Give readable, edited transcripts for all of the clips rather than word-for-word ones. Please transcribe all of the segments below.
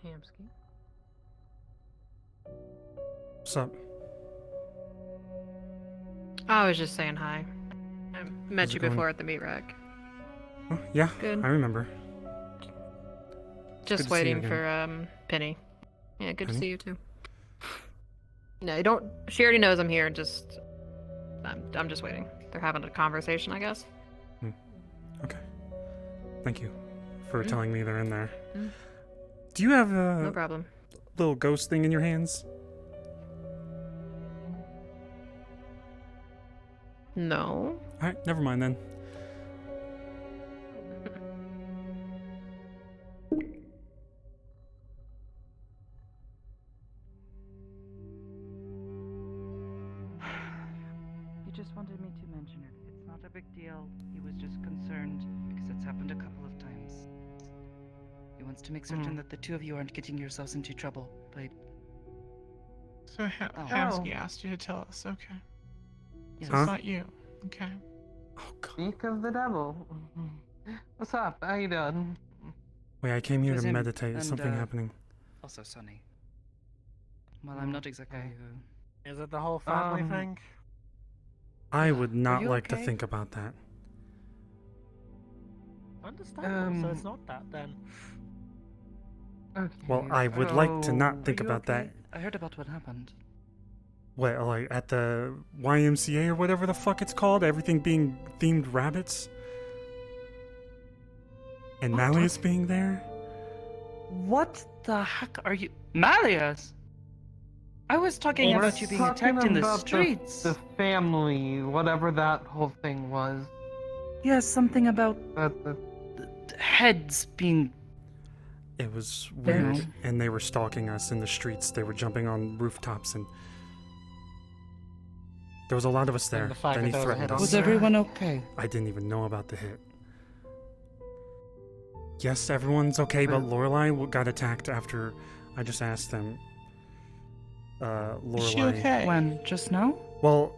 Hamsky. What's up? I was just saying hi. I How's met it you going? before at the meat rack. Oh, yeah, Good. I remember. Just good to see you waiting again. for Penny. Yeah, good Penny? to see you too. No, you don't. She already knows I'm here. I'm just waiting. They're having a conversation, I guess. Okay. Thank you for Mm. telling me they're in there. Mm. Do you have No a problem. little ghost thing in your hands? No. Alright, never mind then. He just wanted me to mention it. It's not a big deal. He was just concerned because it's happened a couple of times. He wants to make certain that the two of you aren't getting yourselves into trouble by... So Oh. Hamsky asked you to tell us. Okay. Yes. So it's not you. Okay. Oh, God. Speak of the devil. What's up? How you doing? Wait, I came here It was to him, meditate. Is and, something happening? Also Sonny. Well, I'm not exactly... Is it the whole family thing? I would not you like to okay? think about that. Understandable, so it's not that then. Okay. Well, I would like to not so- think Are you about okay? that. I heard about what happened. What, like at the YMCA or whatever the fuck it's called? Everything being themed rabbits? And What? Malleus being there? What the heck are you... Malleus? I was talking about you being Talking attacked in the about streets. The family, whatever that whole thing was. Yes, something about The heads being... It was There. weird, and they were stalking us in the streets. They were jumping on rooftops, and there was a lot of us there. And the fact Then that he there was a threatened hit on us. Was the- everyone okay? I didn't even know about the hit. Yes, everyone's okay, but Lorelai got attacked after I just asked them. Lorelai. Is she okay? When? Just now? Well,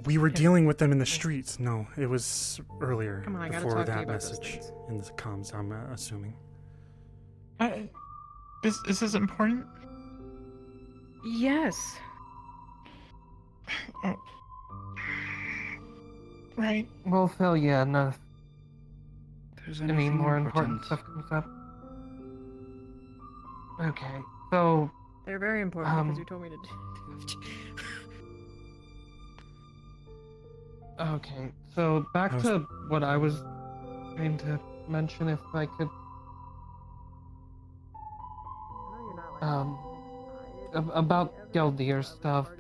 we were dealing with them in the streets. No, it was earlier Come on, I gotta before talk to you that about those message things. in the comms. I'm assuming. Is this important? Yes. Oh. Right. We'll fill you in if There's any anything more important stuff comes up. Okay, so They're very important because Um, you told me to do. okay, so back I was- to what I was trying to mention, if I could. About Geldir stuff.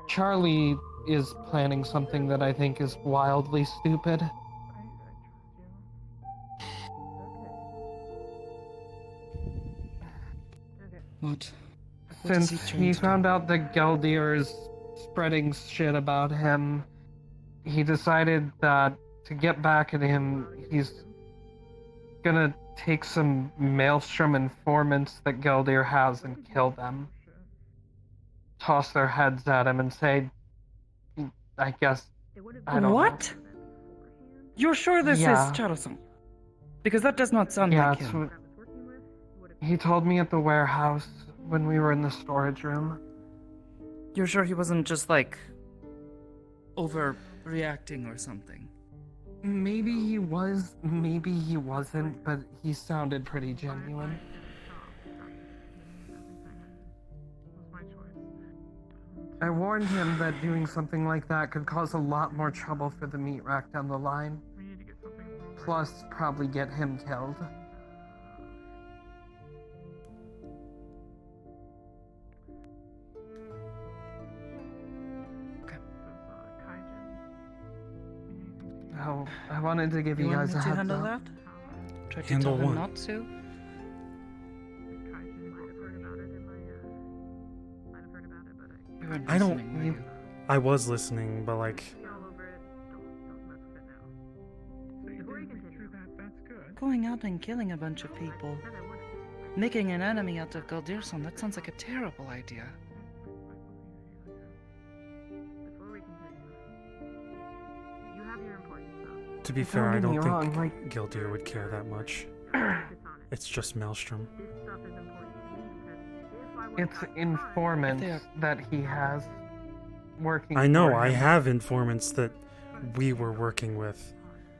Charlie is planning something that I think is wildly stupid. What? What is Since trying he to found do? out that Geldir is spreading shit about him, he decided that to get back at him, he's gonna take some Maelstrom informants that Geldir has and kill them. Toss their heads at him and say, I guess, I don't What? You're sure this Yeah. is Charleston? Because that does not sound Yeah, like it's him. what he told me at the warehouse when we were in the storage room. You're sure he wasn't just like overreacting or something? Maybe he was, maybe he wasn't, but he sounded pretty genuine. I warned him that doing something like that could cause a lot more trouble for the meat rack down the line. Plus, probably get him killed. Oh, I wanted to give you, You want guys me a to heads handle up. that? Try to Handle tell him what? not to? You weren't I don't- listening, were you? I was listening, but like, That's good. Going out and killing a bunch of people. Making an enemy out of Galdirson, that sounds like a terrible idea. to be Don't fair, I get me don't think wrong, like- Gildir would care that much. It's just Maelstrom. This stuff is important to me because if I were It's to informants They're- that he has working. I know, for I him. have informants that we were working with.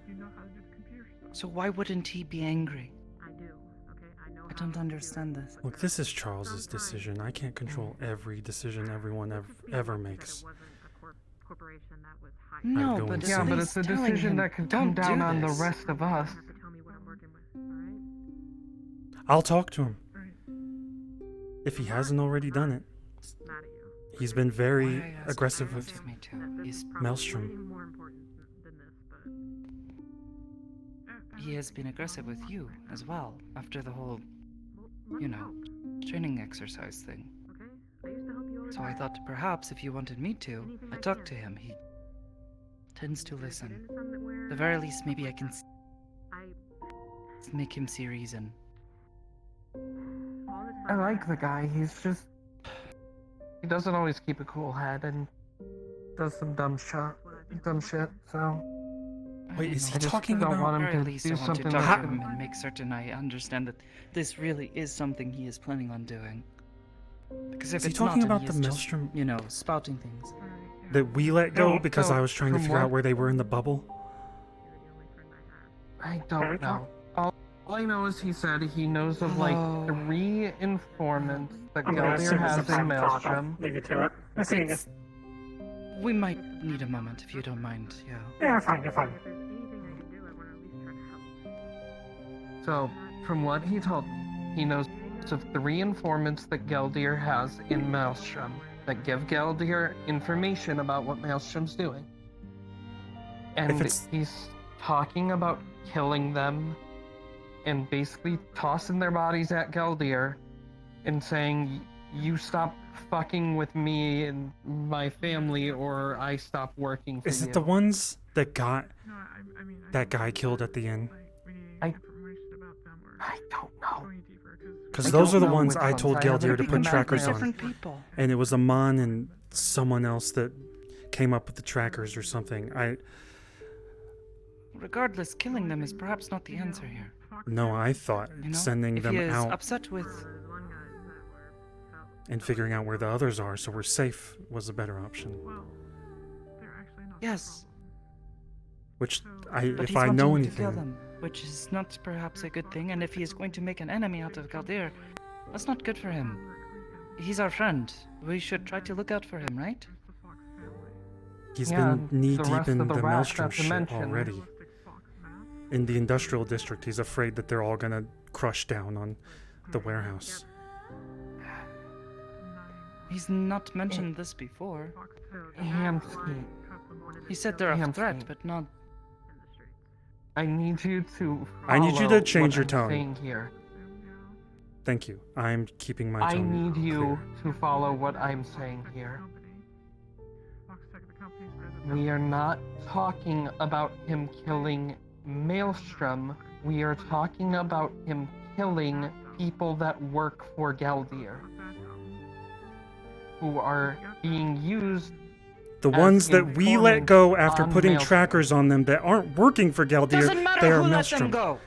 You know how to do the computer stuff. So why wouldn't he be angry? I do, okay? I know I how don't to do understand it, this. but Look, there this are is Charles's sometimes decision. I can't control every decision everyone Let's just be ever honest that makes. it wasn't a corporation that was hired. No, go but insane. Yeah, at but least it's a telling decision him, that could don't come down do on the this. rest of You us. have to tell me what I'm working with, alright? I'll talk to him. Right. If he hasn't already done it. Mad at you. He's been very Why I asked aggressive you with... to me too. That this He's, is probably Maelstrom. way more important than this, but he has been aggressive with you as well after the whole, well, let you me know, help, training exercise thing. okay? I used to help you all the So I time. thought perhaps if you wanted me to, Anything I I talked to can. him. He tends to Should I get listen. into some that where At the very least, maybe I can I make him see reason. all this I time like the guy. He's just. He doesn't always keep a cool head and does some dumb shit. So Wait, is I he don't know. talking don't about... want At him the very to least, do I want to something talk that to could- him and make certain I understand that this really is something he is planning on doing. Because if Is he it's talking not, about then the he is just, Maelstrom you know, spouting things. that we let go No, because no, I was trying to from figure out what- where they were in the bubble? you're the only friend I have. I don't know. All I know is he said he knows of like Hello. 3 informants that I'm gonna Galdir assume it's a has in private talk. I'll Maelstrom. leave you to it. I see you. We might need a moment if you don't mind. Yeah. Yeah, fine, you're fine. If there's anything I can do, I want to at least try to help. So, from what he told me, he knows of 3 informants that Galdir has in Maelstrom that give Galdir information about what Maelstrom's doing. And it's- he's talking about killing them and basically tossing their bodies at Galdir and saying, you stop fucking with me and my family or I stop working for Is you. it the ones that got No, I mean, I that think guy killed at the end? like, we need I- information about them or I don't know. going deeper Because I those don't are the know ones which I ones. told I haven't Galdir to been put back trackers there. on. Different people. And it was Amon and someone else that came up with the trackers or something. Regardless, killing them is perhaps not the answer here. I thought You know, sending if them he is out upset with, There's one guy that were felt. and figuring out where the others are so we're safe was a better option. Well, they're actually not Yes. Which, but if he's I wanting know to kill anything, them, which is not perhaps a good thing. And if he is going to make an enemy out of Galdir, that's not good for him. He's our friend. We should try to look out for him, right? the Fox family. he's Yeah, been knee the deep rest in of the the rats, Maelstrom not to shit mention. already. Realistic Fox mask. In the industrial district, he's afraid that they're all gonna crush down on the warehouse. He's not mentioned this before. Hamsky, He said they're a Damn threat, sweet. but not. I need you to I need you to follow change what your I'm tone. saying here. Thank you. I'm keeping my I tone need you clear. to follow what I'm saying here. We are not talking about him killing Maelstrom. We are talking about him killing people that work for Galdir, who are being used. The as ones that we let informants go after on putting Maelstrom. trackers on them that aren't working for Galdir, Doesn't matter they are who let Maelstrom. them go.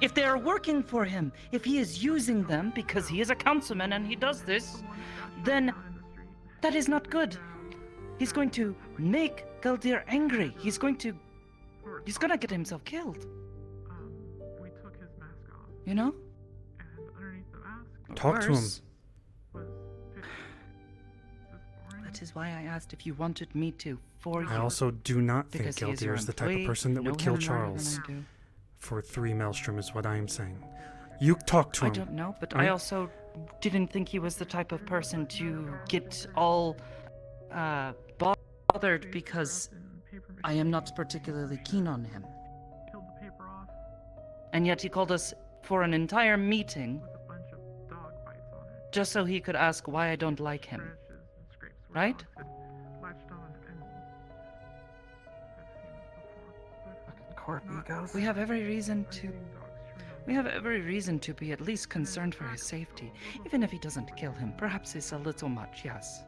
If they are working for him, if he is using them because he is a councilman and he does this, then that is not good. He's going to make Galdir angry. He's gonna get himself killed. We took his mask off, You know? and underneath the mask Talk to him. was pictures. Is this boring? That is why I asked if you wanted me to for you. I also do not think because he is your Galdir is the type of employee, person that know would kill him more than Charles I do. for 3 Maelstrom is what I am saying. You talk to I him. don't know, but right? I also didn't think he was the type of person to get all bothered because I am not particularly keen on him. Peeled the paper off And yet he called us for an entire meeting with a bunch of dog bites on it. just so he could ask why I don't like him. Scratches and scrapes where Right? dogs had latched on, and I've seen this before. Corp egos. We have every reason I've to seen dogs chewing on we have every reason to be at least concerned for his safety. Even if he doesn't kill him, perhaps it's a little much, yes.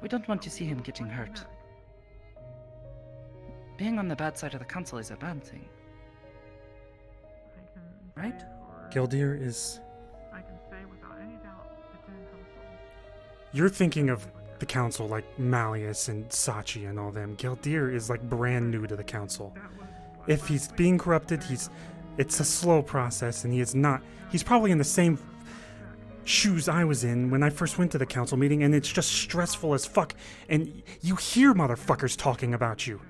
We don't want to see him getting hurt. Being on the bad side of the council is a bad thing. right? Gildir is. I can say without any doubt it didn't come from. You're thinking of the council like Malleus and Sachi and all them. Gildir is like brand new to the council. If he's being corrupted, it's a slow process, and he's probably in the same shoes I was in when I first went to the council meeting, and it's just stressful as fuck, and you hear motherfuckers talking about you.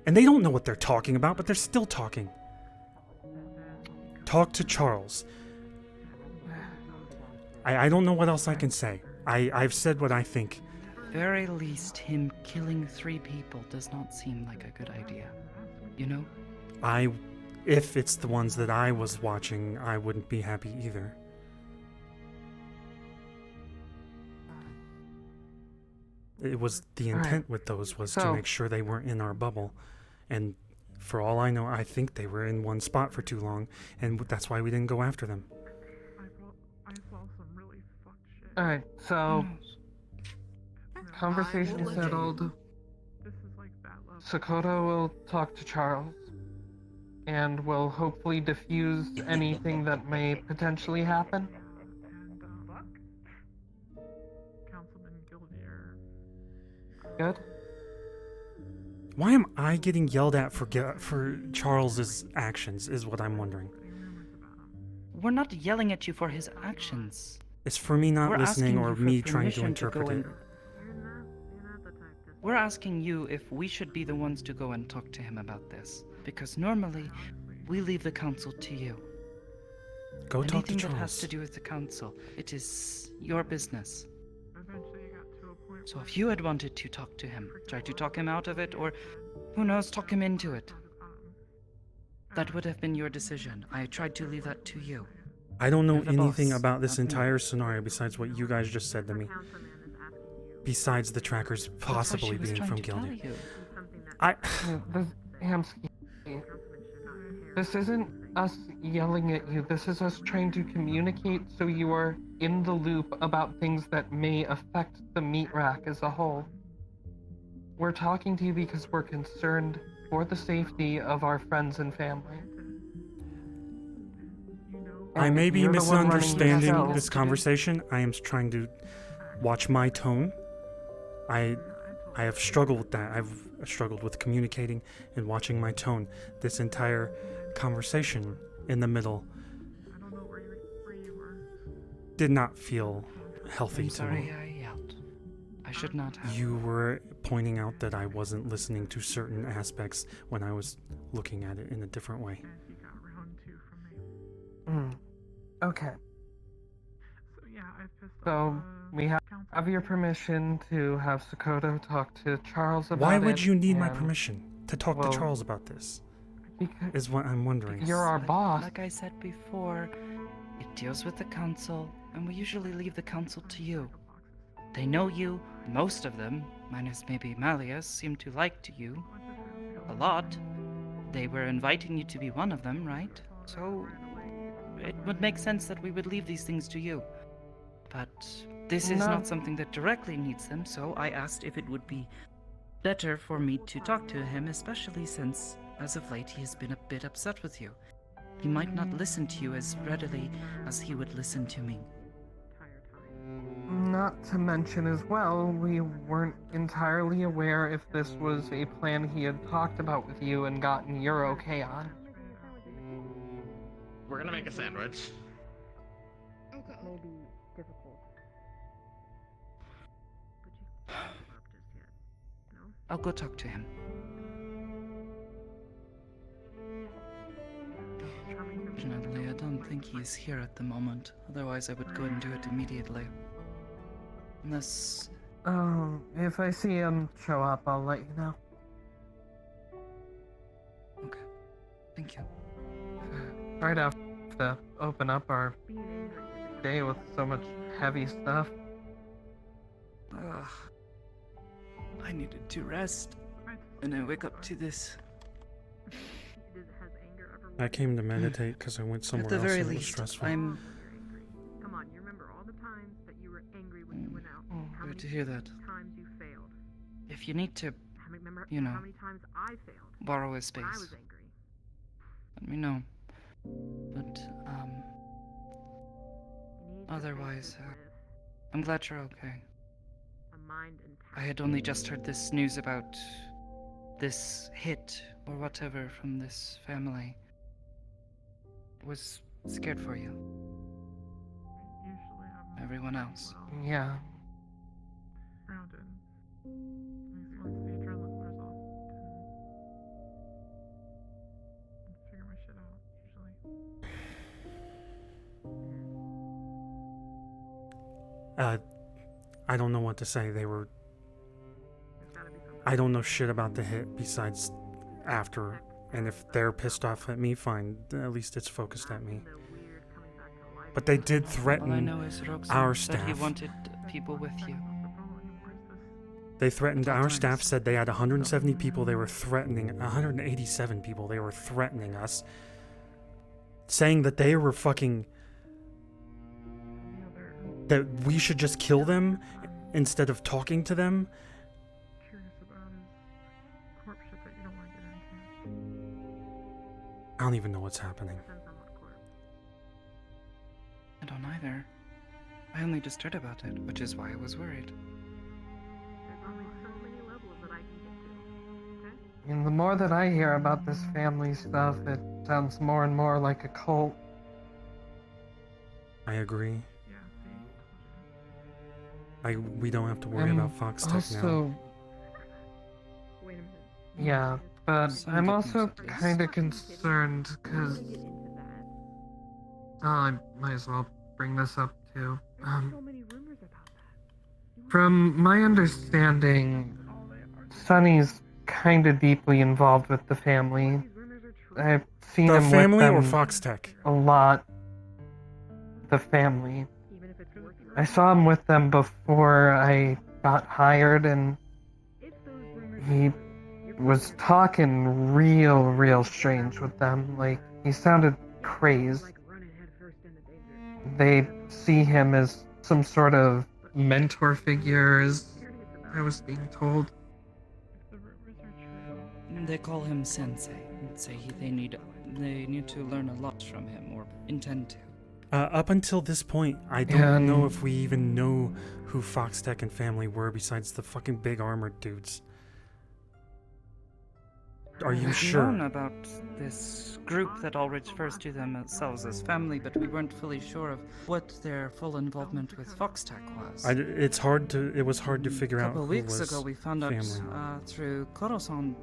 And they don't know what they're talking about, but they're still talking. Talk to Charles. I don't know what else I can say. I've said what I think. Very least, him killing 3 people does not seem like a good idea. You know? If it's the ones that I was watching, I wouldn't be happy either. It was the intent with those was to make sure they weren't in our bubble. And for all I know, I think they were in one spot for too long, and that's why we didn't go after them. I saw some really fucked shit. Alright, so conversation will settled. This is like that level. Sakoto will talk to Charles and will hopefully diffuse anything that may potentially happen. And Councilman Gildier. Good? Why am I getting yelled at for Charles's actions is what I'm wondering. We're not yelling at you for his actions. It's for me not We're listening asking or you for me trying to permission to go interpret it. We're asking you if we should be the ones to go and talk to him about this. Because normally, we leave the council to you. Go talk to Anything that has Charles. to do with the council, it is your business. Eventually it got to a point So where if you had wanted to talk to him, try to talk him out of it, or who knows, talk him into it, that would have been your decision. I tried to leave that to you. I don't know You're the anything boss, about this not me. entire scenario besides what you guys just said to me. Besides the trackers That's what possibly she was being trying from to tell Gildir. you. Hamsky, this isn't us yelling at you. This is us trying to communicate so you are in the loop about things that may affect the meat rack as a whole. We're talking to you because we're concerned for the safety of our friends and family. I may be You're the one running the misunderstanding show. this conversation. I am trying to watch my tone. I have struggled with that. I've struggled with communicating and watching my tone. This entire conversation in the middle did not feel healthy I'm to sorry me. I yelled. I should not have. You were pointing out that I wasn't listening to certain aspects when I was looking at it in a different way. and he got round 2 from me. Okay, So yeah, I pissed so off we have Councilman your permission to have Sakoto talk to Charles about it. Why would you need my and- permission to talk well, to Charles about this? Because Is what I'm wondering. you're our boss. Like I said before, it deals with the council, and we usually leave the council to you. They know you, most of them, minus maybe Malleus, seem to like you a lot. They were inviting you to be one of them, right? So it would make sense that we would leave these things to you. But this is No. not something that directly needs them, so I asked if it would be better for me to talk to him, especially since, as of late, he has been a bit upset with you. He might not listen to you as readily as he would listen to me. Not to mention as well, we weren't entirely aware if this was a plan he had talked about with you and gotten your okay on. We're gonna make a sandwich. Okay. Maybe difficult. But you can't give up just yet. No? I'll go talk to him. Fortunately, I don't think he is here at the moment. Otherwise, I would go and do it immediately. Unless... Oh, if I see him show up, I'll let you know. Okay. Thank you. Right after to open up our day with so much heavy stuff. Ugh. I needed to rest. And I wake up to this. I came to meditate because I went somewhere At the else very and it was least, stressful. I'm... Come on, you remember all the times that you were angry when you went out. How Good many to hear that. times you failed. If you need to Remember You know, how many times I failed borrow a when I space, was angry. let me know. But, otherwise, I'm glad you're okay. I had only just heard this news about this hit or whatever from this family. Was scared for you. Usually I'm Everyone else. well Yeah. grounded. At least once the adrenaline wears off, then figure my shit out, usually. I don't know what to say. There's gotta be something. I don't know shit about the hit besides after. And if they're pissed off at me, fine. At least it's focused at me. But they did All I threaten. know is Roxanne our said he staff. wanted people with you. They threatened At all our staff. times. Said they had 170 people. They were threatening 187 people. They were threatening us, saying that they were fucking. That we should just kill them instead of talking to them. Curious about is corpse shit that you don't want to get into. I don't even know what's happening. Depends on what corpse. I don't either. I only just heard about it, which is why I was worried. There's only so many levels that I can get to. Okay? And the more that I hear about this family stuff, it sounds more and more like a cult. I agree. Yeah, see? We don't have to worry I'm about Fox Tech now. also, Wait a minute. yeah, but Some I'm good also news, at least. kind of concerned because I might as well bring this up too. Many rumors about that. From my understanding, Sonny's kind of deeply involved with the family. These rumors are true. I've seen The him family with or them Fox Tech? a lot. The family. Even if it's working. I saw him with them before I got hired, and If those rumors he was talking real strange with them. Like, he sounded crazed. like running head first into danger. They see him as some sort of mentor figure, as I was being told. If the rumors are true. They call him Sensei and say they need to learn a lot from him or intend to. Up until this point, I don't know if we even know who Fox Tech and family were besides the fucking big armored dudes. Are you We've sure? known about this group that all refers to themselves as family, but we weren't fully sure of what their full involvement with Fox Tech was. It was hard to figure A out couple who weeks was ago, we found out family. through Koro-san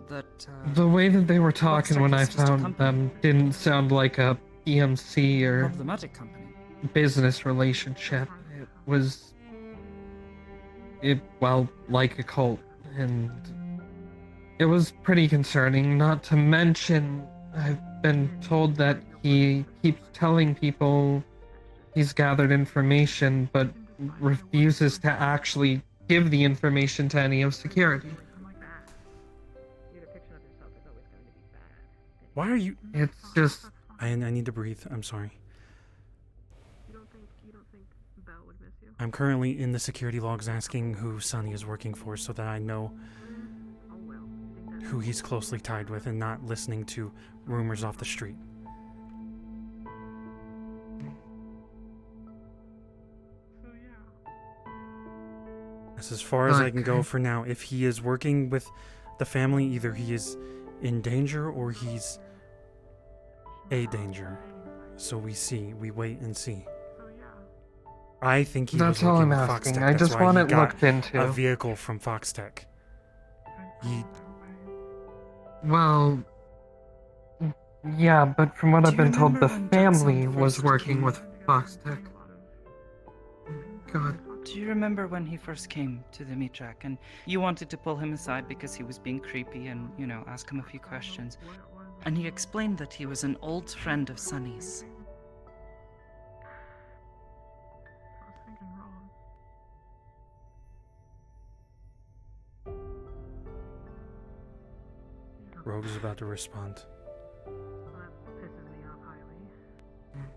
that The way that they were talking Tech when I is just a found company. them didn't sound like a EMC or problematic company. business relationship. It was, like a cult, and it was pretty concerning. Not to mention, I've been told that he keeps telling people he's gathered information, but refuses to actually give the information to any of security. Like that. Your depiction of yourself is always going to be bad. Why are you? It's just, I need to breathe. I'm sorry. You don't think Belle would miss you? I'm currently in the security logs asking who Sonny is working for so that I know Oh well. I think who he's closely tied with and not listening to rumors off the street. so yeah. That's as far as I can go Okay. for now. If he is working with the family, either he is in danger or he's a danger. So we wait and see. So yeah. I think he that's was all working I'm with Fox asking. Tech. I That's just why want he it got looked into. a vehicle from Fox Tech. He- Well, yeah, but from what Do I've you been told, the remember when Jackson family was first working came? with Fox Tech. God. Do you remember when he first came to the meat track and you wanted to pull him aside because he was being creepy and, ask him a few questions? And he explained that he was an old friend of Sonny's. I was thinking wrong. Yeah. Rogue is about to respond. That pisses me off highly.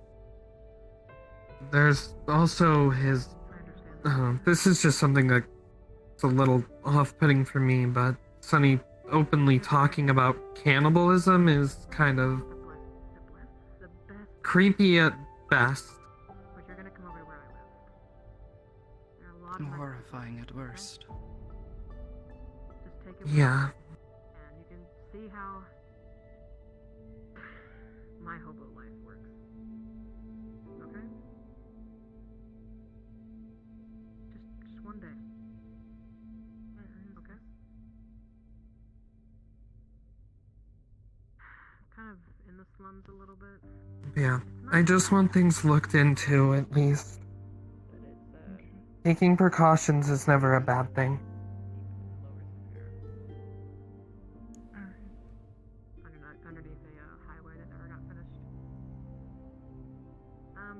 There's also his. I understand. This is just something that's a little off-putting for me, but Sonny openly talking about cannibalism is kind of creepy at best. But you're gonna come over to where I live. There are a lot of my Horrifying at worst. Just take it with Yeah. you, and you can see how my hobo life works. Okay? Just one day. Okay? Kind of in the slums a little bit. Yeah. It's not I just want things looked into, at least. Taking precautions is never a bad thing. underneath a highway that never got finished.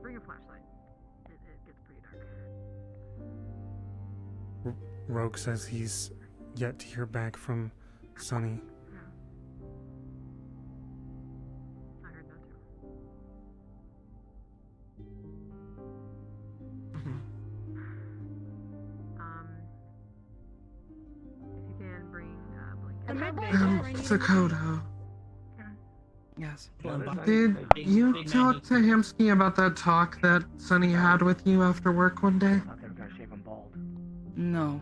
Bring a flashlight. It gets pretty dark. Rogue says he's yet to hear back from Sonny. Yeah. I heard that too. If you can bring blanket. Sakoto, Yes. did you talk to Hamsky about that talk that Sonny had with you after work one day? No.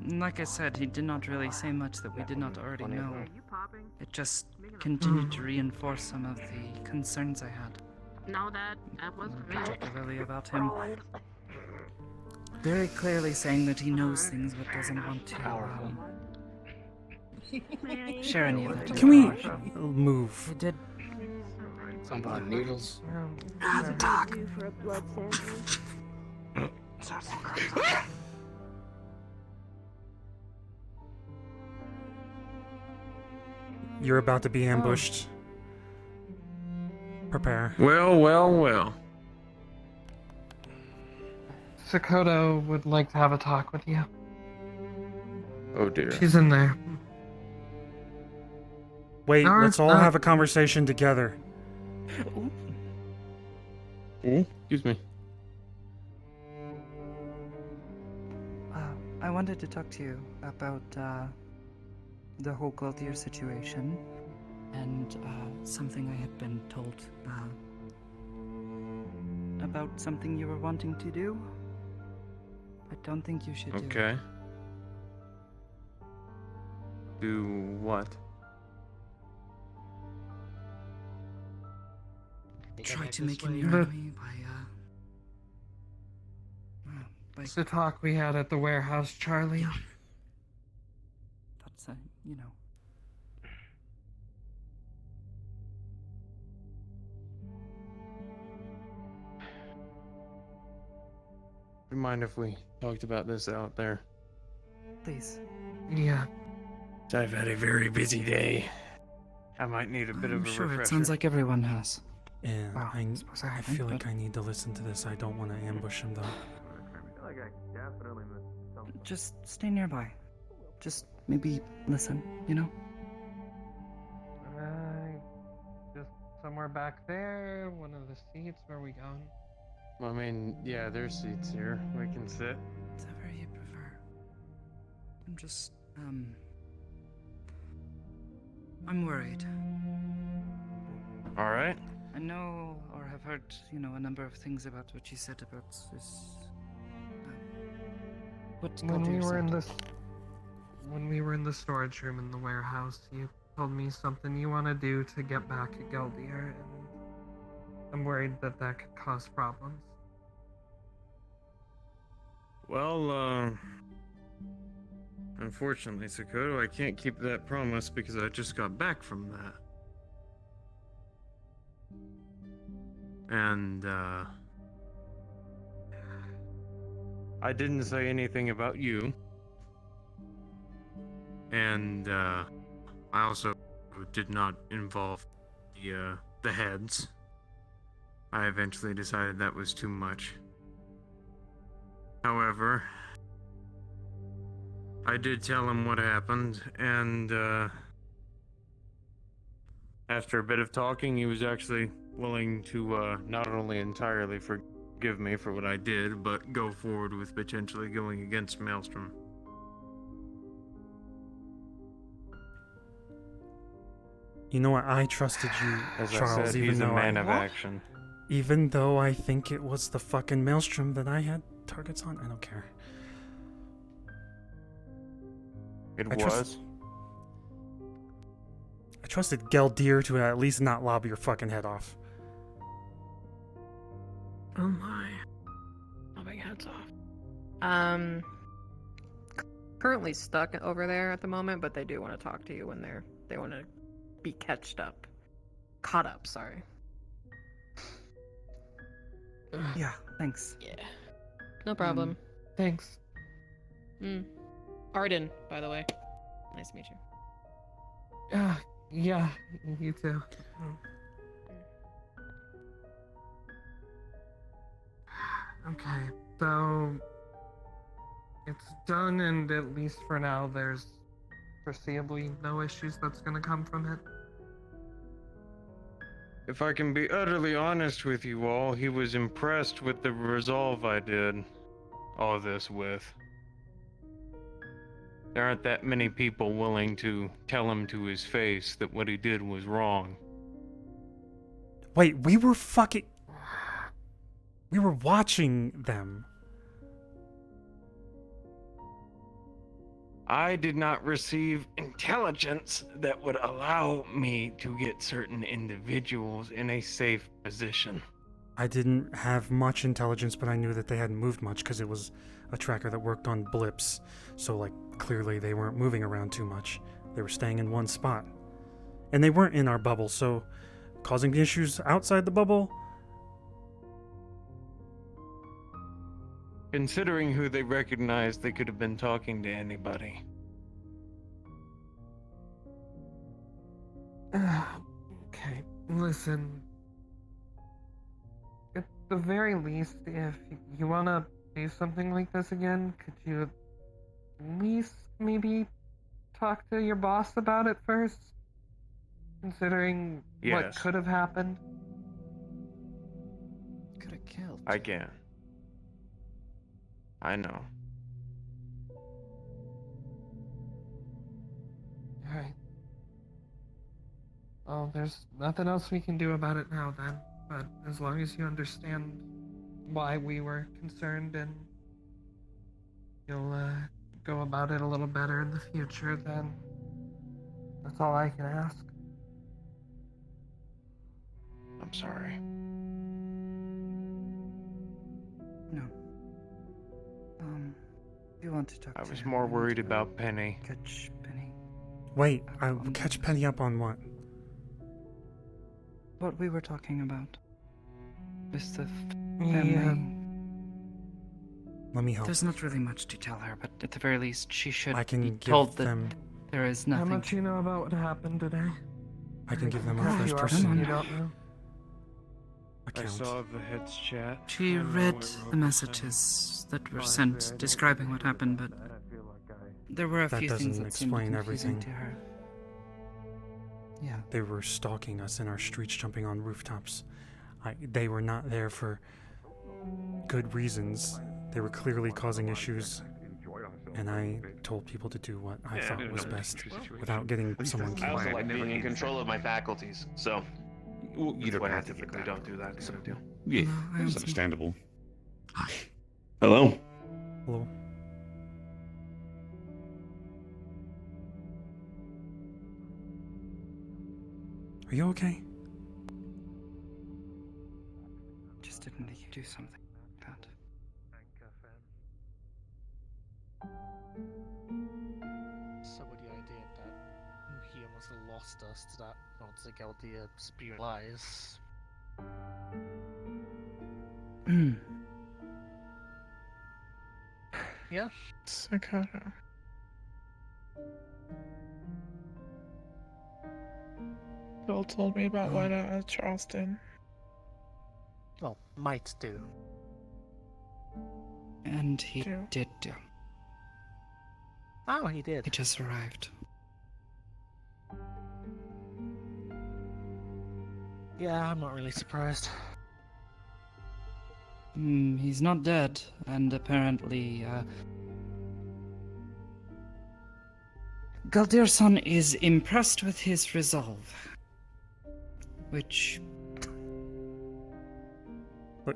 Like I said, he did not really say much that we did not already know. Are you popping? It just continued to reinforce some of the concerns I had, No, that wasn't me. particularly about him. Very clearly saying that he knows things but doesn't want to share any of it. Can we move? He did. Something about needles. Talk. For a blood sample. You're about to be ambushed. Prepare. Well. Sakoto would like to have a talk with you. Oh dear. She's in there. Wait, No, let's it's all not. have a conversation together. Excuse me. I wanted to talk to you about the whole Gaultier situation and something I had been told about something you were wanting to do. I don't think you should do. Okay. Do what? Try to make him your But- enemy by It's the talk we had at the warehouse, Charlie. that's you know. Do you mind if we talked about this out there? Please. Yeah. I've had a very busy day. I might need a bit of I'm a sure refresher. it sounds like everyone has. And Wow, I suppose I feel haven't, like but- I need to listen to this. I don't want to ambush him though. Just stay nearby. Just maybe listen, you know? Just somewhere back there, one of the seats. Where are we going? I mean, yeah, there's seats here. We can sit. Whatever you prefer. I'm just, I'm worried. All right. I know, or have heard, you know, a number of things about what you said about this. What When we Gaultier were in said. this, when we were in the storage room in the warehouse, you told me something you want to do to get back at Geldier, and I'm worried that that could cause problems. Well, unfortunately, Sakoto, I can't keep that promise because I just got back from that. And, I didn't say anything about you. And, I also did not involve the heads. I eventually decided that was too much. However, I did tell him what happened, and after a bit of talking, he was actually willing to not only entirely forgive me for what I did, but go forward with potentially going against Maelstrom. You know what? I trusted you, As Charles, I said, even he's a though man I, of action. Even though I think it was the fucking Maelstrom that I had targets on, I don't care. It I was. I trusted Geldir to at least not lob your fucking head off. Oh my. Lobbing heads off. Currently stuck over there at the moment, but they do want to talk to you when they want to be caught up, sorry. Yeah, thanks. Yeah. No problem. Thanks. Arden, by the way. Nice to meet you. Yeah, you too. Okay, so it's done, and at least for now, there's foreseeably no issues that's gonna come from it. If I can be utterly honest with you all, he was impressed with the resolve I did all this with. There aren't that many people willing to tell him to his face that what he did was wrong. Wait, we were watching them. I did not receive intelligence that would allow me to get certain individuals in a safe position. I didn't have much intelligence, but I knew that they hadn't moved much because it was a tracker that worked on blips. So, like, clearly they weren't moving around too much. They were staying in one spot. And they weren't in our bubble, so causing issues outside the bubble? Considering who they recognized, they could have been talking to anybody. Okay, listen. At the very least, if you wanna do something like this again, could you at least maybe talk to your boss about it first? Considering what Yes. could have happened? Could have killed. I can. I know. Alright. Well, there's nothing else we can do about it now then, but as long as you understand why we were concerned and you'll go about it a little better in the future, then that's all I can ask. I'm sorry. No. If you want to talk I to was him, more we need worried to about Penny. catch Penny. Wait, I'll catch Penny up on what? What we were talking about. With the Yeah. family. Let me help. There's not really much to tell her, but at the very least, she should I can be give told that them. there is How nothing. much you know about what happened today? I can give them a Have first you person already- You don't know? I account. saw the heads chat. She I know read it the wrote messages that were sent describing what happened, but there were a That few things doesn't that seemed explain confusing everything. to her. Yeah. They were stalking us in our streets, jumping on rooftops. They were not there for good reasons. They were clearly causing issues, and I told people to do what I thought was best without getting someone I killed. also like being in control of my faculties, so Well, you that's don't why I have to get typically that. don't do that kind of deal. Yeah, No, I it's understand. understandable. Hello. Hello? Are you okay? Just didn't think you'd do something like that. So with the idea that he almost lost us to that Nodzageldia spirit lies. Yeah. Sakata. Bill told me about what Charleston. Well, might do. And he Do. did do. Oh, he did. He just arrived. Yeah, I'm not really surprised. He's not dead, and apparently, Galdirson is impressed with his resolve. Which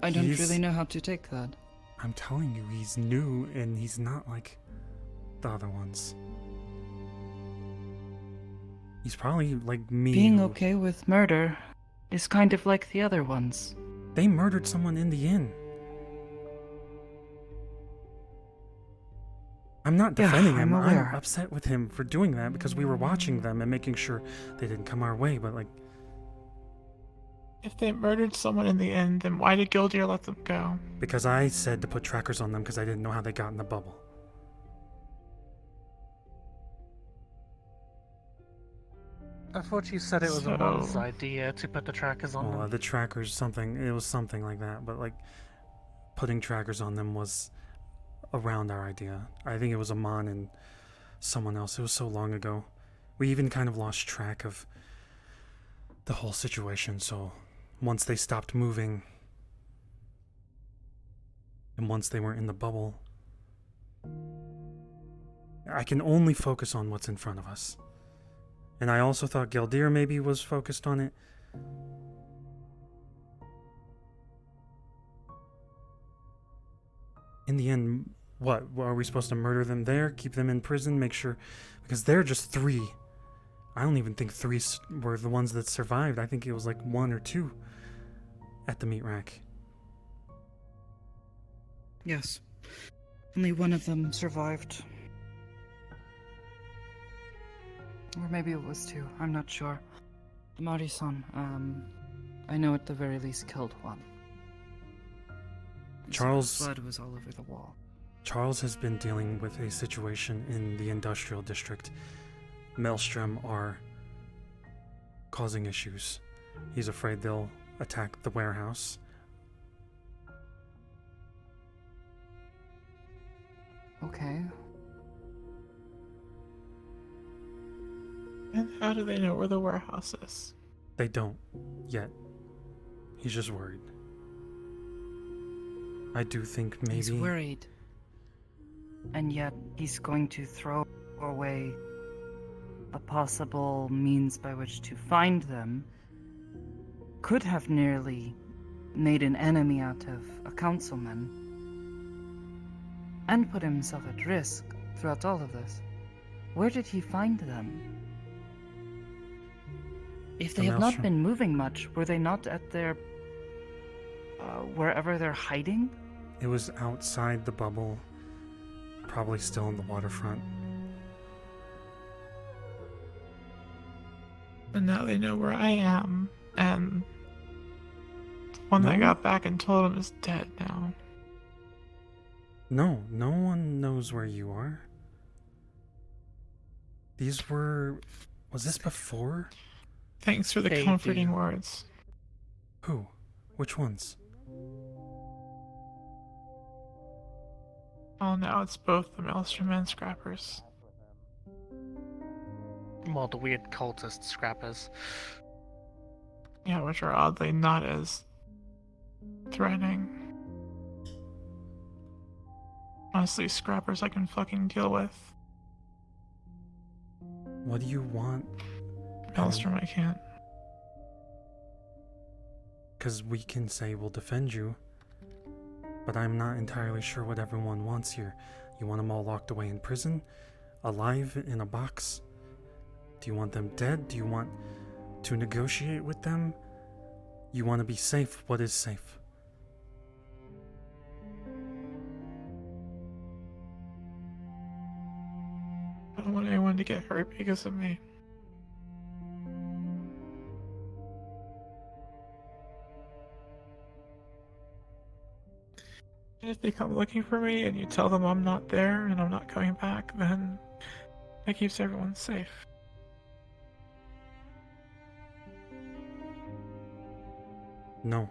But I don't he's- really know how to take that. I'm telling you, he's new and he's not like the other ones. He's probably like me. Being who- okay with murder is kind of like the other ones. They murdered someone in the inn. I'm not Yeah, defending I'm him. aware. I'm upset with him for doing that because we were watching them and making sure they didn't come our way. But like, If they murdered someone in the inn, then why did Gildir let them go? because I said to put trackers on them because I didn't know how they got in the bubble. I thought you said it was So- a mon's idea to put the trackers on Well, them. the trackers, it was something like that. But like, putting trackers on them was around our idea. I think it was Amon and someone else. It was so long ago. We even kind of lost track of the whole situation. So once they stopped moving and once they weren't in the bubble, I can only focus on what's in front of us. And I also thought Gildir maybe was focused on it. In the end, what? Are we supposed to murder them there? Keep them in prison? Make sure? Because they're just 3. I don't even think 3 were the ones that survived. I think it was like 1 or 2 at the meat rack. Yes. Only one of them survived. Or maybe it was 2. I'm not sure. Mari-san, I know at the very least killed one. Charles- Blood was all over the wall. Charles has been dealing with a situation in the industrial district. Maelstrom are causing issues. He's afraid they'll attack the warehouse. Okay. And how do they know where the warehouse is? They don't yet. He's just worried. I do think maybe He's worried. And yet he's going to throw away a possible means by which to find them. Could have nearly made an enemy out of a councilman. And put himself at risk throughout all of this. Where did he find them? If they The have not Maelstrom. been moving much, were they not at their... wherever they're hiding? it was outside the bubble, probably still in the waterfront. And now they know where I am, and the one that No. got back and told him is dead now. No, no one knows where you are. These were... Was this before? Thanks for the They comforting do. words. Who? Which ones? Oh, now it's both the Maelstrom and Scrappers. Well, the weird cultist scrappers. Yeah, which are oddly not as threatening. Honestly, Scrappers I can fucking deal with. What do you want? Maelstrom I can't. Because we can say we'll defend you, but I'm not entirely sure what everyone wants here. You want them all locked away in prison? Alive in a box? Do you want them dead? Do you want to negotiate with them? You want to be safe? What is safe? I don't want anyone to get hurt because of me. And if they come looking for me and you tell them I'm not there and I'm not coming back, then that keeps everyone safe. No.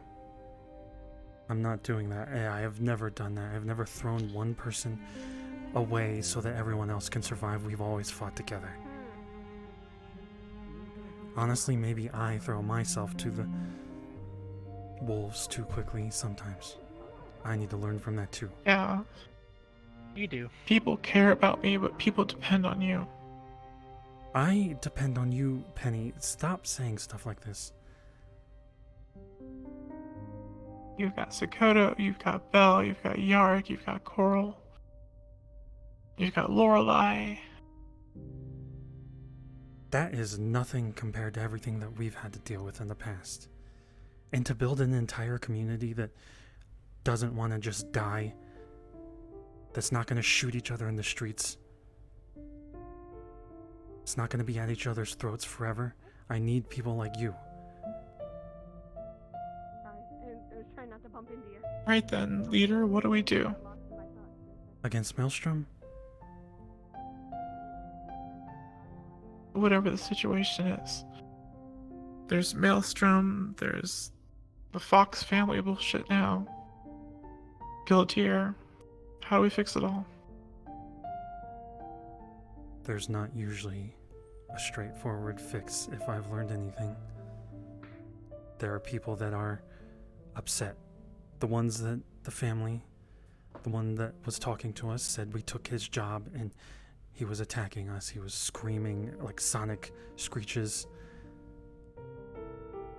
I'm not doing that. I have never done that. I've never thrown one person away so that everyone else can survive. We've always fought together. Honestly, maybe I throw myself to the wolves too quickly sometimes. I need to learn from that too. Yeah, You do. people care about me, but people depend on you. I depend on you, Penny. Stop saying stuff like this. You've got Sakoto, you've got Belle, you've got Yark, you've got Coral, you've got Lorelei. That is nothing compared to everything that we've had to deal with in the past. And to build an entire community that doesn't want to just die, that's not going to shoot each other in the streets, it's not going to be at each other's throats forever. I need people like you. I was trying not to bump into you. Right then, leader, what do we do? Against Maelstrom? Whatever the situation is. There's Maelstrom, there's the Fox family bullshit now. Guiltier. How do we fix it all? There's not usually a straightforward fix if I've learned anything. There are people that are upset. The ones that the family, the one that was talking to us, said we took his job and he was attacking us. He was screaming like sonic screeches.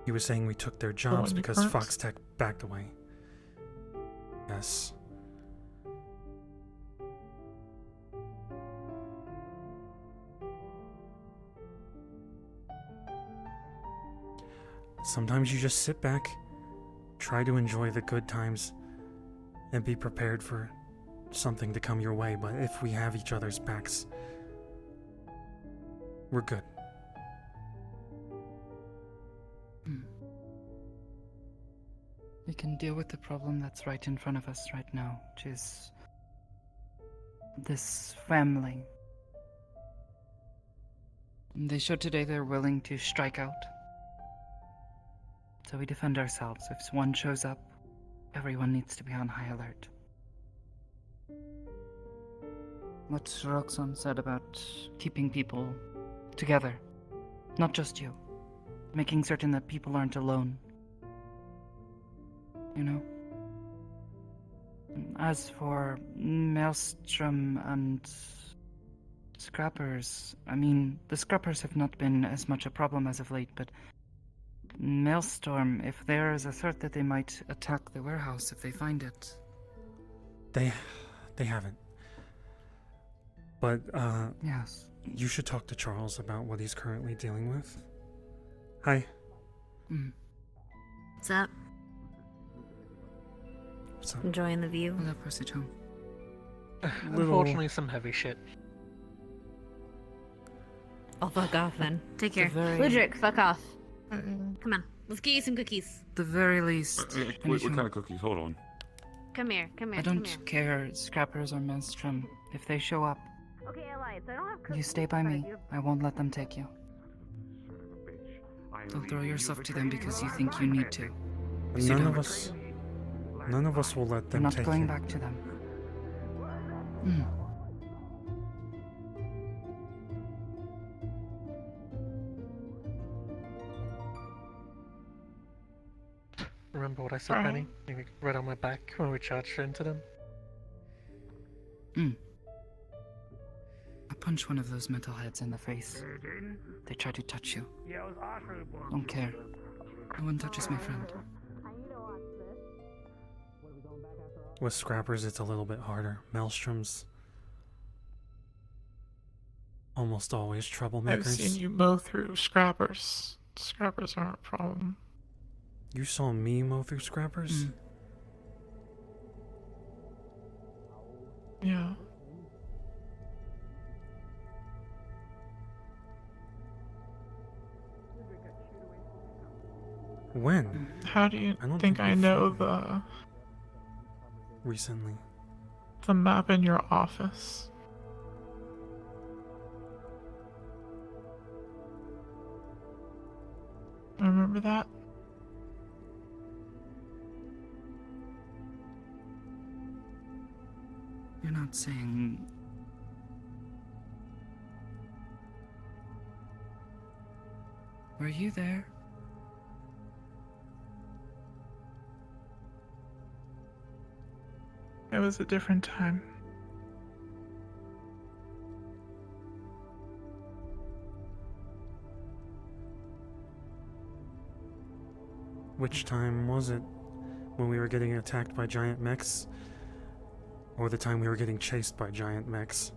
He was saying we took their jobs one because unicorns? Foxtech backed away. Yes. Sometimes you just sit back, try to enjoy the good times, and be prepared for something to come your way. But if we have each other's backs, we're good. We can deal with the problem that's right in front of us right now, which is this family. They showed today they're willing to strike out. So we defend ourselves. If one shows up, everyone needs to be on high alert. What Roxanne said about keeping people together, not just you, making certain that people aren't alone. You know? As for Maelstrom and Scrappers, I mean, the Scrappers have not been as much a problem as of late, but Maelstrom, if there is a threat that they might attack the warehouse if they find it. They haven't. But, Yes. you should talk to Charles about what he's currently dealing with. Hi. What's up? What's up? Enjoying the view? Hello, Percy Tom. Unfortunately, some heavy shit. Oh, fuck off then. Take care. Ludric, fuck off. Come on. Let's get you some cookies. The very least. What kind of cookies? Hold on. Come here. Come here. I come don't here. care, Scrappers or Maelstrom. If they show up, Okay, Elias, I don't have cookies. you stay by me. I won't let them take you. I Don't throw yourself to them because you think you need to. None of us will let You're them not take going you. back to them. Remember what I said, Alright. Penny? You right on my back when we charged into them. I punch one of those metalheads in the face. They try to touch you. Yeah, it was awesome. Don't care. No one touches my friend. I need to watch this. With Scrappers, it's a little bit harder. Maelstrom's almost always troublemakers. I've seen you mow through Scrappers. Scrappers aren't a problem. You saw me mow through Scrappers? Yeah. When? How do you I don't think think I we've- know the Recently. map in your office? Remember that? You're not saying... Were you there? It was a different time. Which time was it? when we were getting attacked by giant mechs, or the time we were getting chased by giant mechs.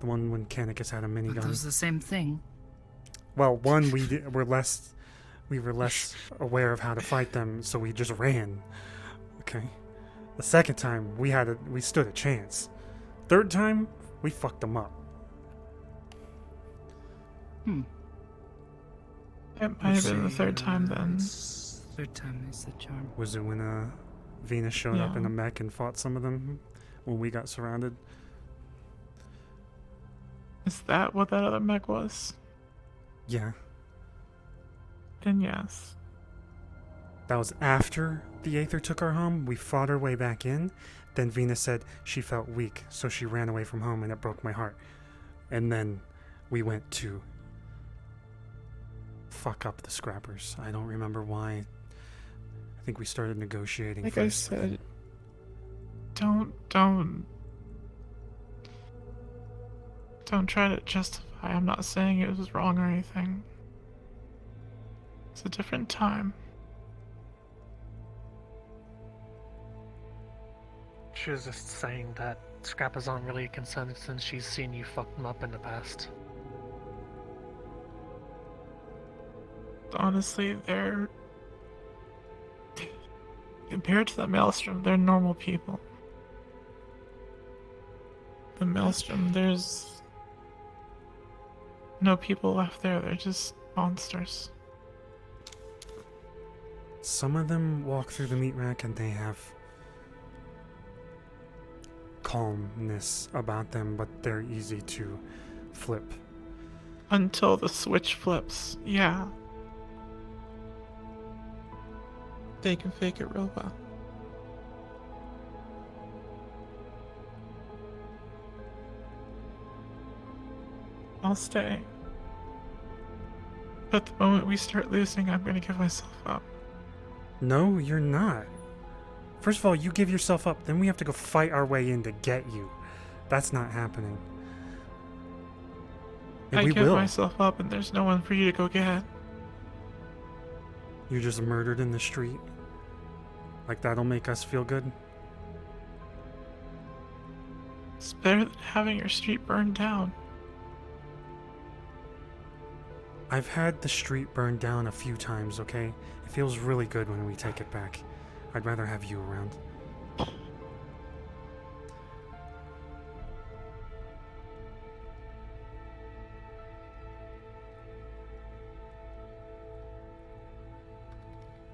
The one when Canicus had a Are minigun. those the same thing? Well, one we were less aware of how to fight them, so we just ran. Okay. The second time we stood a chance. Third time we fucked them up. It might have been the third time then. Third time is the charm. Was it when Venus showed up in Yeah. a mech and fought some of them when we got surrounded? Is that what that other mech was? Yeah. Then yes. That was after the Aether took our home. We fought our way back in. Then Venus said she felt weak, so she ran away from home, and it broke my heart. And then we went to fuck up the Scrappers. I don't remember why. I think we started negotiating Like first. I said, don't try to justify. I'm not saying it was wrong or anything. It's a different time. She was just saying that Scrappers aren't really concerned since she's seen you fuck them up in the past. Honestly, they're compared to the Maelstrom, they're normal people. The Maelstrom, there's no people left there. They're just monsters. Some of them walk through the meat rack and they have calmness about them, but they're easy to flip. Until the switch flips, yeah. They can fake it real well. I'll stay. But the moment we start losing, I'm gonna give myself up. No, you're not. First of all, you give yourself up, then we have to go fight our way in to get you. That's not happening. And I we give will. myself up and there's no one for you to go get. You're just murdered in the street. Like that'll make us feel good? It's better than having your street burned down. I've had the street burned down a few times, okay? It feels really good when we take it back. I'd rather have you around.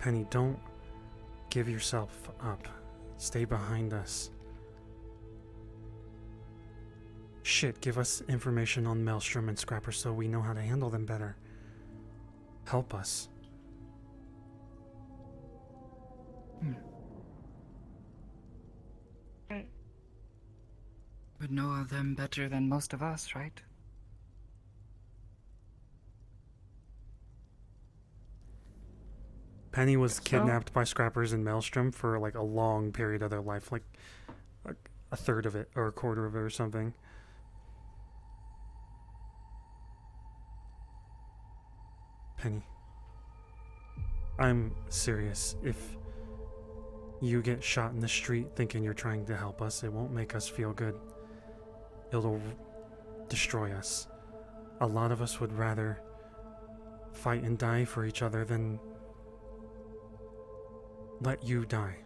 Penny, don't give yourself up. Stay behind us. Shit, give us information on Maelstrom and Scrapper so we know how to handle them better. Help us. Would know of them better than most of us, right? Penny was So? kidnapped by Scrappers in Maelstrom for like a long period of their life, like a third of it or a quarter of it or something. Penny, I'm serious. If you get shot in the street thinking you're trying to help us, it won't make us feel good. It'll destroy us. A lot of us would rather fight and die for each other than let you die.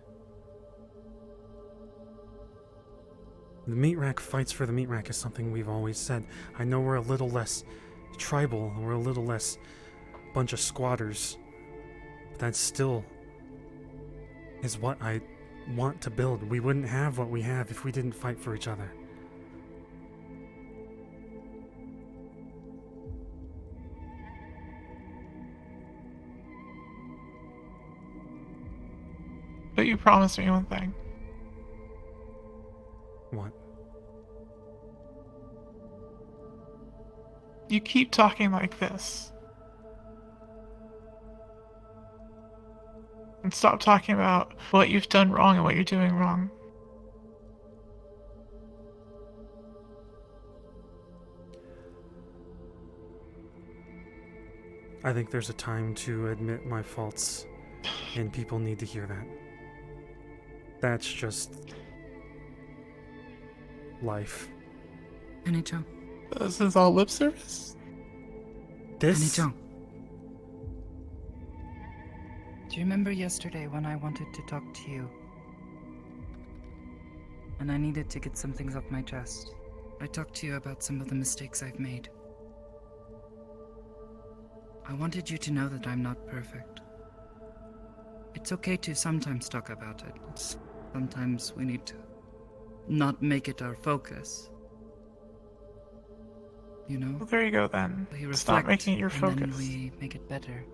The meat rack fights for the meat rack is something we've always said. I know we're a little less tribal, we're a little less bunch of squatters, but that still is what I want to build. We wouldn't have what we have if we didn't fight for each other. But you promised me one thing. What? You keep talking like this. And stop talking about what you've done wrong and what you're doing wrong. I think there's a time to admit my faults And people need to hear that. That's just life. Anytime. This is all lip service? This Anytime. Do you remember yesterday when I wanted to talk to you? And I needed to get some things off my chest. I talked to you about some of the mistakes I've made. I wanted you to know that I'm not perfect. It's okay to sometimes talk about it. Sometimes we need to not make it our focus. You know? Well, there you go then. We Stop reflect, making it your and focus. then we make it better.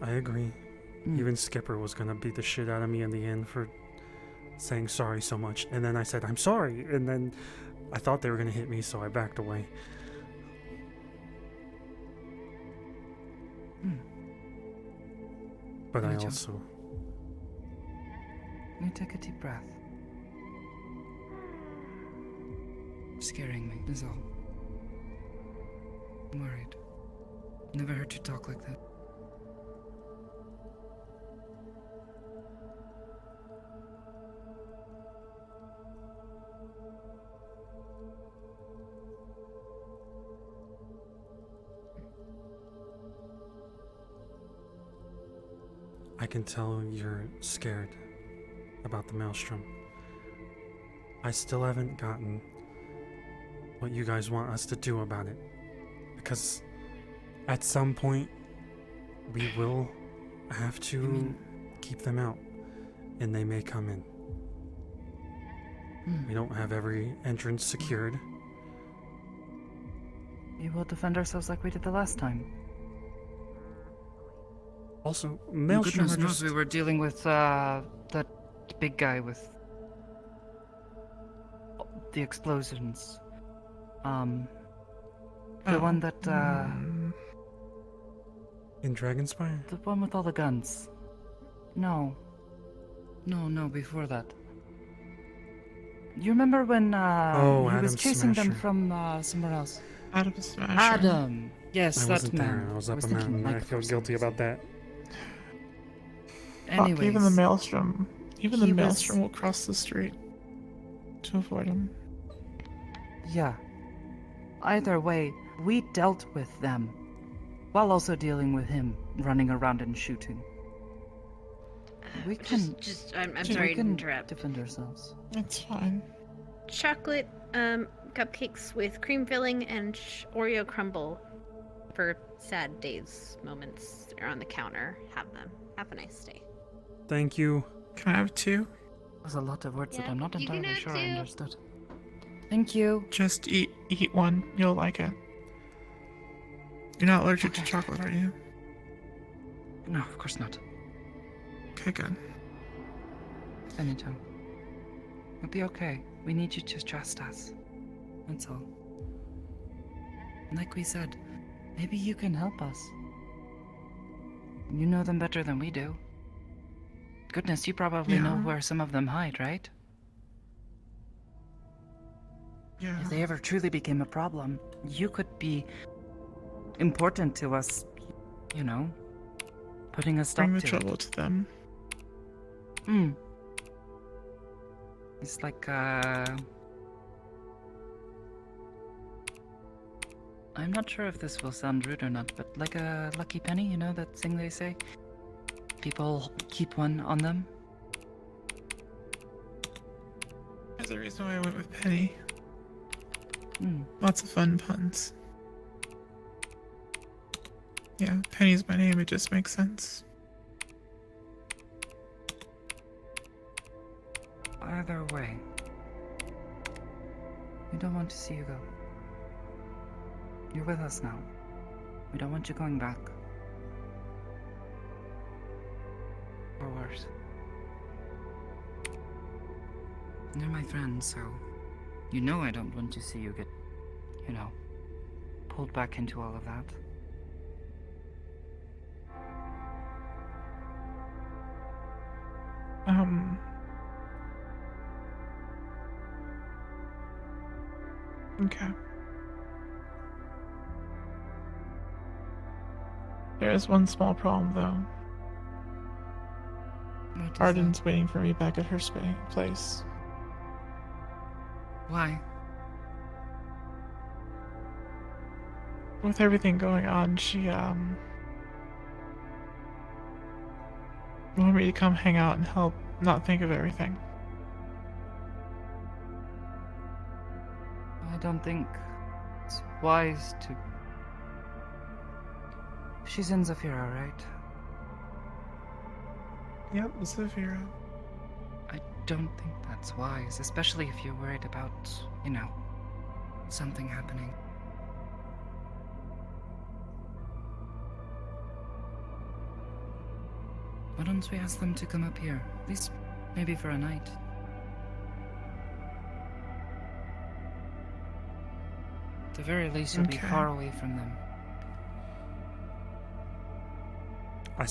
I agree. Even Skipper was gonna beat the shit out of me in the end for saying sorry so much. And then I said, I'm sorry. And then I thought they were gonna hit me, so I backed away. But I Gotcha. also... Let me take a deep breath. Scaring me is all. I'm worried. Never heard you talk like that. I can tell you're scared about the maelstrom. I still haven't gotten what you guys want us to do about it. Because at some point, we will have to keep them out. And they may come in. We don't have every entrance secured. We will defend ourselves like we did the last time. Also, Oh, maelstrom goodness are knows just... we were dealing with that big guy with the explosions. The one that In Dragonspire? the one with all the guns. No, before that. You remember when Oh, he was Adam chasing them Smasher. from somewhere else? Adam Smasher. Adam. Yes, I that wasn't man. there. I was up a thinking mountain. I Mike feel for guilty some about that. Fuck, even the Anyways, maelstrom. Even the he was- maelstrom will cross the street to avoid him. yeah. Either way, we dealt with them, while also dealing with him running around and shooting. We can. I'm we sorry to can interrupt. defend ourselves. It's fine. Chocolate cupcakes with cream filling and Oreo crumble for sad days moments are on the counter. Have them. Have a nice day. Thank you. Can I have two? There's a lot of words that Yeah, I'm not you can entirely have sure I two. understood. Thank you. Just eat one. You'll like it. You're not allergic to Okay. chocolate, are you? No, of course not. Okay, good. Anytime. It'll be okay. We need you to trust us. That's all. Like we said, maybe you can help us. You know them better than we do. Goodness, you probably know Yeah. where some of them hide, right? Yeah. If they ever truly became a problem, you could be important to us, you know, putting a stop Bring the to trouble to them. it. It's like, I'm not sure if this will sound rude or not, but like a lucky penny, you know that thing they say? People keep one on them. There's a reason why I went with Penny. Hmm. Lots of fun puns. Yeah, Penny's my name, it just makes sense. Either way, we don't want to see you go. You're with us now. We don't want you going back. Or worse. You're my friend, so you know I don't want to see you get, you know, pulled back into all of that. Okay. There is one small problem, though. What is Arden's waiting for me back at her place. Why? With everything going on, she wanted me to come hang out and help not think of everything. I don't think it's wise to. She's in Zafira, right? Yep, it's Zafira. I don't think that's wise, especially if you're worried about, something happening. Why don't we ask them to come up here? At least maybe for a night. At the very least, you'll be Okay. far away from them. I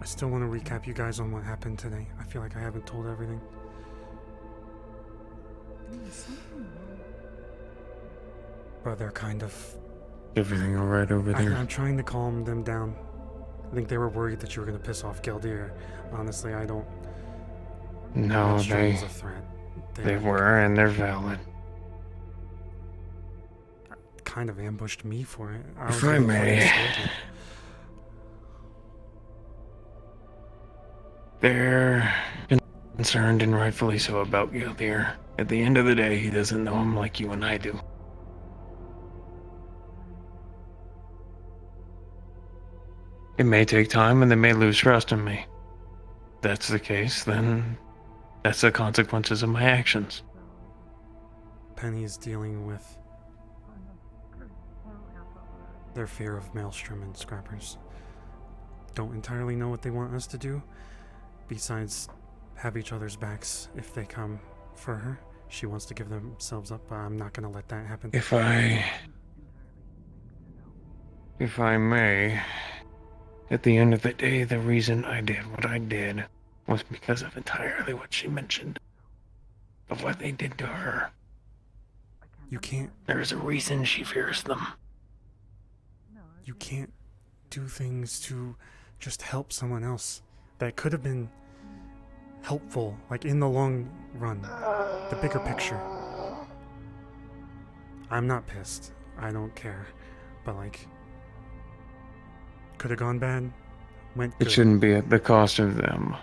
still want to recap you guys on what happened today. I feel like I haven't told everything. But they're kind of... Everything alright over there? I'm trying to calm them down. I think they were worried that you were going to piss off Geldir. Honestly, I don't... No, Maelstrom they... is a threat. They were, and they're valid. Kind of ambushed me for it. If I may... They're concerned, and rightfully so, about Geldir. At the end of the day, he doesn't know him like you and I do. It may take time, and they may lose trust in me. If that's the case, then that's the consequences of my actions. Penny's dealing with their fear of Maelstrom and Scrappers. Don't entirely know what they want us to do, besides have each other's backs if they come for her. She wants to give themselves up, but I'm not going to let that happen. If I may, at the end of the day, the reason I did what I did was because of entirely what she mentioned, of what they did to her. You can't... There's a reason she fears them. You can't do things to just help someone else. That could have been helpful, like in the long run, the bigger picture. I'm not pissed. I don't care. But like, could have gone bad. Went good. It shouldn't be at the cost of them.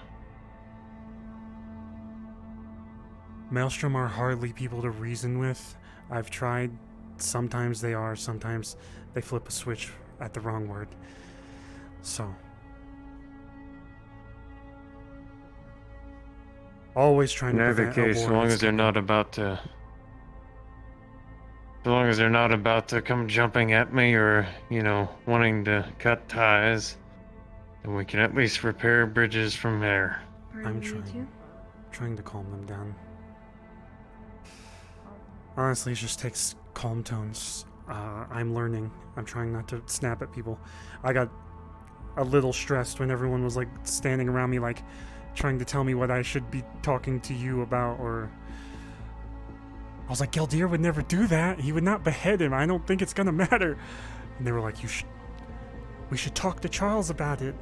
Maelstrom are hardly people to reason with. I've tried. Sometimes they are. Sometimes they flip a switch at the wrong word. So. Always trying to In either prevent a case, war so long as is- they're not about to... So long as they're not about to come jumping at me or, wanting to cut ties, then we can at least repair bridges from there. I'm trying to calm them down. Honestly, it just takes calm tones. I'm learning. I'm trying not to snap at people. I got a little stressed when everyone was like standing around me, like trying to tell me what I should be talking to you about, or I was like, Geldir would never do that. He would not behead him. I don't think it's gonna matter. And they were like, we should talk to Charles about it.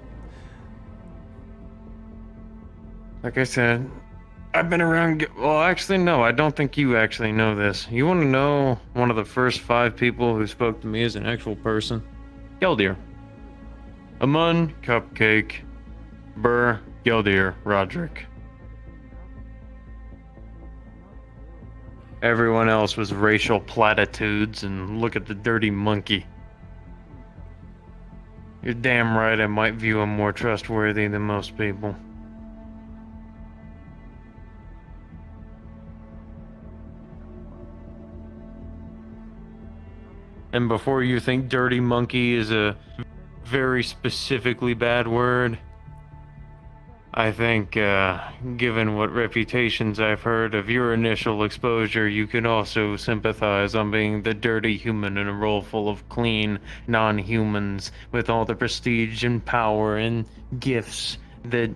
Like I said, I've been around... Well, actually, no, I don't think you actually know this. You want to know one of the first 5 people who spoke to me as an actual person? Geldir. Amun, Cupcake, Burr, Geldir, Roderick. Everyone else was racial platitudes and look at the dirty monkey. You're damn right I might view him more trustworthy than most people. And before you think dirty monkey is a very specifically bad word, I think, given what reputations I've heard of your initial exposure, you can also sympathize on being the dirty human in a role full of clean non-humans with all the prestige and power and gifts that,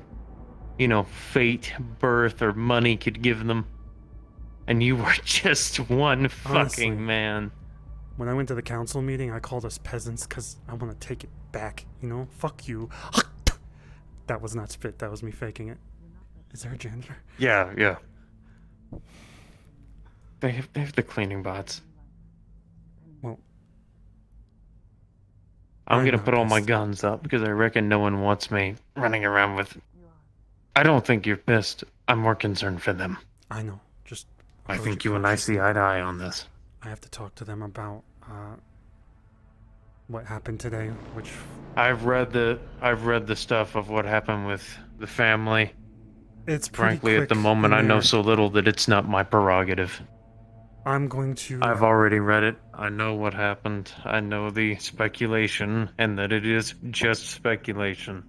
fate, birth, or money could give them. And you were just one fucking Honestly. man. When I went to the council meeting, I called us peasants because I want to take it back, Fuck you. That was not spit, that was me faking it. Is there a janitor? Yeah, yeah. They have the cleaning bots. Well, I'm gonna not put all my pissed. guns up because I reckon no one wants me running around with. I don't think you're pissed. I'm more concerned for them. I know. Just. I approach think it you and I cautiously. see eye to eye on this. I have to talk to them about what happened today, which I've read the stuff of what happened with the family. it's pretty Frankly, at the quick moment, in I know there. so little that it's not my prerogative. I'm going to. I've already read it. I know what happened. I know the speculation, and that it is just speculation.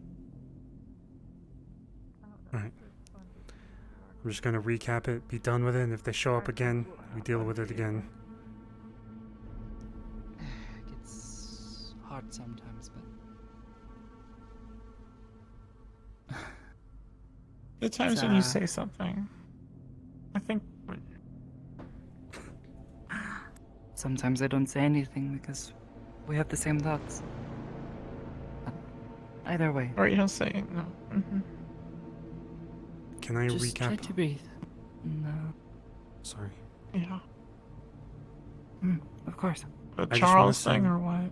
Alright. I'm just gonna recap it, be done with it, and if they show up again, we deal with it again. It's hard sometimes, but The times when you say something, I think. sometimes I don't say anything because we have the same thoughts. But either way, Or you don't say no. Can I just try recap? to breathe. No, Sorry. Yeah. of course. The I just wanna Charles say- thing or what?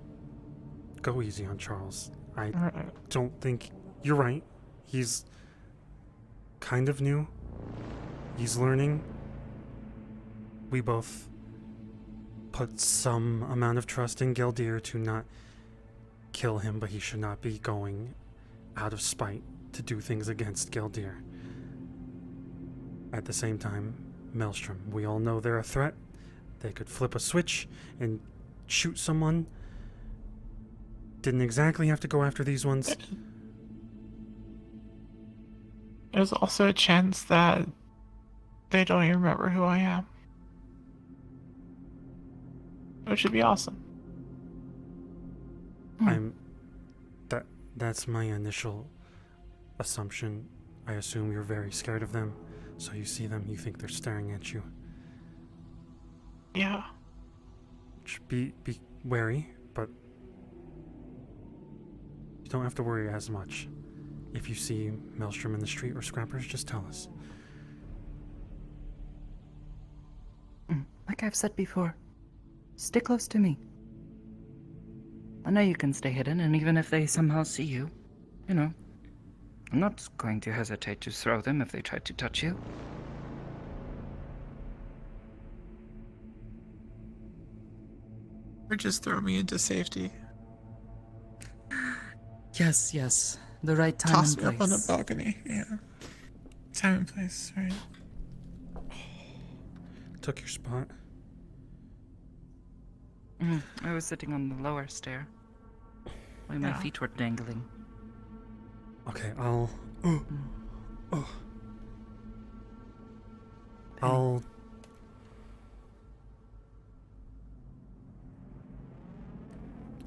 Go easy on Charles. I Alright. don't think. You're right. He's kind of new. He's learning. We both put some amount of trust in Geldir to not kill him, but he should not be going out of spite to do things against Geldir. At the same time, Maelstrom, we all know they're a threat. They could flip a switch and shoot someone. Didn't exactly have to go after these ones. There's also a chance that they don't even remember who I am. Which would be awesome. That's my initial assumption. I assume you're very scared of them, so you see them, you think they're staring at you. Yeah. Be wary, but you don't have to worry as much. If you see Maelstrom in the street or Scrappers, just tell us. Like I've said before, stay close to me. I know you can stay hidden, and even if they somehow see you, you know, I'm not going to hesitate to throw them if they try to touch you. Or just throw me into safety. Yes. The right time Toss and me up on the place. balcony. Yeah. Time and place, right? Took your spot. I was sitting on the lower stair. While my Yeah. feet were dangling. Okay, I'll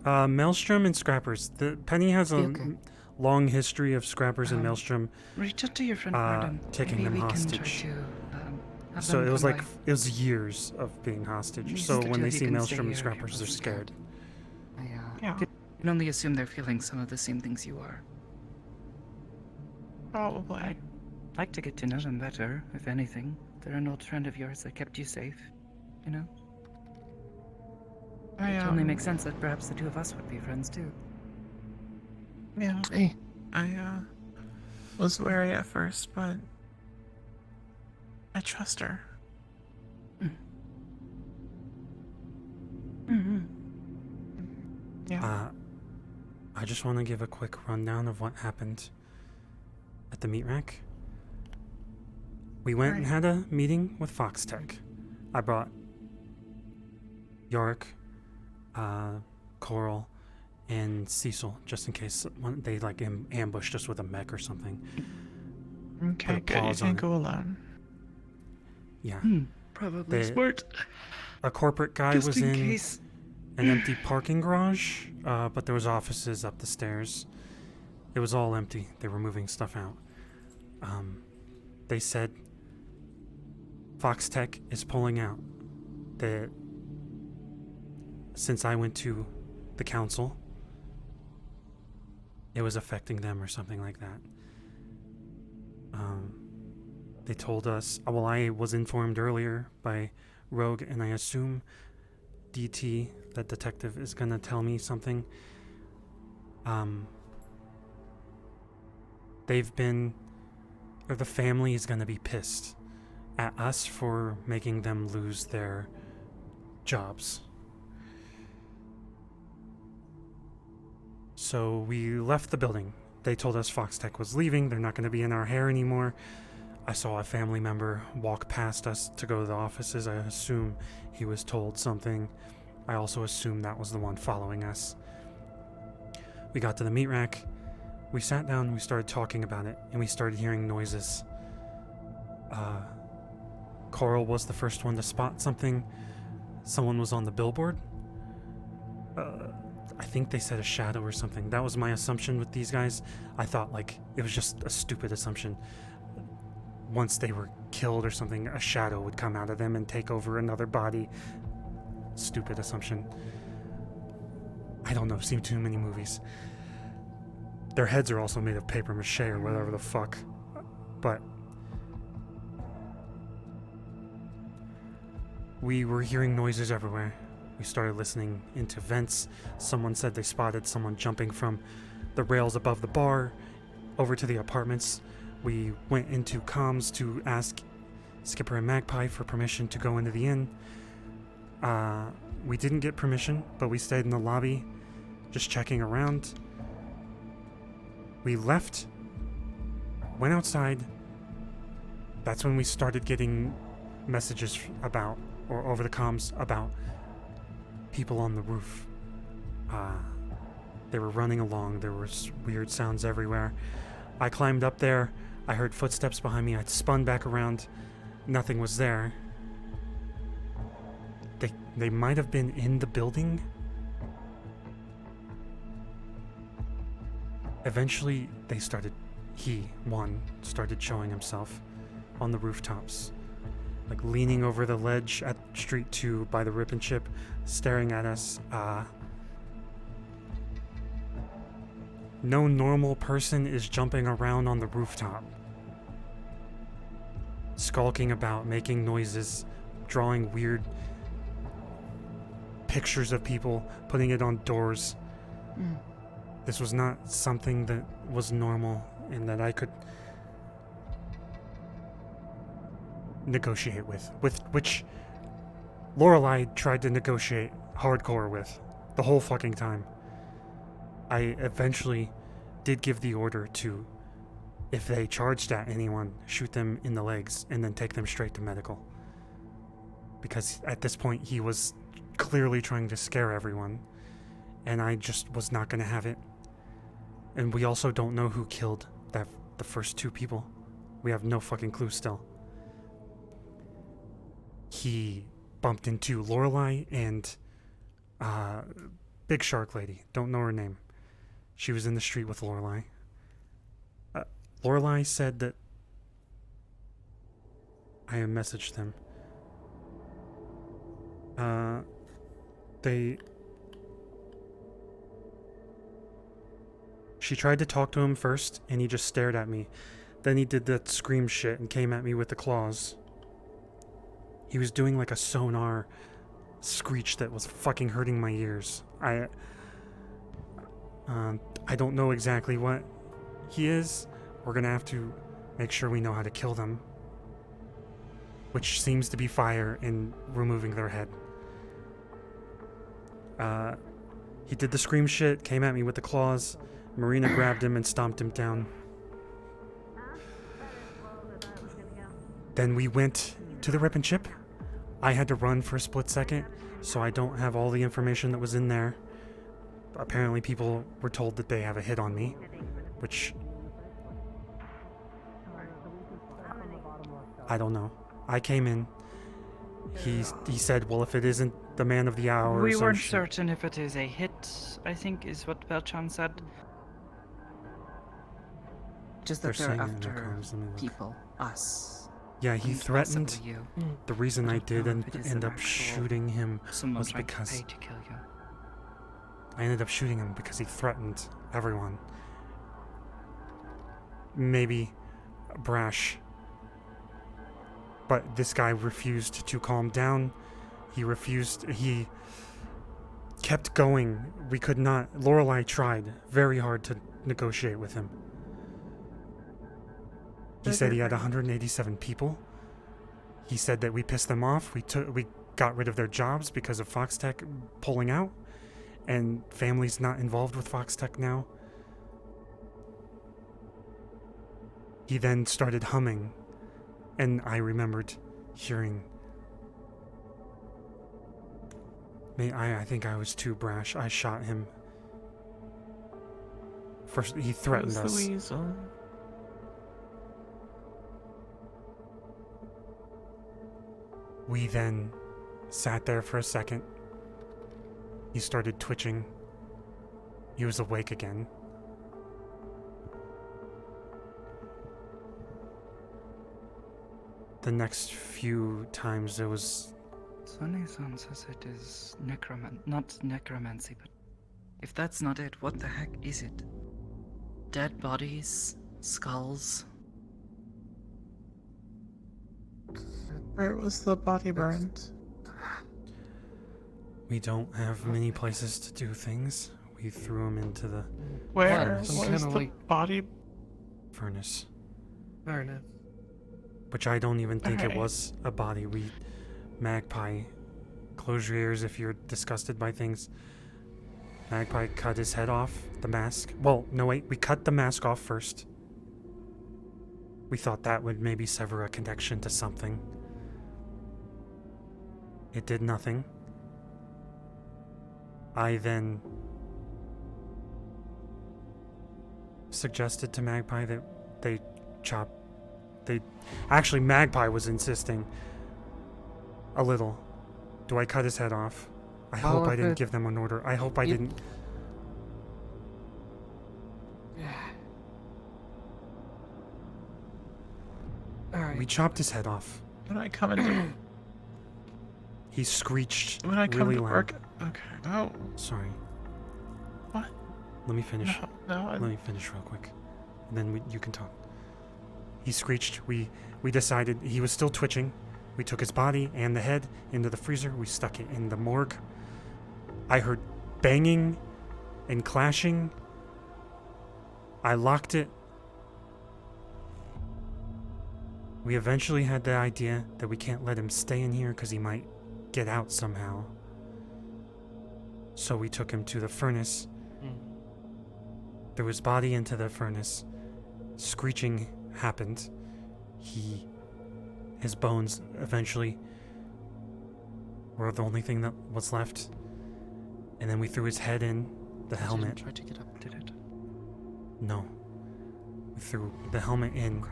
Maelstrom and Scrappers. The Penny has a Okay. long history of Scrappers and Maelstrom. Reach out to your friend Arden. taking Maybe them we hostage. can try to have So them it was come like by. it was years of being hostage. Just So the when two they of you see can Maelstrom stay and here if you're Scrappers, they're both scared. Yeah. You can only assume they're feeling some of the same things you are. Probably. I'd like to get to know them better, if anything. They're an old friend of yours that kept you safe, you know? It only makes sense that perhaps the two of us would be friends too. Yeah. I was wary at first, but I trust her. Yeah. I just want to give a quick rundown of what happened at the meat rack. We went and had a meeting with Foxtech. I brought Yorick, Coral, and Cecil, just in case they like ambushed us with a mech or something. Okay, Put a good. You pause on can't it. go alone. Yeah. Probably They- smart. A corporate guy Just was in in case. an empty parking garage, but there was offices up the stairs. It was all empty. They were moving stuff out. They said Foxtech is pulling out. Since I went to the council, it was affecting them or something like that. They told us, well, I was informed earlier by Rogue, and I assume DT, that detective, is gonna tell me something. The family is gonna be pissed at us for making them lose their jobs. So we left the building. They told us Foxtech was leaving. They're not going to be in our hair anymore. I saw a family member walk past us to go to the offices. I assume he was told something. I also assume that was the one following us. We got to the meat rack. We sat down, we started talking about it, and we started hearing noises. Coral was the first one to spot something. Someone was on the billboard. I think they said a shadow or something. That was my assumption with these guys. I thought, like, it was just a stupid assumption. Once they were killed or something, a shadow would come out of them and take over another body. Stupid assumption. I don't know, I've seen too many movies. Their heads are also made of paper mache or whatever the fuck. But we were hearing noises everywhere. We started listening into vents. Someone said they spotted someone jumping from the rails above the bar over to the apartments. We went into comms to ask Skipper and Magpie for permission to go into the inn. We didn't get permission, but we stayed in the lobby, just checking around. We left, went outside. That's when we started getting messages about, or over the comms, about people on the roof. They were running along. There were weird sounds everywhere. I climbed up there. I heard footsteps behind me. I spun back around. Nothing was there. They might have been in the building. Eventually, one started showing himself on the rooftops, like leaning over the ledge at Street 2 by the Rip and Chip, staring at us. No normal person is jumping around on the rooftop, skulking about, making noises, drawing weird pictures of people, putting it on doors. This was not something that was normal and that I could negotiate with which Lorelei tried to negotiate hardcore with the whole fucking time. I eventually did give the order to, if they charged at anyone, shoot them in the legs and then take them straight to medical. Because at this point he was clearly trying to scare everyone, and I just was not going to have it. And we also don't know who killed the first two people. We have no fucking clue still. He bumped into Lorelei and Big Shark Lady. Don't know her name. She was in the street with Lorelei. Lorelei said that I had messaged them. She tried to talk to him first, and he just stared at me. Then he did that scream shit and came at me with the claws. He was doing like a sonar screech that was fucking hurting my ears. I don't know exactly what he is. We're gonna have to make sure we know how to kill them. Which seems to be fire and removing their head. He did the scream shit, came at me with the claws. Marina grabbed him and stomped him down. Then we went to the Rip and Chip. I had to run for a split second, so I don't have all the information that was in there. Apparently people were told that they have a hit on me, which I don't know. I came in. He said, well, if it isn't the man of the hour or We some weren't shit. certain if it is a hit, I think is what Belchan said. Just that They're they're saying it in their after comms, let me look. people, us. Yeah, he And threatened. possibly you. The reason I don't did know if it is end an up actual shooting him Someone was trying to because pay to kill you. I ended up shooting him because he threatened everyone. Maybe brash. But this guy refused to calm down. He kept going. We could not. Lorelei tried very hard to negotiate with him. He said he had 187 people. He said that we pissed them off. We got rid of their jobs because of Foxtech pulling out, and families not involved with Foxtech now. He then started humming, and I remembered hearing. I think I was too brash. I shot him. First, he threatened us. The weasel. We then sat there for a second. He started twitching. He was awake again. The next few times there was... Sunny-san says it is not necromancy, but if that's not it, what the heck is it? Dead bodies? Skulls? Where was the body burned? We don't have many places to do things. We threw him into the Where Some was kinda the like- body? furnace. Fairness. Which I don't even think it Okay. was a body. Magpie, close your ears if you're disgusted by things. Magpie cut his head off, the mask. Well, no wait, we cut the mask off first. We thought that would maybe sever a connection to something. It did nothing. I then suggested to Magpie that they actually, Magpie was insisting a little. Do I cut his head off? I hope I didn't give them an order. I hope I didn't. Alright. We chopped his head off. When I come into He screeched when I come really to loud. work. Okay. No. Sorry. What? Let me finish. No. Let me finish real quick, and then you can talk. He screeched. We decided he was still twitching. We took his body and the head into the freezer. We stuck it in the morgue. I heard banging and clashing. I locked it. We eventually had the idea that we can't let him stay in here because he might get out somehow. So we took him to the furnace. Threw his body into the furnace. Screeching happened. His bones eventually were the only thing that was left. And then we threw his head in the helmet. Didn't try to get up, did it? No. We threw the helmet in.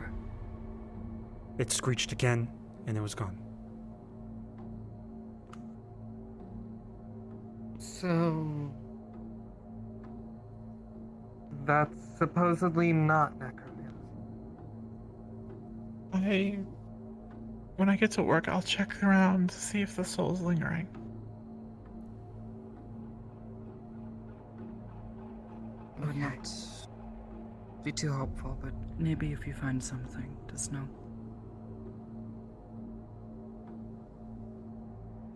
It screeched again, and it was gone. So that's supposedly not necromancy. When I get to work, I'll check around to see if the soul's lingering. Would not be too hopeful, but maybe if you find something, just know.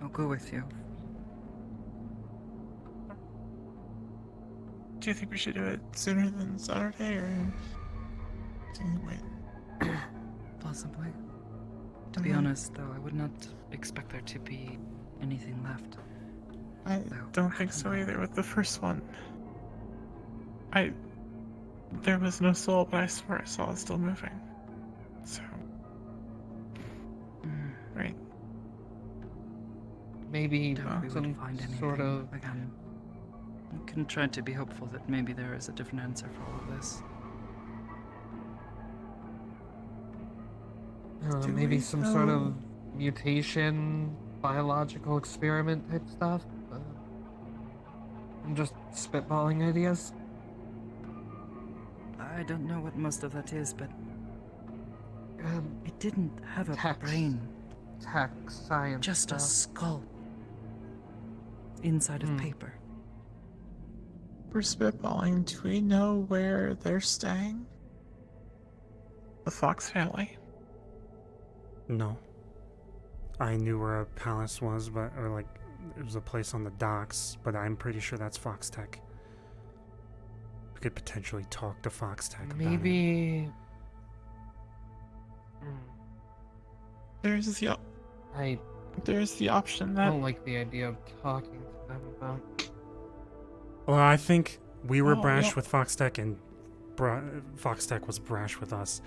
I'll go with you. Do you think we should do it sooner than Saturday, or do you wait? Possibly. To be honest, though, I would not expect there to be anything left. I don't think so either with the first one. There was no soul, but I swear I saw it still moving. So. Right. Maybe Doubt we would some find anything sort of again. I can try to be hopeful that maybe there is a different answer for all of this. maybe some sort of mutation, biological experiment type stuff. I'm just spitballing ideas. I don't know what most of that is, but it didn't have a brain. Tech, science. Just a stuff. skull inside of paper. We're spitballing. Do we know where they're staying? The Fox family? No. I knew where a palace was, or like, it was a place on the docks, but I'm pretty sure that's Foxtech. We could potentially talk to Foxtech about it. Maybe. There's the I there's the option that don't like the idea of talking to them about. Well, I think we were Oh, brash yeah. with Foxtech, and Foxtech was brash with us.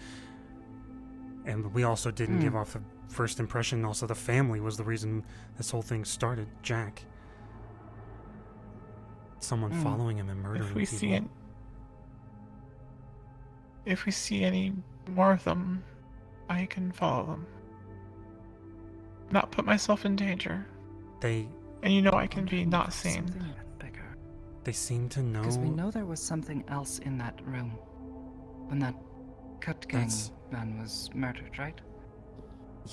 And we also didn't give off a first impression. Also, the family was the reason this whole thing started. Jack. Someone following him and murdering if we people. if we see any more of them, I can follow them. Not put myself in danger. They And you know I can be not seen. Something bigger. they seem to know. Because we know there was something else in that room when that cut gang That's- man was murdered, right?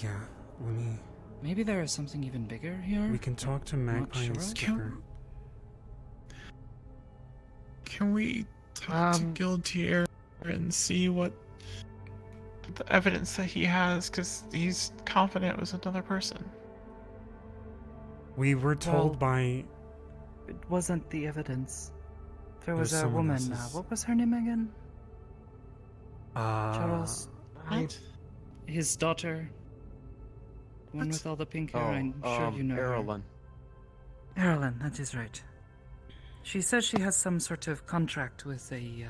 Yeah, let me. Maybe there is something even bigger here. We can talk to Not Magpie and sure. Skipper. Can we talk to Gildier and see what the evidence that he has? Because he's confident it was another person. We were told Well, by. It wasn't the evidence. There It was was a someone woman. else's. What was her name again? Charles. What? His daughter. The one with all the pink hair. I'm sure you know. Erlen. Erlen, that is right. She says she has some sort of contract with a,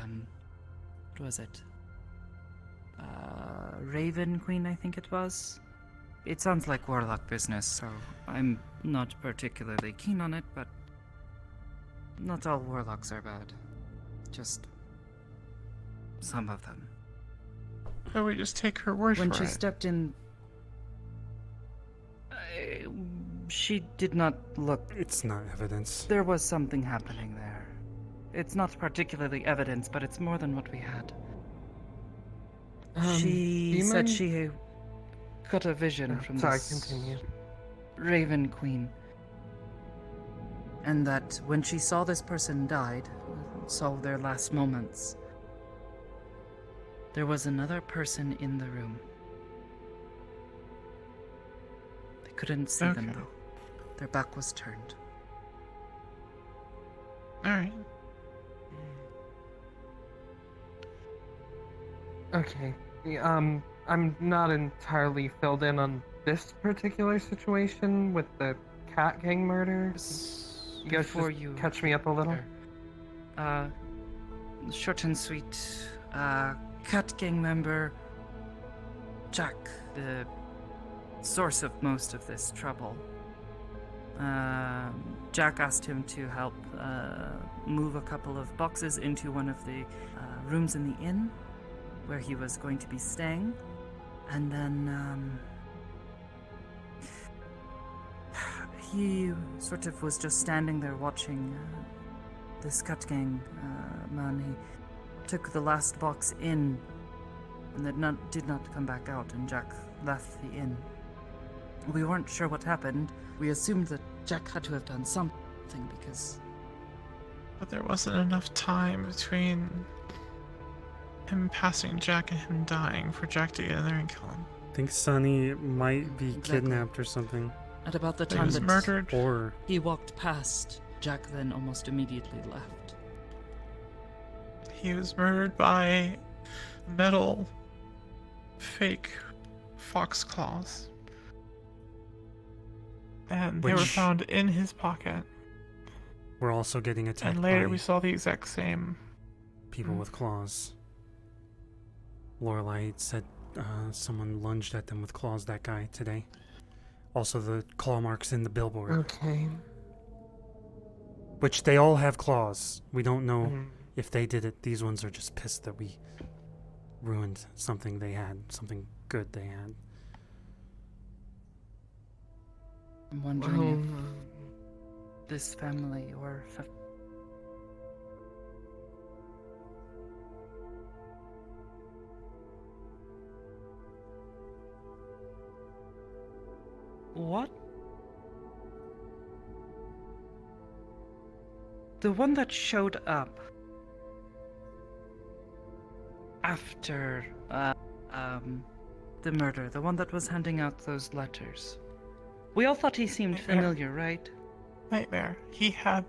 what was it? Raven Queen, I think it was. It sounds like warlock business, so I'm not particularly keen on it, but not all warlocks are bad. Just some of them. Or we just take her word When for she it. stepped in, she did not look. It's not evidence. There was something happening there. It's not particularly evidence, but it's more than what we had. Do She you said mind- she got a vision from Sorry, this continue. Raven Queen. And that when she saw this person died, saw their last moments, there was another person in the room. They couldn't see them Okay. though. Their back was turned. Alright. Okay. I'm not entirely filled in on this particular situation with the cat gang murder. You guys Before just you catch me up a little. Short and sweet. Cat gang member Jack, the source of most of this trouble. Jack asked him to help move a couple of boxes into one of the rooms in the inn where he was going to be staying. And then he sort of was just standing there watching this cut gang man. He took the last box in and did not come back out, and Jack left the inn. We weren't sure what happened. We assumed that Jack had to have done something because... But there wasn't enough time between him passing Jack and him dying for Jack to get in there and kill him. I think Sonny might be Exactly. kidnapped or something. At about the He time was that murdered. Or he walked past, Jack then almost immediately left. He was murdered by metal fake fox claws. And they were Which- found in his pocket. we're also getting attacked And later by we saw the exact same. people with claws. Lorelai said someone lunged at them with claws, that guy, today. Also the claw marks in the billboard. Okay. Which they all have claws. We don't know Mhm. if they did it. These ones are just pissed that we ruined something they had, something good they had. I'm wondering if this family or... What? The one that showed up after the murder, the one that was handing out those letters. We all thought he seemed Nightmare. familiar, right? Nightmare. He had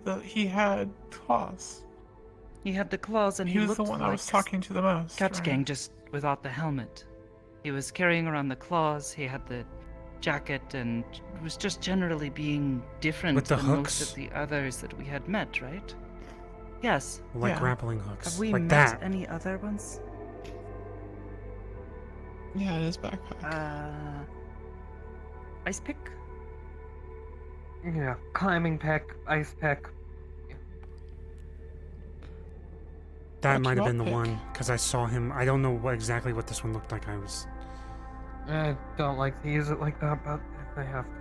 claws. He had the claws and He was looked the one I like was talking to the most. Catch right? Gang, just without the helmet. He was carrying around the claws, he had the jacket, and was just generally being different With the than hooks? most of the others that we had met, right? Yes. Like Yeah. grappling hooks. Have we like met that. any other ones? Yeah, in his backpack. Ice pick? Yeah, climbing pick, ice pick. That That's might have not been the pick. one, because I saw him. I don't know exactly what this one looked like. I don't like to use it like that, but if I have to.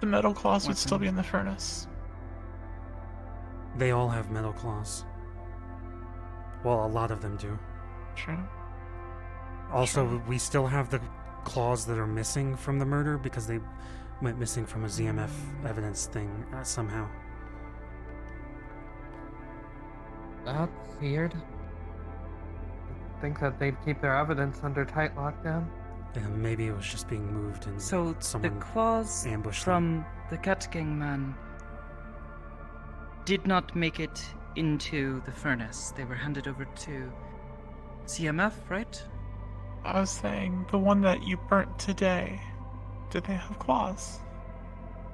The metal claws would What's still in- be in the furnace. They all have metal claws. Well, a lot of them do. True. Also, Sure. we still have the claws that are missing from the murder because they went missing from a ZMF evidence thing somehow. That's weird. I think that they'd keep their evidence under tight lockdown. And maybe it was just being moved and So the someone claws ambushed them. from the Cat Gang man did not make it into the furnace. They were handed over to CMF, right? I was saying, the one that you burnt today, did they have claws?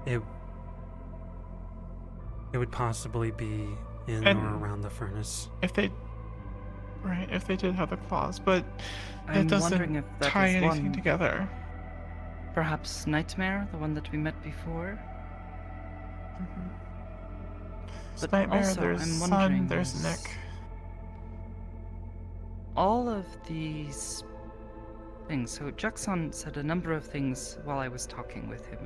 It would possibly be in And- or around the furnace. If they did have the claws, but I'm it wondering doesn't if that tie is anything one. together. Perhaps Nightmare, the one that we met before. It's But Nightmare, also, there's I'm Sun, wondering there's is- Nick. All of these things. So Jackson said a number of things while I was talking with him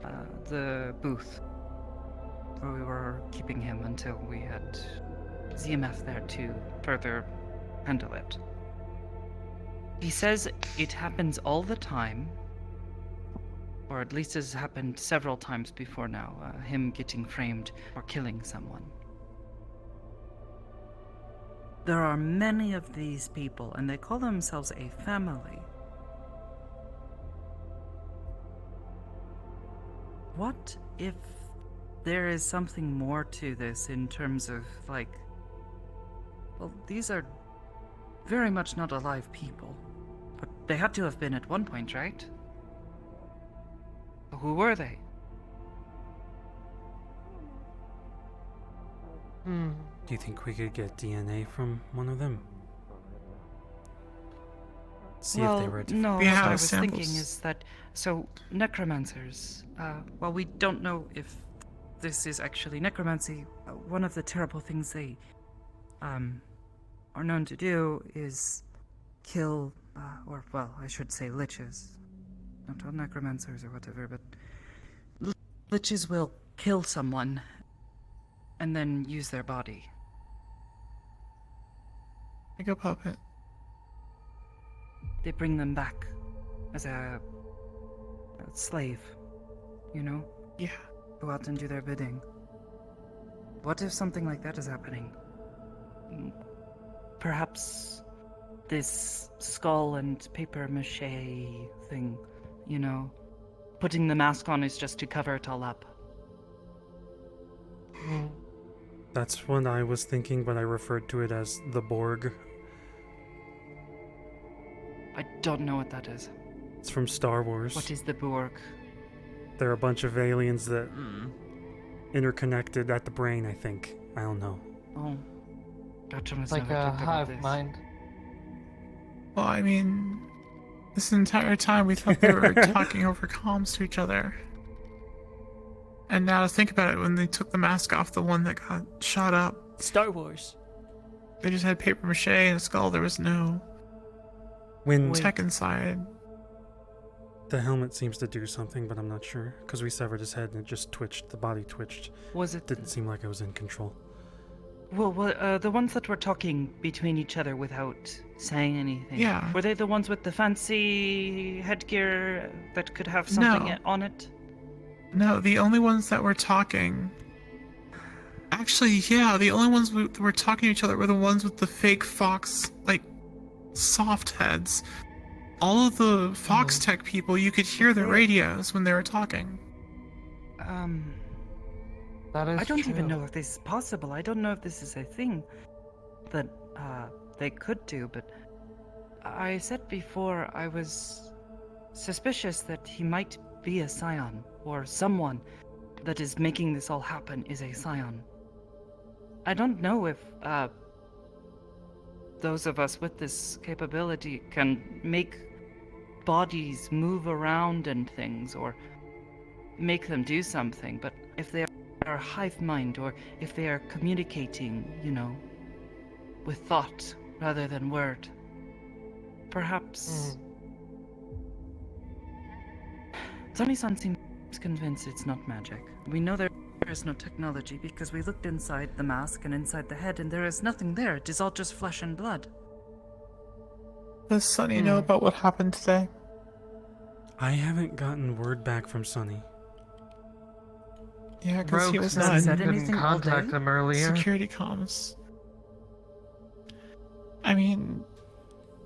at the booth where we were keeping him until we had ZMF there to further handle it. He says it happens all the time, or at least has happened several times before now, him getting framed or killing someone. There are many of these people, and they call themselves a family. What if there is something more to this in terms of, like, well, these are very much not alive people, but they had to have been at one point, right? Who were they? Do you think we could get DNA from one of them? See well, if they were a no, We what have I was samples. thinking is that, so, necromancers, well, we don't know if this is actually necromancy. One of the terrible things they, are known to do is kill, or, well, I should say liches. Not all necromancers or whatever, but liches will kill someone and then use their body. Like a puppet. They bring them back as a slave, you know? Yeah. Go out and do their bidding. What if something like that is happening? Perhaps this skull and paper mache thing, you know? Putting the mask on is just to cover it all up. That's what I was thinking, but I referred to it as the Borg. I don't know what that is. It's from Star Wars. What is the Borg? They're a bunch of aliens that interconnected at the brain, I think. I don't know. Oh. Gotcha must It's like never a talked about hive this. mind. Well, I mean, this entire time we thought they were talking over comms to each other. And now to think about it, when they took the mask off the one that got shot up, Star Wars. they just had paper mache and a skull. There was no When tech inside. the helmet seems to do something, but I'm not sure. Because we severed his head and it just twitched. The body twitched. Was it Didn't seem like it was in control. Well, the ones that were talking between each other without saying anything. Yeah. Were they the ones with the fancy headgear that could have something No. on it? No, the only ones that were talking. Actually, yeah, the only ones that were talking to each other were the ones with the fake fox, like, soft heads. all of the Fox Tech people, you could hear their radios when they were talking. That is I don't even true. know if this is possible. I don't know if this is a thing that they could do, but I said before I was suspicious that he might be a scion, or someone that is making this all happen is a scion. I don't know if those of us with this capability can make bodies move around and things, or make them do something, but if they are hive mind, or if they are communicating, with thought rather than word, perhaps. Sonny-san seems convinced it's not magic. We know there is no technology because we looked inside the mask and inside the head, and there is nothing there. It is all just flesh and blood. Does Sonny know about what happened today? I haven't gotten word back from Sonny. Yeah, because he was Rogue not said in he couldn't contact him earlier. security comms. I mean,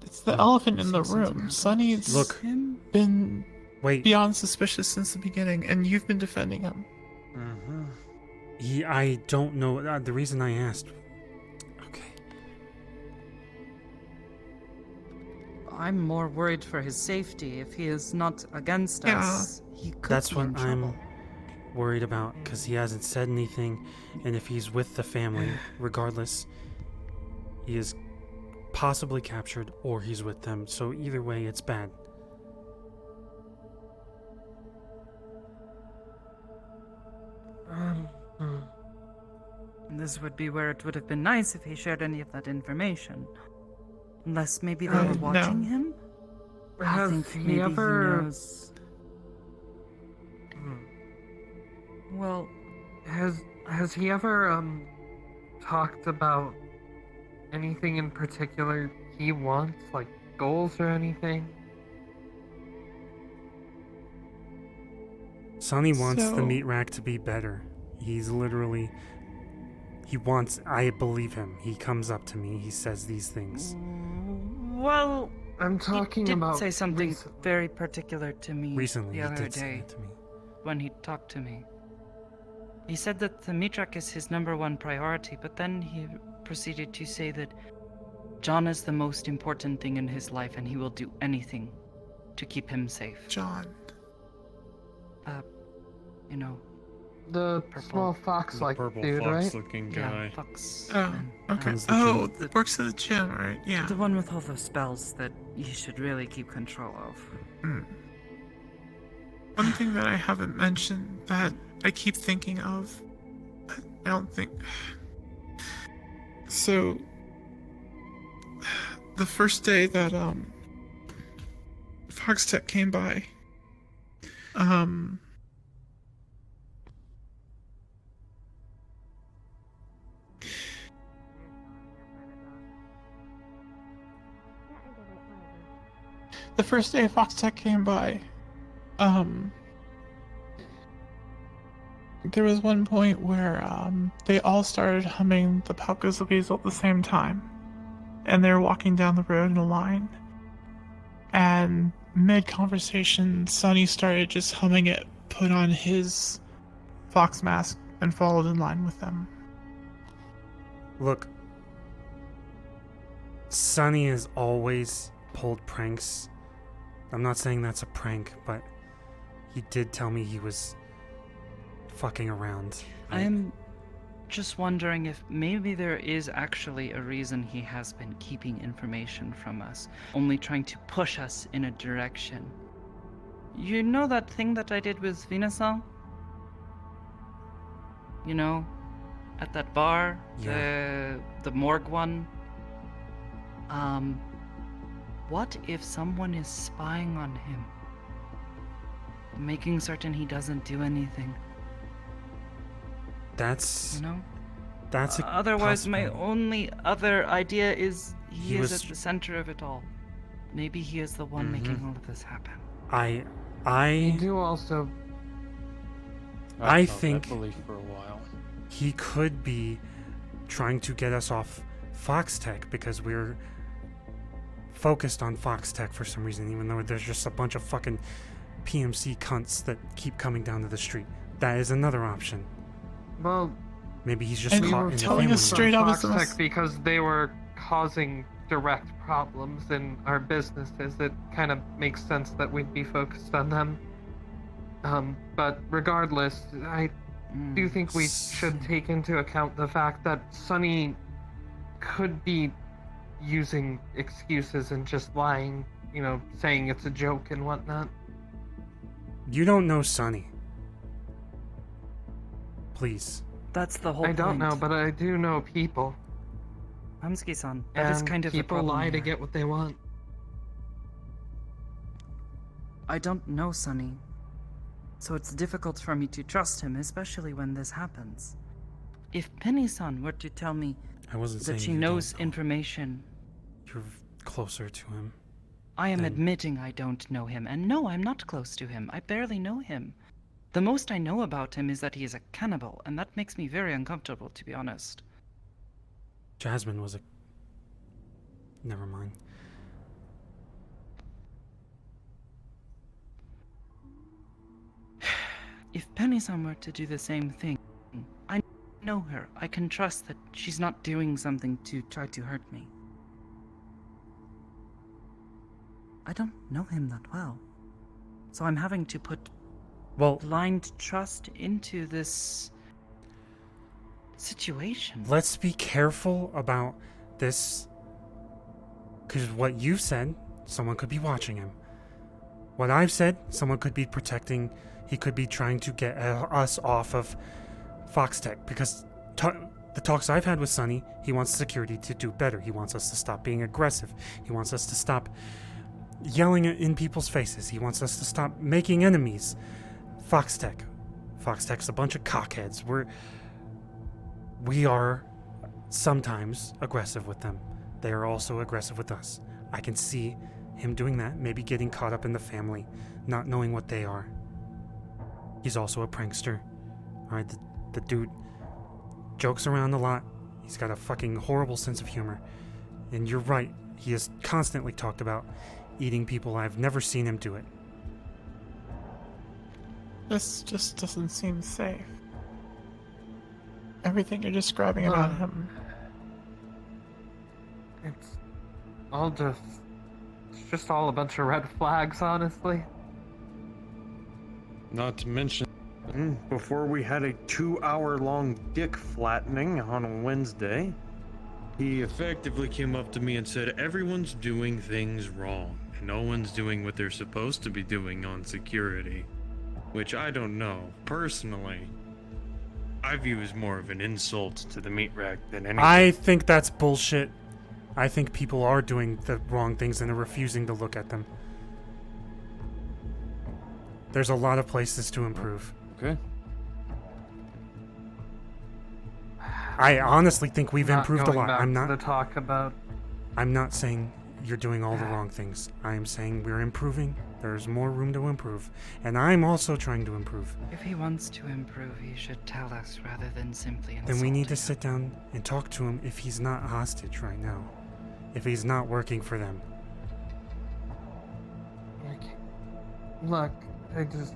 it's the elephant in the room. Sonny's been beyond suspicious since the beginning, and you've been defending him. I don't know. The reason I asked. Okay. I'm more worried for his safety. If he is not against us, he could That's be what in trouble. I'm worried about, because he hasn't said anything, and if he's with the family, regardless, he is possibly captured or he's with them. So either way, it's bad. This would be where it would have been nice if he shared any of that information. Unless maybe they were watching him? I Has think he maybe ever- he knows. Well, Has he ever talked about anything in particular he wants, like goals or anything? Sonny wants the So- meat rack to be better. He's literally. He wants. I believe him. He comes up to me. He says these things. well, I'm talking he did about say something recently. very particular to me Recently, the he other did say day that to me. when he talked to me. He said that the Mitrak is his #1 priority, but then he proceeded to say that John is the most important thing in his life and he will do anything to keep him safe. John. The Purple. small fox-like dude, right? looking Yeah, Fox. Oh, man. okay. Runs the Oh, gym. works at the gym, right? Yeah. The one with all the spells that you should really keep control of. One thing that I haven't mentioned that I keep thinking of, I don't think. So, the first day that Fox Tech came by, the first day Fox Tech came by, there was one point where they all started humming the Palkas of Weasel at the same time, and they were walking down the road in a line, and mid-conversation, Sonny started just humming it, put on his fox mask, and followed in line with them. Look, Sonny has always pulled pranks. I'm not saying that's a prank, but he did tell me he was fucking around. I'm just wondering if maybe there is actually a reason he has been keeping information from us, only trying to push us in a direction. You know that thing that I did with Vina-san? You know, at that bar, the morgue one? What if someone is spying on him? Making certain he doesn't do anything, That's you know? that's a Otherwise, my possibility. only other idea is he He is was- at the center of it all. Maybe he is the one making all of this happen. You I do also. I felt that think belief for a while. he could be trying to get us off Fox Tech because focused on Fox Tech for some reason, even though there's just a bunch of fucking PMC cunts that keep coming down to the street. That is another option. Well, Maybe he's just And caught you in were the telling family us straight line. up as the Fox most- Tech because they were causing direct problems in our businesses. It kind of makes sense that we'd be focused on them. But regardless, I do think we should take into account the fact that Sonny could be using excuses and just lying, you know, saying it's a joke and whatnot. You don't know Sonny. Please. That's the whole I don't point. know, but I do know people. Hamsuki-san, that is And kind of the people problem lie to here. get what they want. I don't know Sonny, so it's difficult for me to trust him, especially when this happens. If Penny-san were to tell me I wasn't that saying she you knows don't know. information, You're closer to him. I am then- admitting I don't know him, and no, I'm not close to him. I barely know him. The most I know about him is that he is a cannibal, and that makes me very uncomfortable, to be honest. Jasmine was a... Never mind. If Penny-san were to do the same thing, I know her. I can trust that she's not doing something to try to hurt me. I don't know him that well, so I'm having to put Well, blind trust into this situation. let's be careful about this. Because what you've said, someone could be watching him. What I've said, someone could be protecting. He could be trying to get us off of Fox Tech. Because the talks I've had with Sonny, he wants security to do better. He wants us to stop being aggressive. He wants us to stop yelling in people's faces. He wants us to stop making enemies. Fox Tech's a bunch of cockheads. We are sometimes aggressive with them. They are also aggressive with us. I can see him doing that, maybe getting caught up in the family, not knowing what they are. He's also a prankster. Alright, the dude jokes around a lot. He's got a fucking horrible sense of humor. And you're right, he has constantly talked about eating people. I've never seen him do it. This just doesn't seem safe. Everything you're describing about him. It's just all a bunch of red flags, honestly. Not to mention, before we had a 2-hour-long dick flattening on a Wednesday, he effectively came up to me and said, everyone's doing things wrong, and no one's doing what they're supposed to be doing on security. Which I don't know. Personally, I view as more of an insult to the meat rack than anything. I think that's bullshit. I think people are doing the wrong things and are refusing to look at them. There's a lot of places to improve. Okay. I honestly think we've Not improved a going lot. back I'm to not the talk about. I'm not saying you're doing all the wrong things. I am saying we're improving. There's more room to improve. And I'm also trying to improve. If he wants to improve, he should tell us rather than simply insult Then we need to him. sit down and talk to him if he's not hostage right now. If he's not working for them. Look, I just.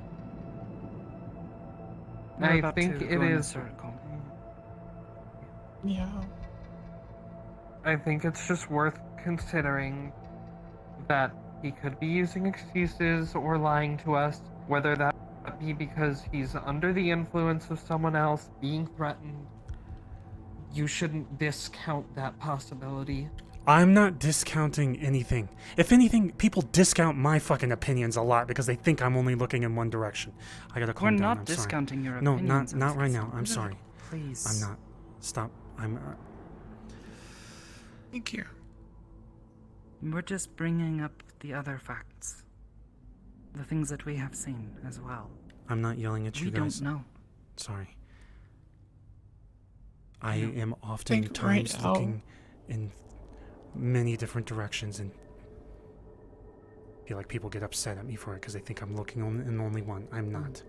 We're I about think to it go in a is. circle. Yeah. I think it's just worth considering that he could be using excuses or lying to us, whether that be because he's under the influence of someone else, being threatened. You shouldn't discount that possibility. I'm not discounting anything. If anything, people discount my fucking opinions a lot because they think I'm only looking in one direction. I gotta We're calm down. not I'm sorry. discounting your No, opinions. not right now. Hamsuki-san. I'm sorry. Please. I'm not. Stop. I'm. Thank you. We're just bringing up the other facts. The things that we have seen as well. I'm not yelling at you We guys. don't know. Sorry. I am Think oftentimes right now. looking in many different directions and feel like people get upset at me for it because they think I'm looking in only one. I'm not.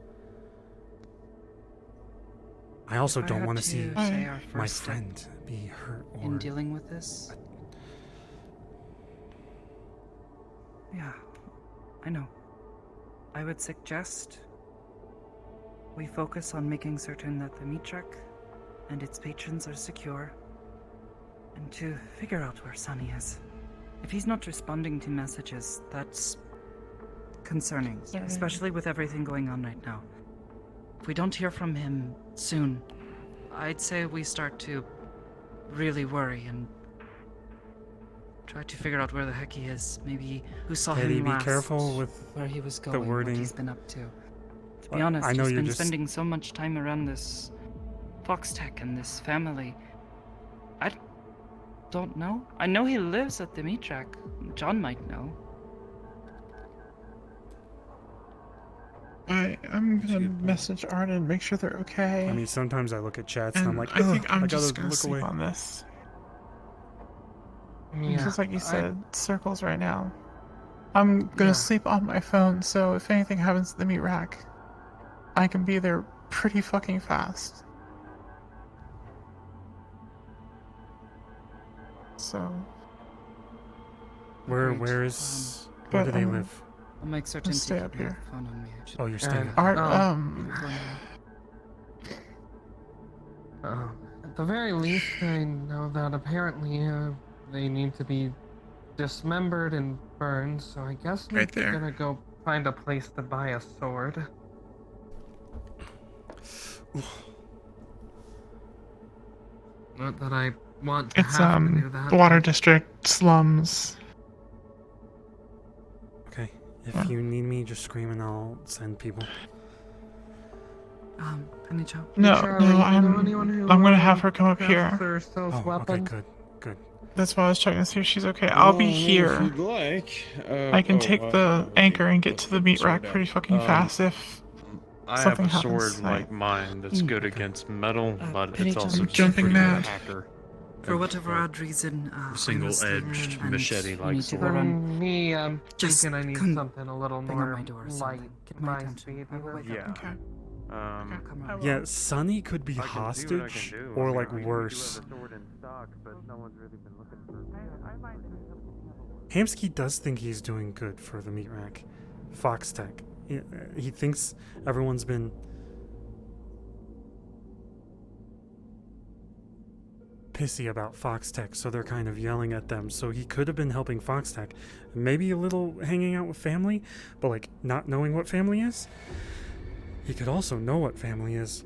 I also If I don't had want to see say our my first step friend be hurt or in dealing with this, Yeah, I know. I would suggest we focus on making certain that the meat truck and its patrons are secure, and to figure out where Sonny is. If he's not responding to messages, that's concerning, especially with everything going on right now. If we don't hear from him soon, I'd say we start to really worry and try to figure out where the heck he is. Maybe who saw Teddy, him be last, careful with where he was the going, wording. what he's been up to. To be Well, honest, I know he's you're been just- spending so much time around this Fox Tech and this family. I don't know. I know he lives at the meat track. John might know. I'm gonna message Arden, make sure they're okay. I mean, sometimes I look at chats and I'm like, I think "Ugh, I'm I just gotta gonna look sleep away." on this. Yeah, Just like you said, circles right now. I'm gonna Yeah. sleep on my phone, so if anything happens to the meat rack, I can be there pretty fucking fast. So, Where Agreed. where but, do they um, live? I'll make certain to stay keep up my here. phone on me. Oh, you're staying. And- Art, At the very least, I know that apparently they need to be dismembered and burned, so I guess we're Right there. gonna go find a place to buy a sword. Not that I want to it's have to do that. the Water but- District slums. Okay. If Yeah. you need me, just scream and I'll send people. Penny Chow. No, Charlie, no, you know anyone who, I'm gonna have her come up crafts here. or sells Oh, okay, weapons? good. That's why I was checking to see if she's okay. I'll be If here. you'd like. I can take the anchor and get to the meat rack pretty fucking Um, fast if I have something a happens. sword like mine that's good against metal, but Penny it's also John, just Jumping pretty mad. hacker. For whatever odd reason, I was there Single-edged and machete-like you need to go sword. run. Me, I'm Just thinking I need come something a little bang on more my door or light, something. Get my my attention. speed. I will wake Yeah. up. Okay. Come on. Yeah, Sonny could be I can see what I hostage can do. or I mean, like we do worse. have a sword in stock, but no one's really been looking for it. Hamsky does think he's doing good for the meat rack. Fox Tech. He thinks everyone's been pissy about Fox Tech, so they're kind of yelling at them. So he could have been helping Fox Tech. Maybe a little hanging out with family, but like not knowing what family is. He could also know what family is.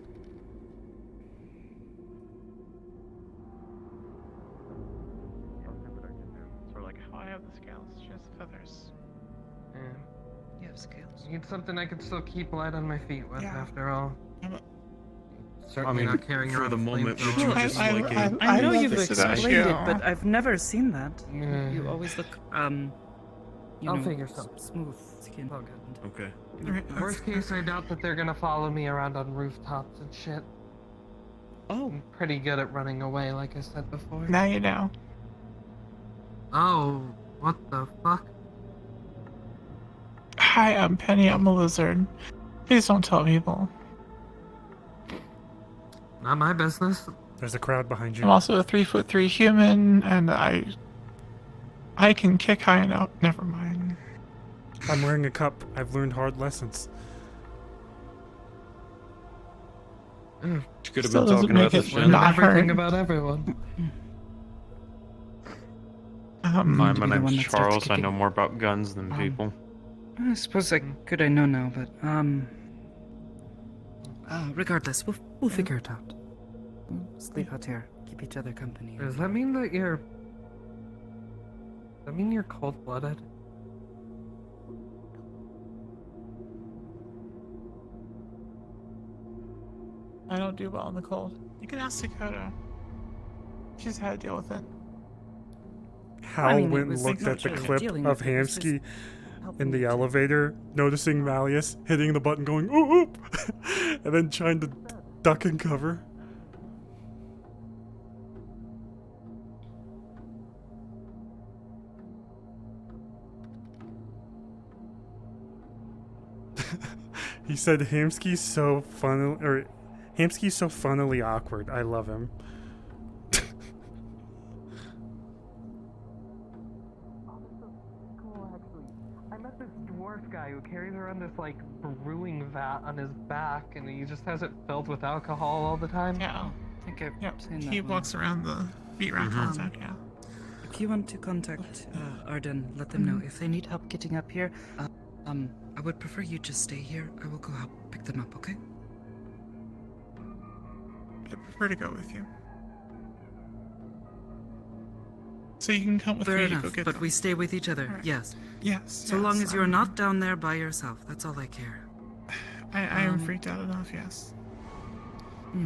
So like, how I have the scales, she has the feathers. Yeah. You have scales. Need something I can still keep light on my feet with, Yeah. after all. I'm a- Certainly mean, not carrying for around the moment, flamethrowers. would you just like a- I know love you've this about explained you. it, but I've never seen that. Yeah. You always look, you I'll know, figure something. smooth skin. Okay. Worst case, I doubt that they're gonna follow me around on rooftops and shit. Oh, I'm pretty good at running away, like I said before. Now you know. Oh, what the fuck? Hi, I'm Penny. I'm a lizard. Please don't tell people. Not my business. There's a crowd behind you. I'm also a 3'3" human, and I can kick high enough. Never mind. I'm wearing a cup. I've learned hard lessons. You could have Still been doesn't talking about make this, it Jen. not Everything hurt. about everyone. Hi, to my be the one name's that starts Charles. I kicking. know more about guns than people. I suppose I could. I know now, but regardless, we'll figure it out. Sleep out here. Keep each other company. Does that mean that you're... Does that mean you're cold-blooded? I don't do well in the cold. You can ask Dakota. She's had to deal with it. Hal I mean, it went and was looked at the not clip dealing of with it, it was just Hamsky helping in the me to- elevator, noticing Malleus hitting the button, going oop oop, and then trying to duck and cover. He said Hamsky's so fun, or Hamsky's so funnily awkward. I love him. got this dwarf guy who carries around this like brewing vat on his back, and he just has it filled with alcohol all the time. Yeah. I think I've Yep. seen that He one. walks around the beat rack concept, yeah. If you want to contact Arden, let them know. If they need help getting up here, I would prefer you just stay here. I will go help pick them up, okay? I prefer to go with you. So you can come with Fair me enough, to go get but them. we stay with each other, Alright. yes. Yes. So long as you're not down there by yourself, that's all I care. I am freaked out enough, yes.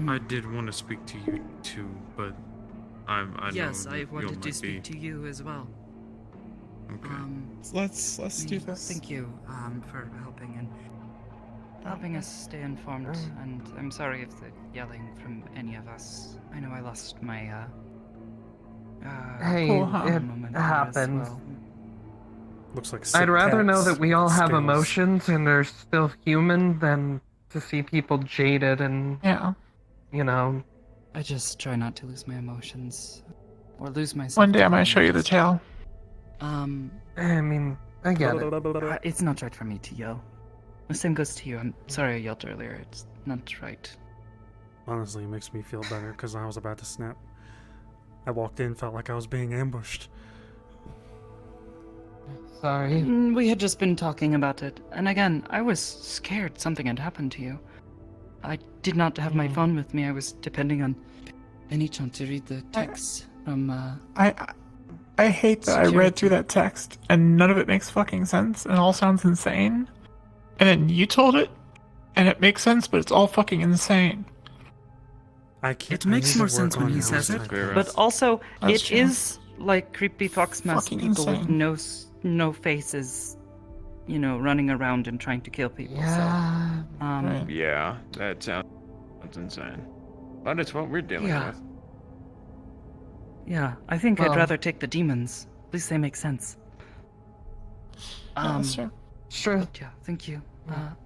I did want to speak to you too, but I Yes, know I you wanted to might speak be. to you as well. Okay. Let's do this. Thank you for helping us stay informed, and I'm sorry if the yelling from any of us. I know I lost my Hey, Cool, huh? it moment there as happens. well. Looks like I'd sick rather know cats that we all with have scales. emotions and are still human than to see people jaded and, Yeah. you know. I just try not to lose my emotions or lose myself. One day I to might them, show you the just- tail. I mean, I get it. It's not right for me to yell. The same goes to you. I'm sorry I yelled earlier. It's not right. Honestly, it makes me feel better because I was about to snap. I walked in, felt like I was being ambushed. Sorry. We had just been talking about it, and again, I was scared something had happened to you. I did not have my phone with me. I was depending on any chance to read the text from. I hate that I read through that text and none of it makes fucking sense and it all sounds insane. And then you told it and it makes sense, but it's all fucking insane. I can't. It makes more sense when he says it, but also That's it true. is like creepy fox mask Fucking people with insane. no faces, running around and trying to kill people. Yeah. So, Right. Yeah, that sounds insane. But it's what we're dealing Yeah. with. yeah, I think Well- I'd rather take the demons. At least they make sense. Yeah, that's true. Sure. But yeah, thank you.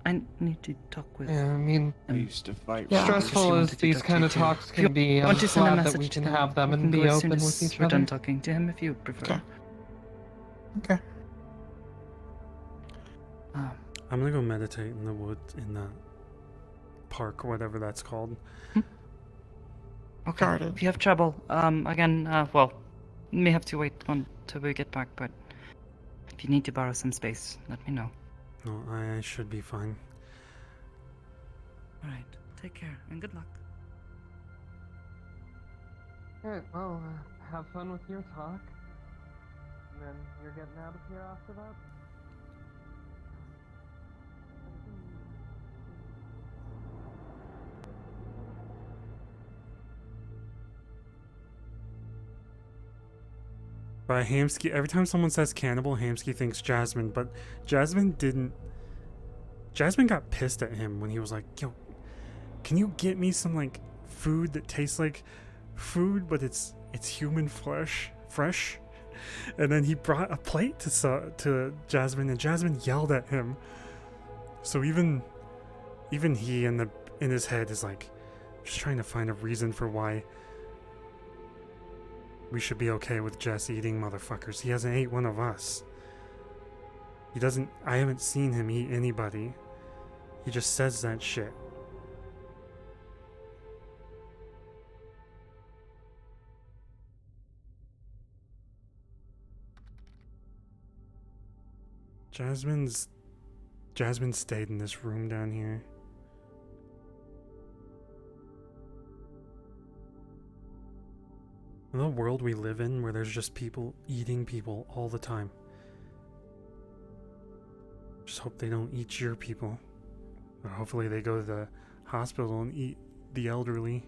I need to talk with. Yeah, I mean, I used to fight. Yeah. stressful wanted as to these talk to kind you of too. talks If you can be, I'm want to send a glad that message we to can them, have them we and can be go as soon open as with each we're other. done talking to him if you prefer. Okay. Okay. I'm gonna go meditate in the woods in the park or whatever that's called. Okay. Guarded. If you have trouble, again, you may have to wait until we get back, but if you need to borrow some space, let me know. No, I should be fine. Alright, take care, and good luck. Alright, well, have fun with your talk. And then you're getting out of here after that? But Hamsky, every time someone says cannibal, Hamsky thinks Jasmine, but Jasmine didn't. Jasmine got pissed at him when he was like, yo, can you get me some like food that tastes like food, but it's human flesh, fresh? And then he brought a plate to Jasmine, and Jasmine yelled at him. So even he in his head is like just trying to find a reason for why we should be okay with Jess eating motherfuckers. He hasn't ate one of us. I haven't seen him eat anybody. He just says that shit. Jasmine stayed in this room down here. In the world we live in, where there's just people eating people all the time. Just hope they don't eat your people. Or hopefully they go to the hospital and eat the elderly.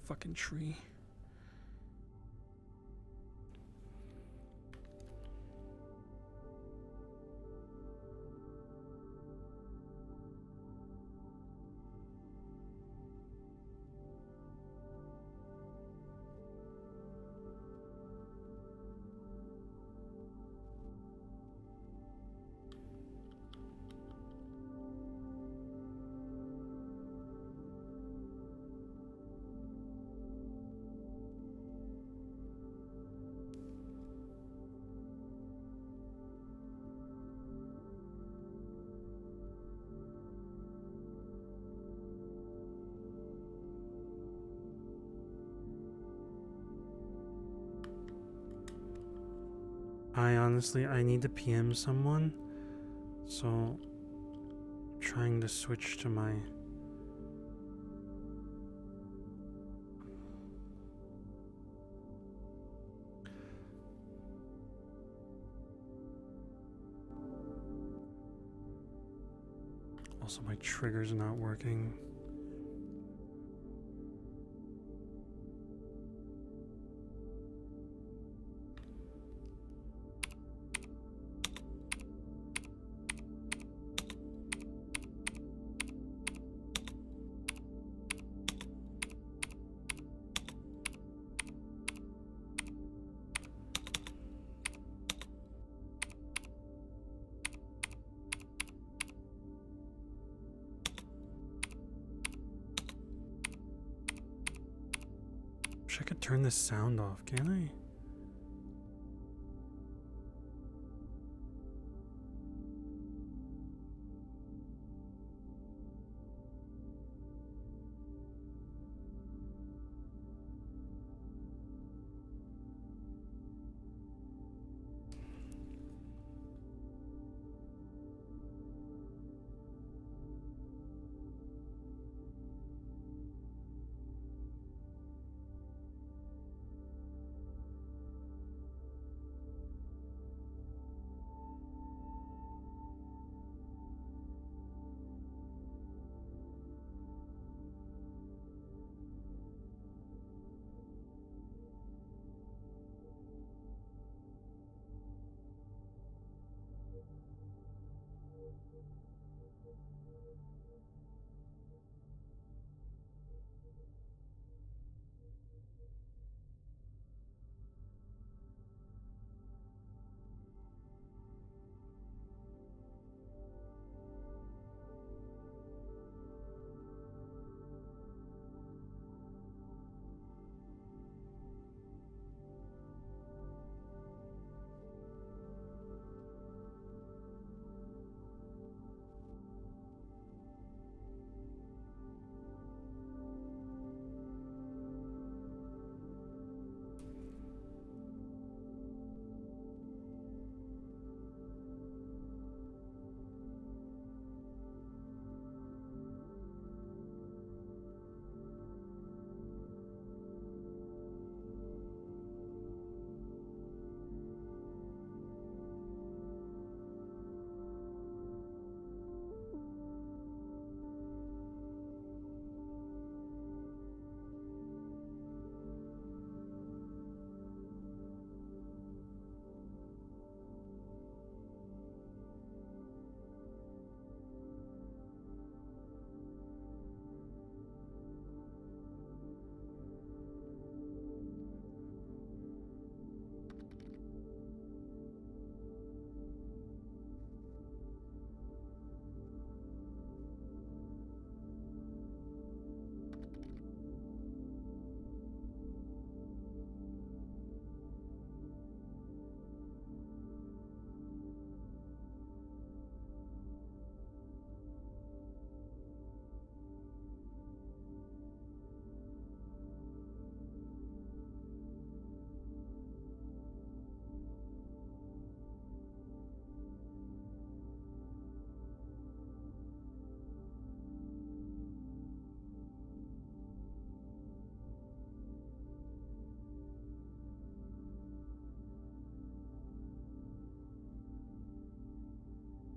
fucking tree. I need to PM someone, so I'm trying to switch to my... Also, my trigger's not working. Wish I could turn this sound off, can I?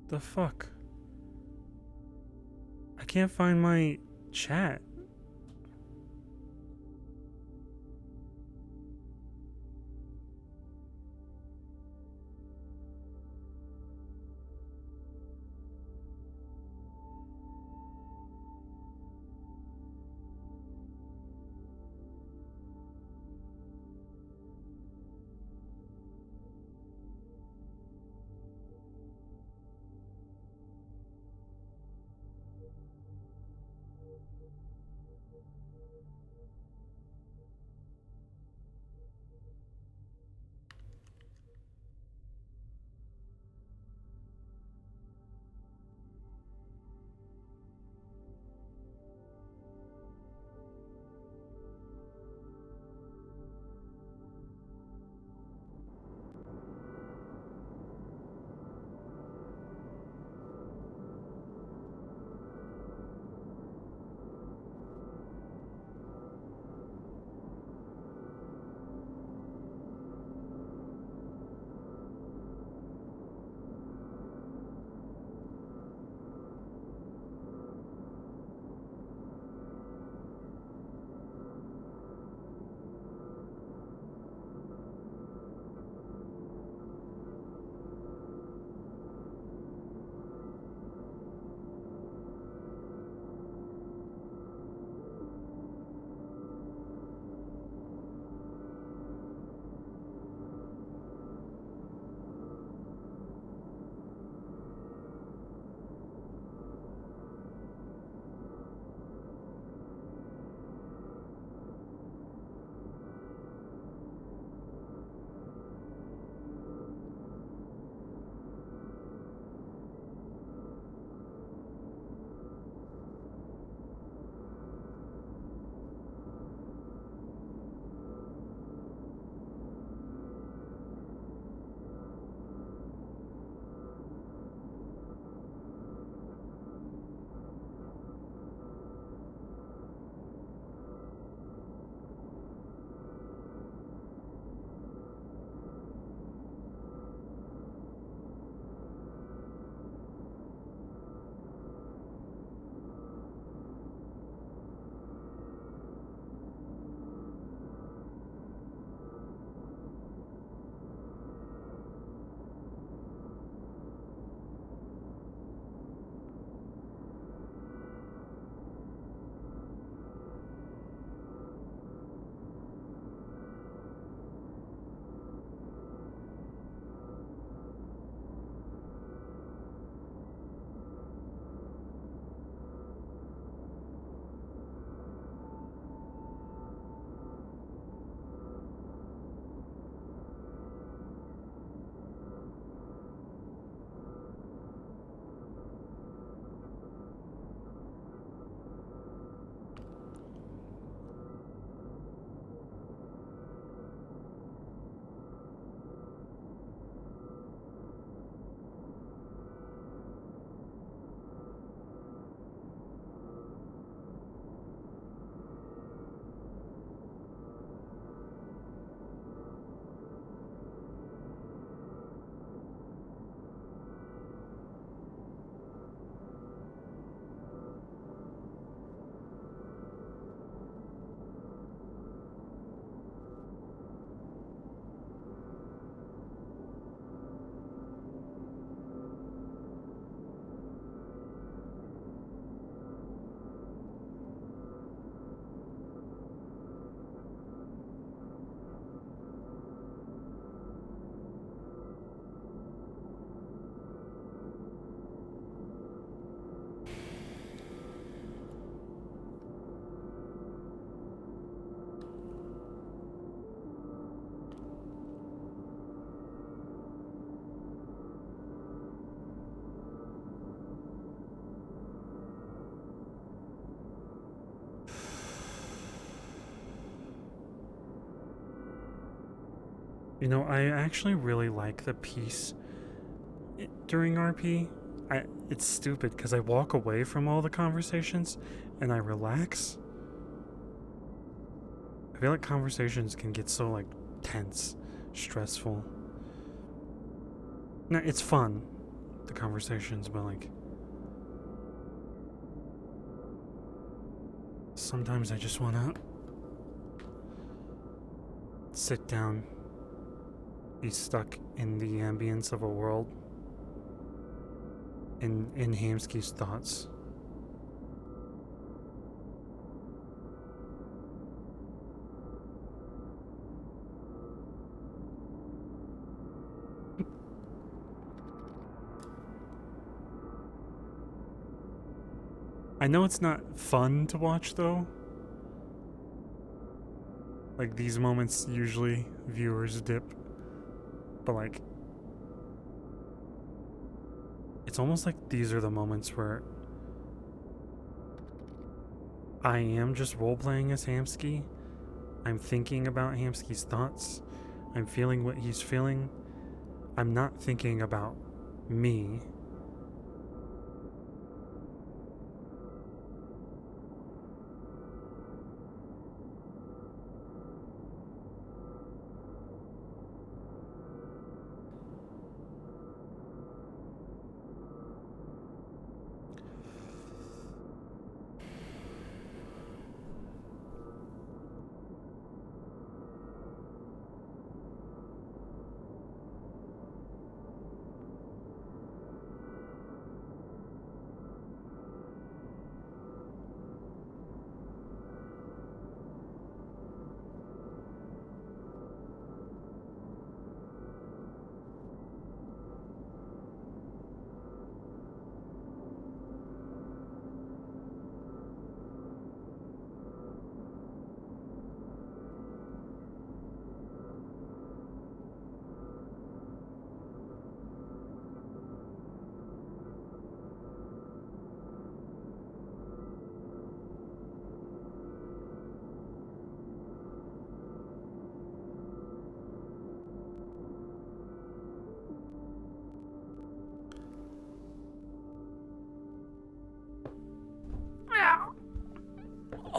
The fuck? I can't find my chat. You know, I actually really like the peace during RP. It's stupid because I walk away from all the conversations and I relax. I feel like conversations can get so like tense, stressful. No, it's fun, the conversations, but like sometimes I just wanna sit down, be stuck in the ambience of a world, in Hamsky's thoughts. I know it's not fun to watch though. Like these moments usually viewers dip. But like it's almost like these are the moments where I am just role-playing as Hamsky. I'm thinking about Hamsky's thoughts. I'm feeling what he's feeling. I'm not thinking about me.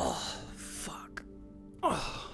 Oh, fuck. Oh.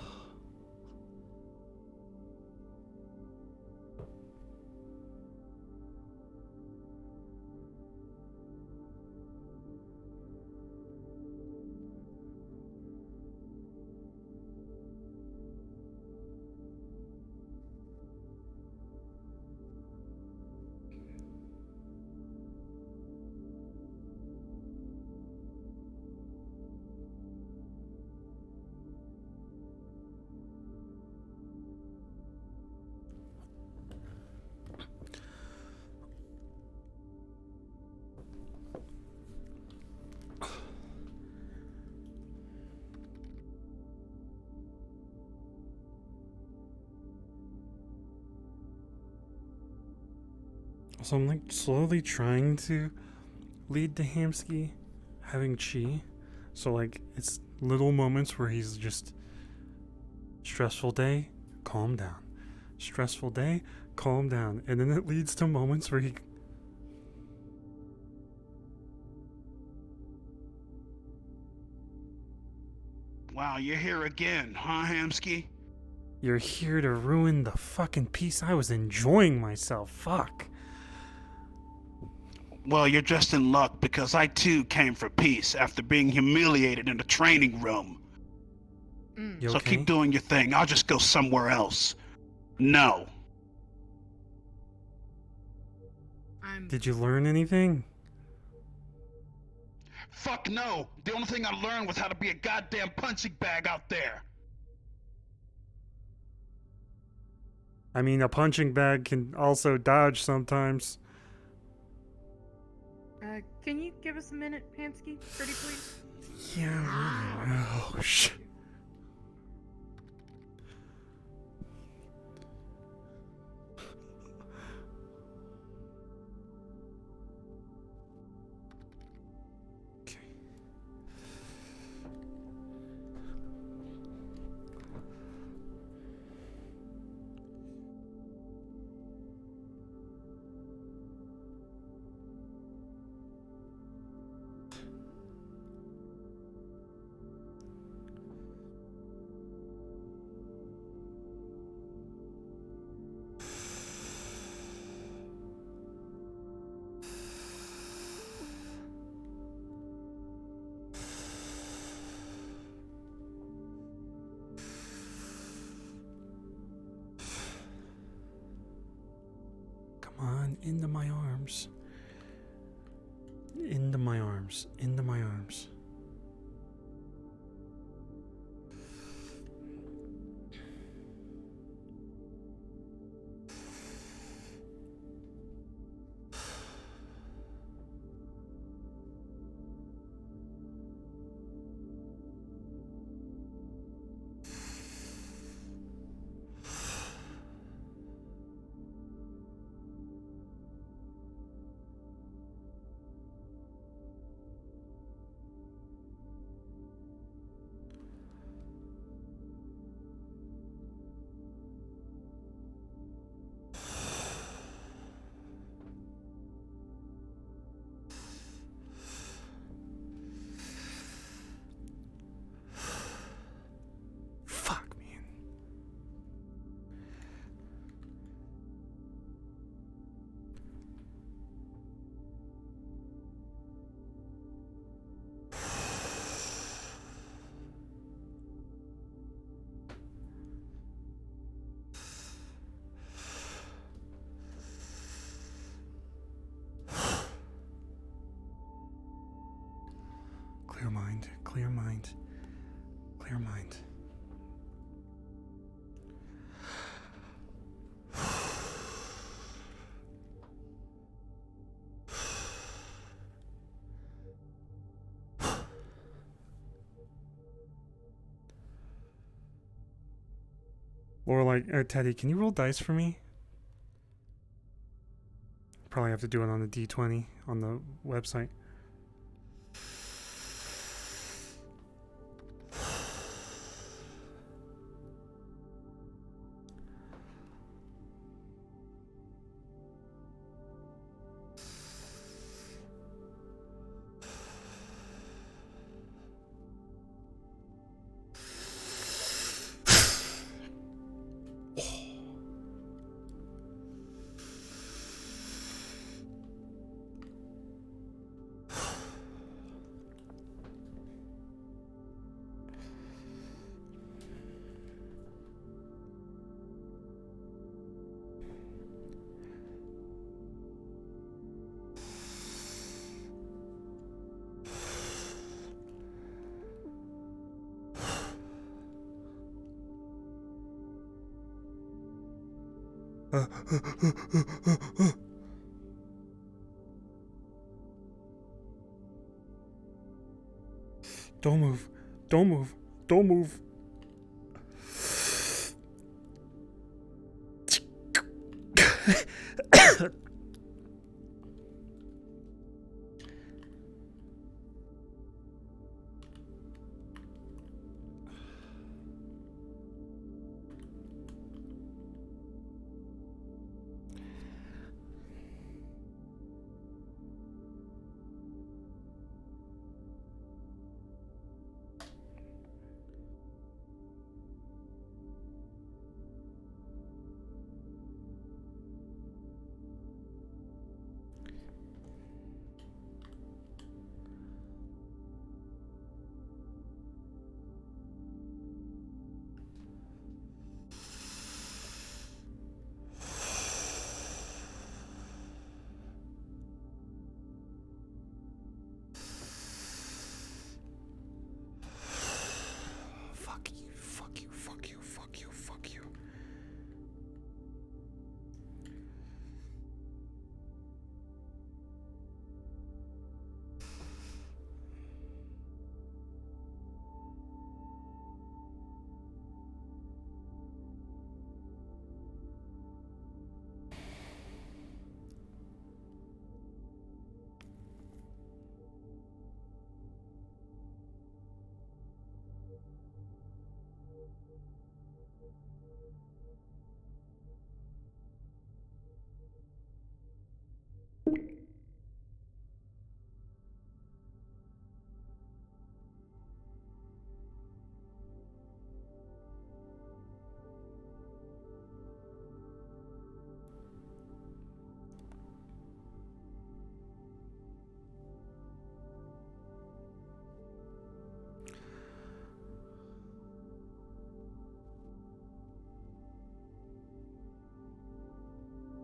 So I'm like slowly trying to lead to Hamsky having chi. So like it's little moments where he's just stressful day, calm down. Stressful day, calm down. And then it leads to moments where he Wow, you're here again, huh, Hamsky? You're here to ruin the fucking peace. I was enjoying myself. Fuck. Well, you're just in luck because I too came for peace after being humiliated in the training room. You So okay? keep doing your thing. I'll just go somewhere else. No. Did you learn anything? Fuck no. The only thing I learned was how to be a goddamn punching bag out there. I mean, a punching bag can also dodge sometimes. Can you give us a minute, Pansky? Pretty please? Yeah, really. Oh, shit. Into my arms. Into my arms. Into my arms. Fuck, man. Clear mind, clear mind, clear mind. Lorelai, Teddy, can you roll dice for me? Probably have to do it on the D20 on the website. Don't move. Don't move. Don't move. Fuck you, fuck you, fuck you, fuck you, fuck you.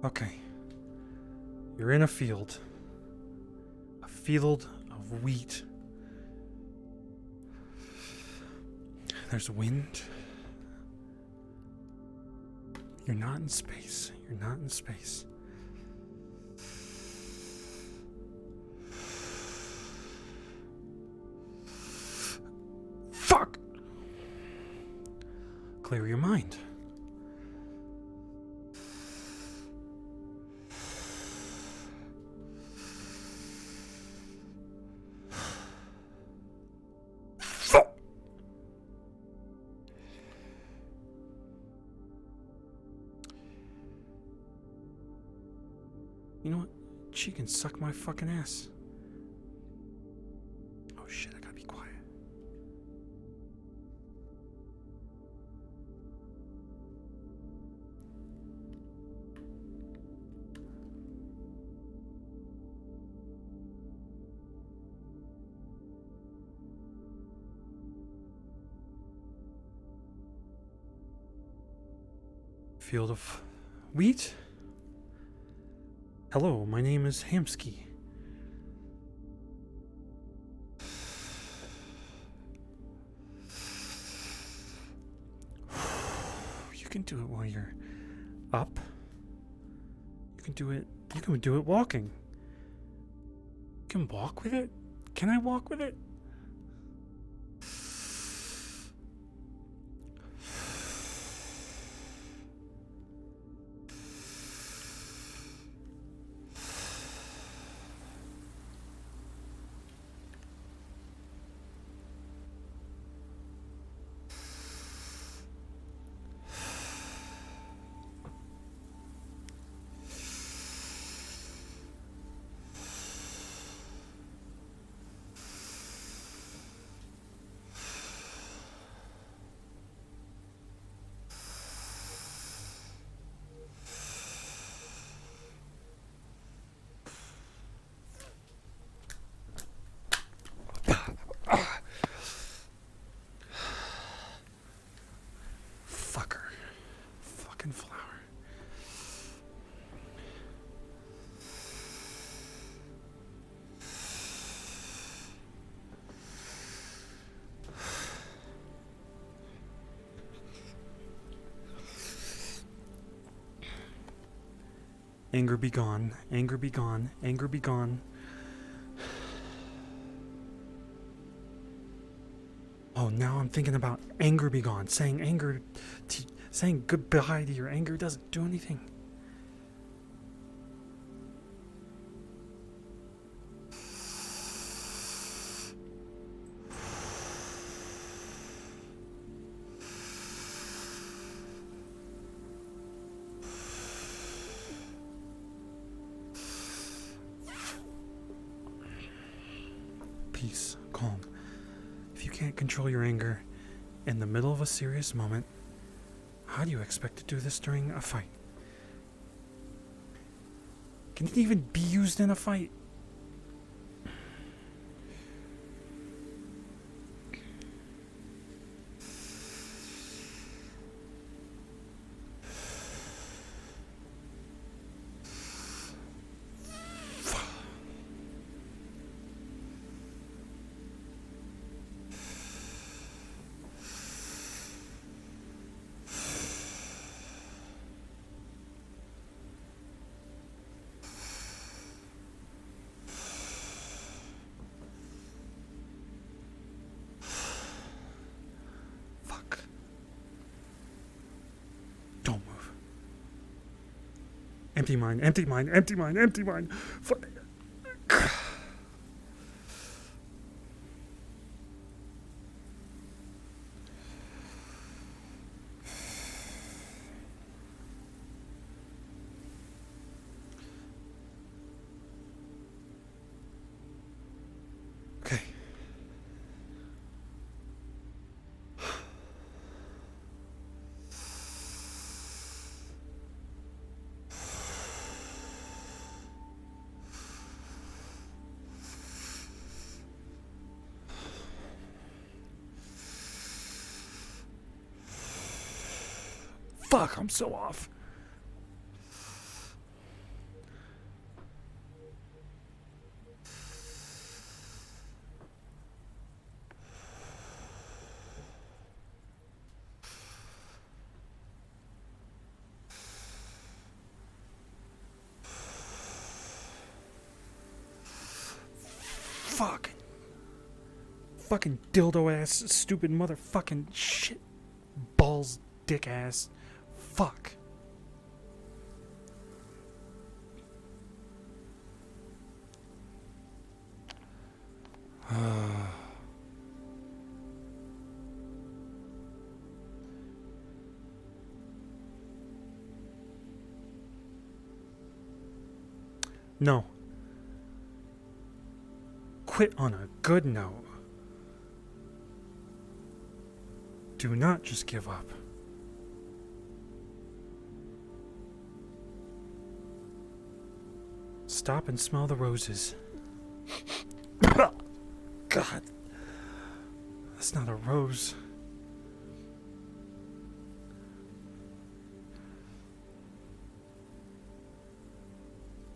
Okay. You're in a field. A field of wheat. There's wind. You're not in space. You're not in space. Fuck! Clear your mind. You know what? She can suck my fucking ass. Oh shit, I gotta be quiet. Field of wheat? Hello, my name is Hamsky. You can do it while you're up. You can do it walking. You can walk with it? Can I walk with it? Fucker. Fucking flower. Anger be gone, anger be gone, anger be gone. Oh, now I'm thinking about anger be gone. Saying goodbye to your anger doesn't do anything. Peace, calm. If you can't control your anger in the middle of a serious moment, how do you expect to do this during a fight? Can it even be used in a fight? Empty mind, empty mind, empty mind, empty mind. Okay. Fuck, I'm so off. Fucking dildo ass, stupid motherfucking shit. Balls, dick ass. Fuck. No. Quit on a good note. Do not just give up. Stop and smell the roses. God. That's not a rose.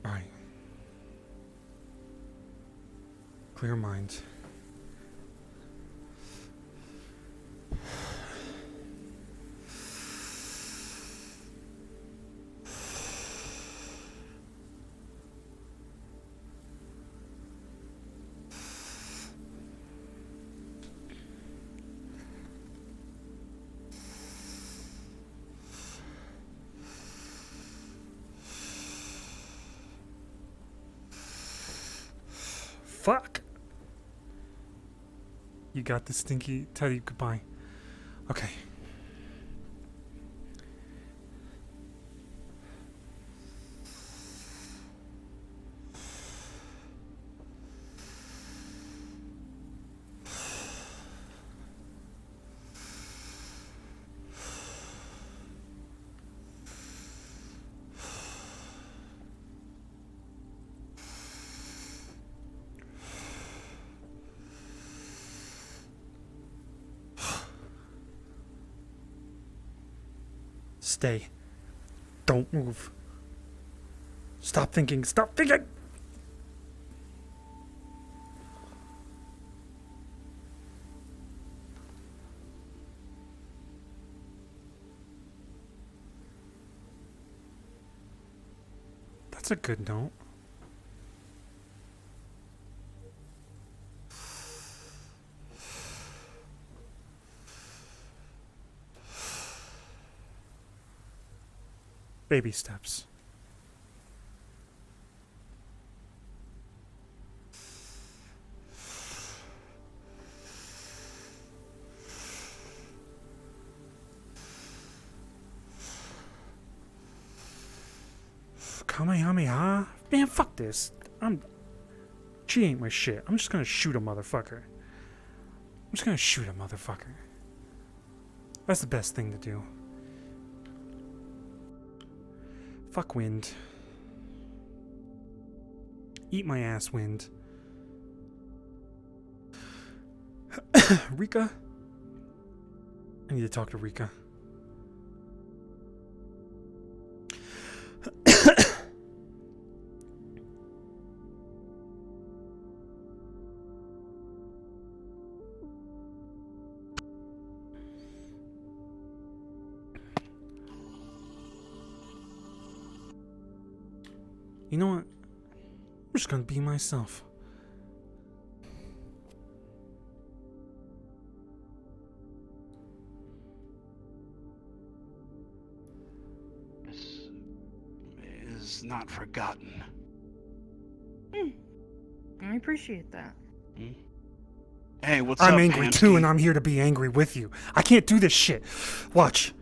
Alright. Clear mind. Fuck. You got the stinky teddy. Goodbye. Okay. Stay. Don't move. Stop thinking. Stop thinking! That's a good note. Baby steps. Kamehameha? Man, fuck this. She ain't my shit. I'm just gonna shoot a motherfucker. That's the best thing to do. Fuck wind. Eat my ass, wind. Rika? I need to talk to Rika. You know what? I'm just gonna be myself. This is not forgotten. I appreciate that. Hey, what's up, I'm angry Hamsky? too, and I'm here to be angry with you. I can't do this shit. Watch.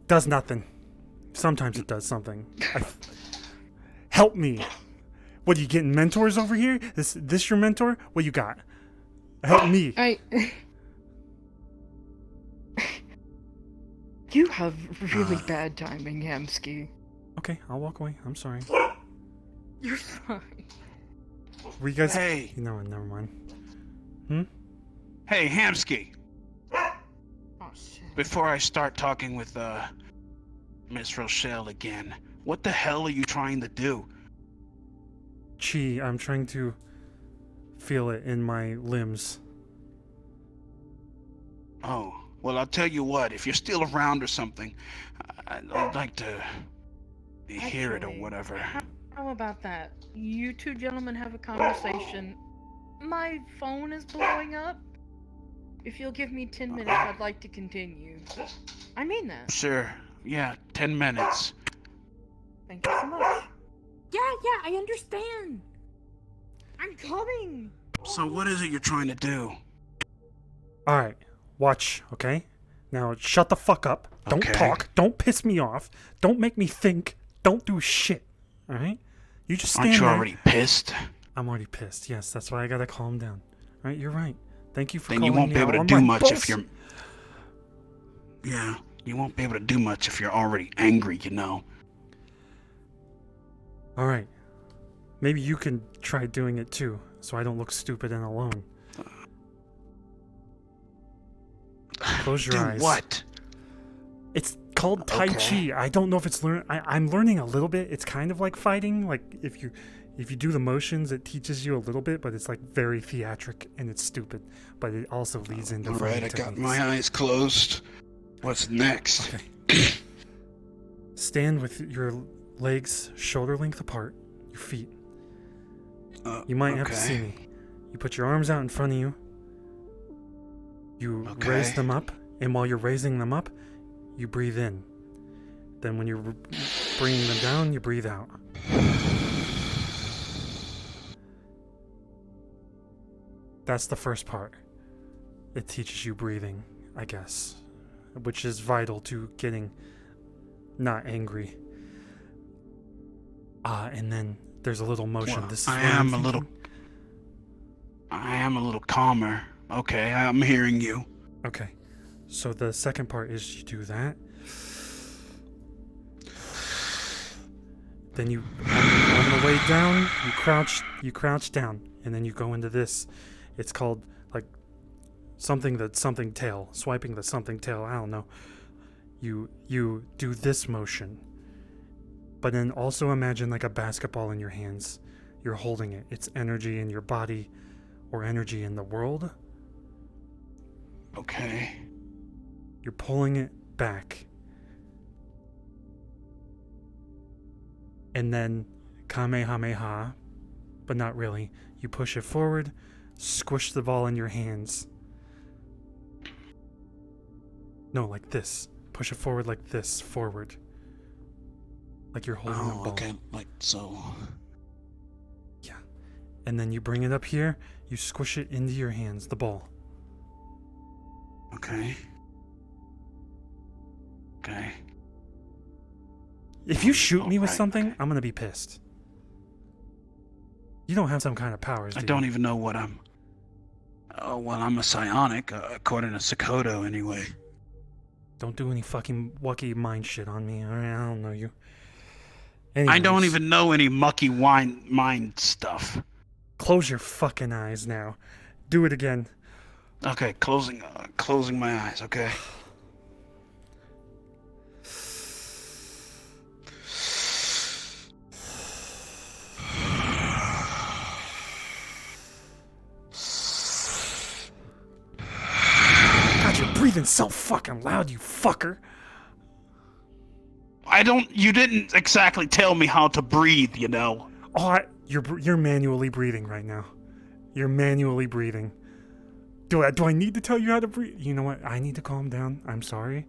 Does nothing. Sometimes it does something. Help me. What, are you getting mentors over here? This your mentor? What you got? Help me. You have really bad timing, Hamsky. Okay, I'll walk away. I'm sorry. You're fine. Were you guys? Hey. You know what? Never mind. Hey, Hamsky. Oh shit. Before I start talking with Miss Rochelle again, what the hell are you trying to do? Chi, I'm trying to feel it in my limbs. Oh, well, I'll tell you what. If you're still around or something, I'd like to hear it or whatever. How about that? You two gentlemen have a conversation. My phone is blowing up. If you'll give me 10 minutes, I'd like to continue. I mean that. Sure. Yeah, 10 minutes. Thank you so much. Yeah, I understand. I'm coming. So what is it you're trying to do? Alright, watch, okay? Now shut the fuck up. Don't Okay. talk. Don't piss me off. Don't make me think. Don't do shit. Alright? You just stand Aren't you there. already pissed? I'm already pissed. Yes, that's why I gotta calm down. Alright, you're right. Thank you for Then calling you won't me be out able to on do my much if bullshit. you're... Yeah, you won't be able to do much if you're already angry, you know. Alright. Maybe you can try doing it too, so I don't look stupid and alone. Close your Do eyes. what? It's called Tai Chi. I don't know if it's I'm learning a little bit. It's kind of like fighting. Like if you do the motions, it teaches you a little bit, but it's like very theatric and it's stupid. But it also leads into All fighting right, I got techniques. my eyes closed. What's next? Okay. Stand with your legs shoulder length apart, your feet. You might have to okay. see me. You put your arms out in front of you. You raise Okay. them up, and while you're raising them up, you breathe in. Then when you're bringing them down, you breathe out. That's the first part. It teaches you breathing, I guess, which is vital to getting not angry. And then there's a little motion. Well, This is I what I'm am a little... thinking. I am a little calmer. Okay, I'm hearing you. Okay. So the second part is you do that. Then you on the way down, you crouch down, and then you go into this. It's called like something tail, swiping the something tail, I don't know. You do this motion. But then also imagine like a basketball in your hands. You're holding it. It's energy in your body or energy in the world. Okay. You're pulling it back. And then Kamehameha, but not really. You push it forward, squish the ball in your hands. No, like this. Push it forward like this, forward. Like you're holding a ball. Okay, like so. Yeah. And then you bring it up here, you squish it into your hands, the ball. Okay. Okay. If you shoot me with Alright, something, okay. I'm gonna be pissed. You don't have some kind of powers, do I you? don't even know what I'm... Oh, well, I'm a psionic, according to Sakoto, anyway. Don't do any fucking wucky mind shit on me, alright? I don't know you. I don't Anyways, even know any mucky mind stuff. Close your fucking eyes now. Do it again. Okay, closing my eyes, okay? God, you're breathing so fucking loud, you fucker. You didn't exactly tell me how to breathe, you know. Oh, you're manually breathing right now. You're manually breathing. Do I need to tell you how to breathe? You know what? I need to calm down. I'm sorry.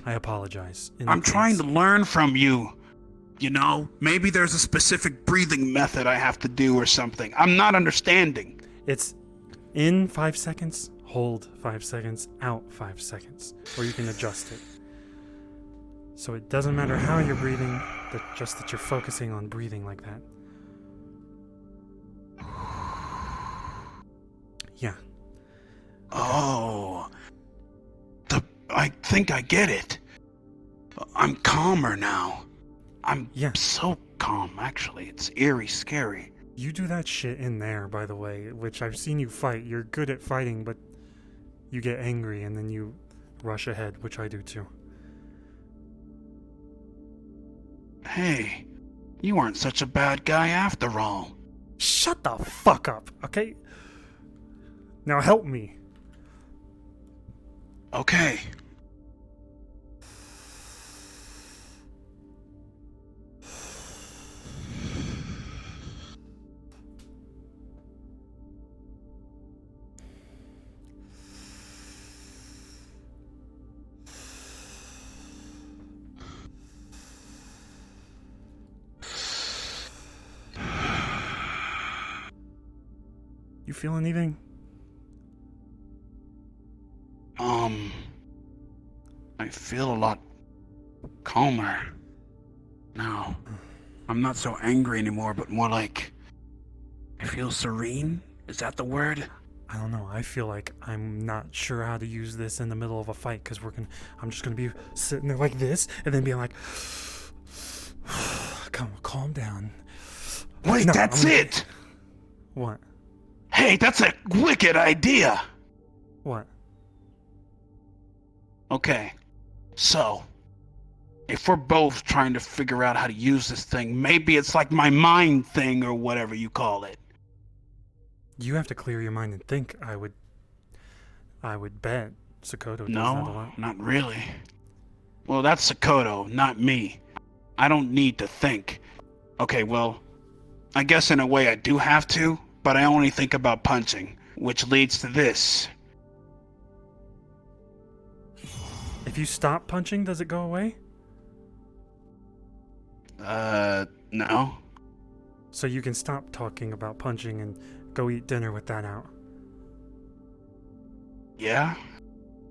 I apologize. I'm trying to learn from you. You know, maybe there's a specific breathing method I have to do or something. I'm not understanding. It's in 5 seconds, hold 5 seconds, out 5 seconds. Or you can adjust it. So it doesn't matter how you're breathing, just that you're focusing on breathing like that. Yeah. Oh. I think I get it. I'm calmer now. I'm so calm, actually. It's eerie scary. You do that shit in there, by the way, which I've seen you fight. You're good at fighting, but you get angry and then you rush ahead, which I do too. Hey, you weren't such a bad guy after all. Shut the fuck up, okay? Now help me. Okay. You feel anything? I feel a lot calmer now. I'm not so angry anymore, but more like I feel serene. Is that the word? I don't know. I feel like I'm not sure how to use this in the middle of a fight because I'm just gonna be sitting there like this and then being like, "Come, calm down." Wait, No, that's it. What? Hey, that's a wicked idea. What? Okay, so if we're both trying to figure out how to use this thing, maybe it's like my mind thing or whatever you call it. You have to clear your mind and think. I would bet Sakoto does that a No, lot. not really. Well, that's Sakoto, not me. I don't need to think. Okay, well, I guess in a way I do have to, but I only think about punching, which leads to this. If you stop punching, does it go away? No. So you can stop talking about punching and go eat dinner with that out. Yeah?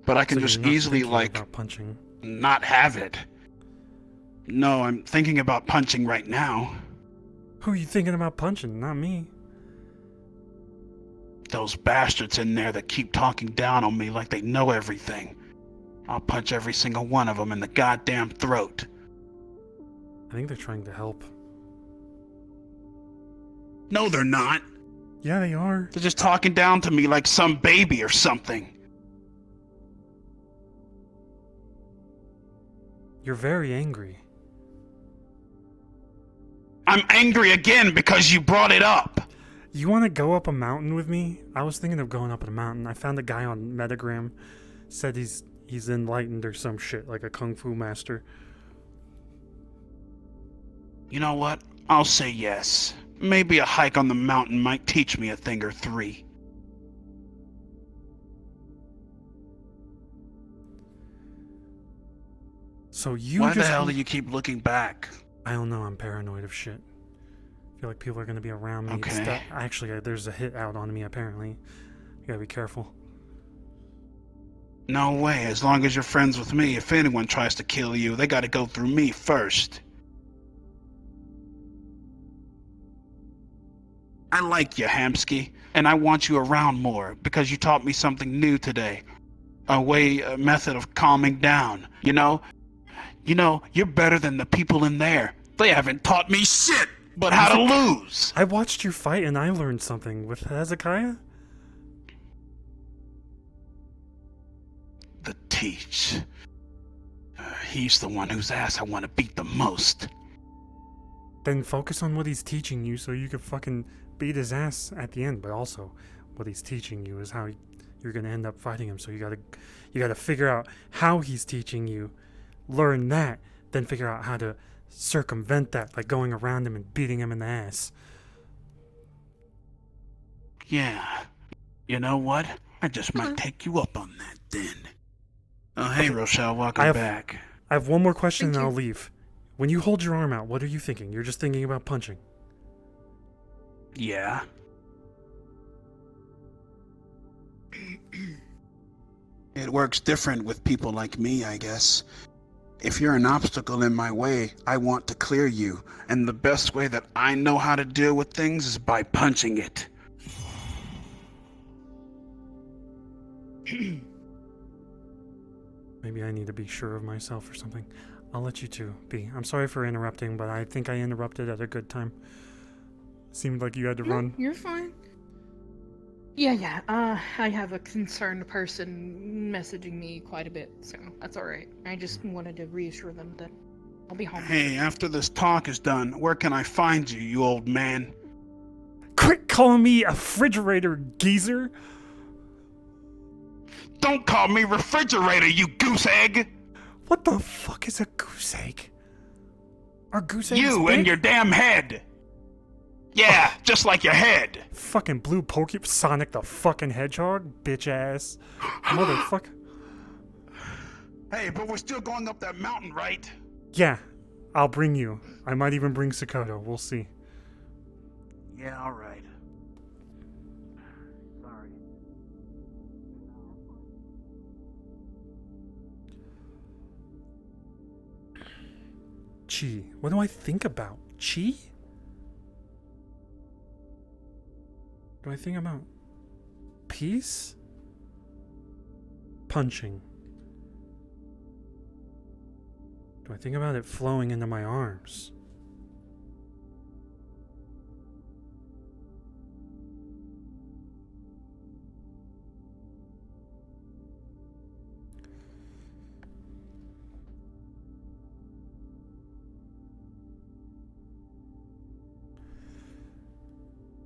But I can So just you're not easily, thinking like, about punching. not have it. No, I'm thinking about punching right now. Who are you thinking about punching? Not me. Those bastards in there that keep talking down on me like they know everything. I'll punch every single one of them in the goddamn throat. I think they're trying to help. No, they're not. Yeah, they are. They're just talking down to me like some baby or something. You're very angry. I'm angry again because you brought it up. You want to go up a mountain with me? I was thinking of going up a mountain. I found a guy on Metagram. Said he's enlightened or some shit, like a kung fu master. You know what? I'll say yes. Maybe a hike on the mountain might teach me a thing or three. So you Why the just... hell do you keep looking back? I don't know. I'm paranoid of shit. I feel like people are going to be around me. Okay. Actually, there's a hit out on me, apparently. You gotta be careful. No way. As long as you're friends with me, if anyone tries to kill you, they gotta go through me first. I like you, Hamsky, and I want you around more because you taught me something new today. A method of calming down. You know, you're better than the people in there. They haven't taught me shit but how to lose. I watched your fight and I learned something with Hezekiah. The teach. He's the one whose ass I want to beat the most. Then focus on what he's teaching you so you can fucking beat his ass at the end. But also, what he's teaching you is how you're gonna end up fighting him. So you gotta figure out how he's teaching you, learn that, then figure out how to circumvent that, like going around him and beating him in the ass. Yeah. You know what? I just might take you up on that then. Oh, hey, Rochelle, welcome back. I have one more question and I'll leave. When you hold your arm out, what are you thinking? You're just thinking about punching. Yeah. It works different with people like me, I guess. If you're an obstacle in my way, I want to clear you. And the best way that I know how to deal with things is by punching it. Maybe I need to be sure of myself or something. I'll let you two be. I'm sorry for interrupting, but I think I interrupted at a good time. Seemed like you had to run. You're fine. Yeah. I have a concerned person messaging me quite a bit, so that's alright. I just wanted to reassure them that I'll be home. Hey, after this talk is done, where can I find you, you old man? Quit calling me a refrigerator geezer! Don't call me refrigerator, you goose egg! What the fuck is a goose egg? Are goose eggs You big? and your damn head! Yeah, just like your head! Fucking blue Pokemon Sonic the fucking Hedgehog, bitch ass. Motherfucker. Hey, but we're still going up that mountain, right? Yeah, I'll bring you. I might even bring Sakoto. We'll see. Yeah, alright. Chi. What do I think about? Chi? Do I think about peace? Punching. Do I think about it flowing into my arms?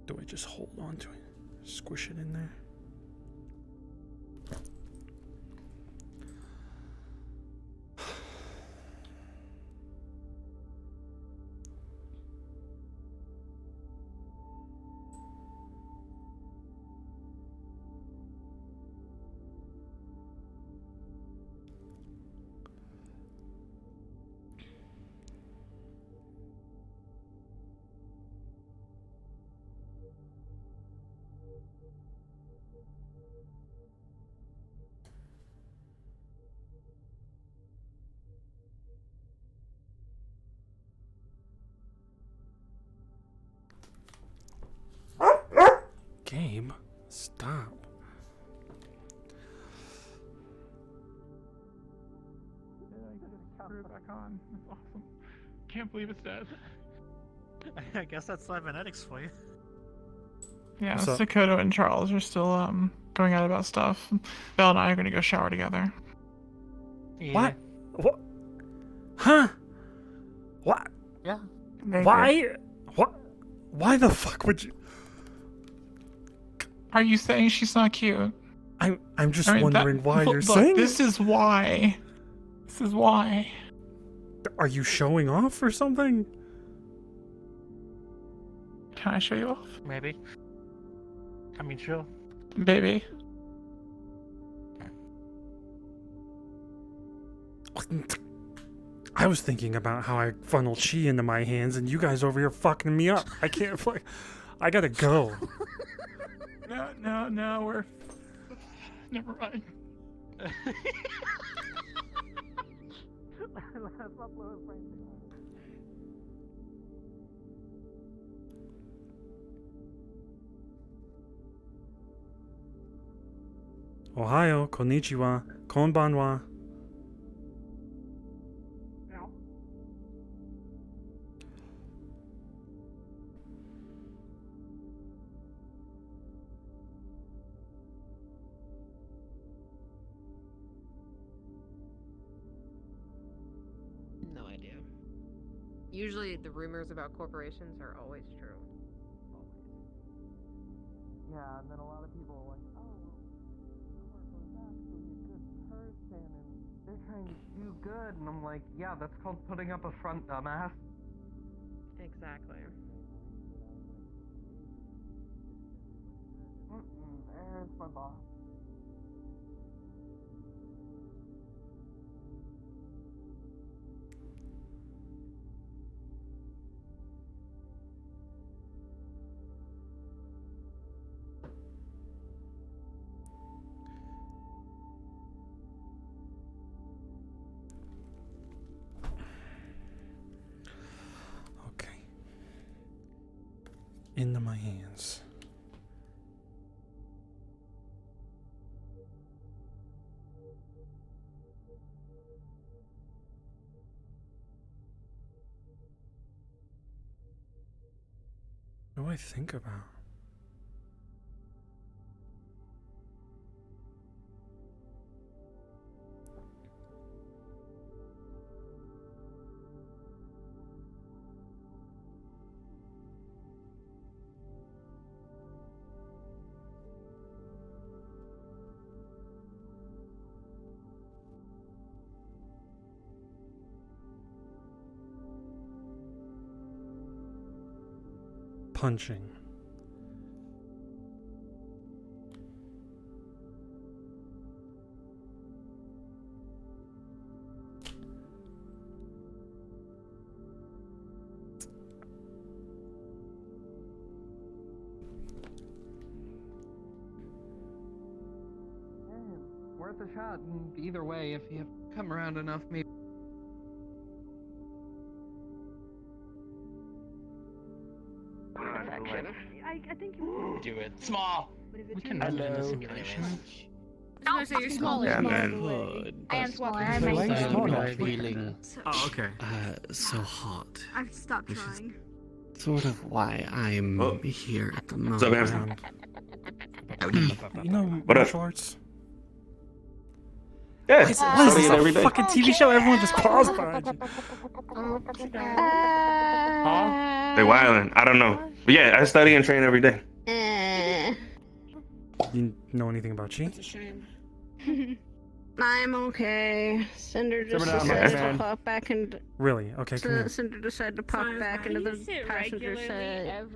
Do I just hold on to it? Squish it in there? Gabe, stop. Threw it back on. That's awesome. Can't believe it's dead. I guess that's cybernetics for you. Yeah, What's up? Dakota and Charles are still going out about stuff. Belle and I are gonna go shower together. Yeah. What? What? Huh? What? Yeah. Why? What? Why the fuck would you? Are you saying she's not cute? I'm just I mean, wondering why you're look, saying this it. is why. This is why. Are you showing off or something? Can I show you off? Maybe. I mean, sure. Baby. I was thinking about how I funnel chi into my hands, and you guys over here fucking me up. I can't play. I gotta go. No, we're... Never mind. Ohio, konnichiwa, konbanwa. No idea. Usually the rumors about corporations are always true. Yeah, and then a lot of people are like, oh, Corpo's actually a good person, and they're trying to do good, and I'm like, yeah, that's called putting up a front, dumbass. Exactly. There's my boss. Okay. Into my hands. What do I think about? Punching. worth a shot. And either way, if you come around enough, maybe. I think you Do it. Small. We can run in a simulation. I was gonna say you're smaller. Yeah, man. I am smaller. I So am why are you nice. smaller? Feeling Oh, okay. So hot. I've stopped Which is trying. sort of why I'm here at the moment. What's up, man? You know What up? martial arts? Yeah, What is study this, it every a day. fucking TV show? Everyone just paused behind you. They wildin'. I don't know. But yeah, I study and train every day. You know anything about Chi? I'm okay. Cinder just Simmer down, decided man. to pop back into. Really? Okay, come here. Cinder decided to pop back into the passenger side.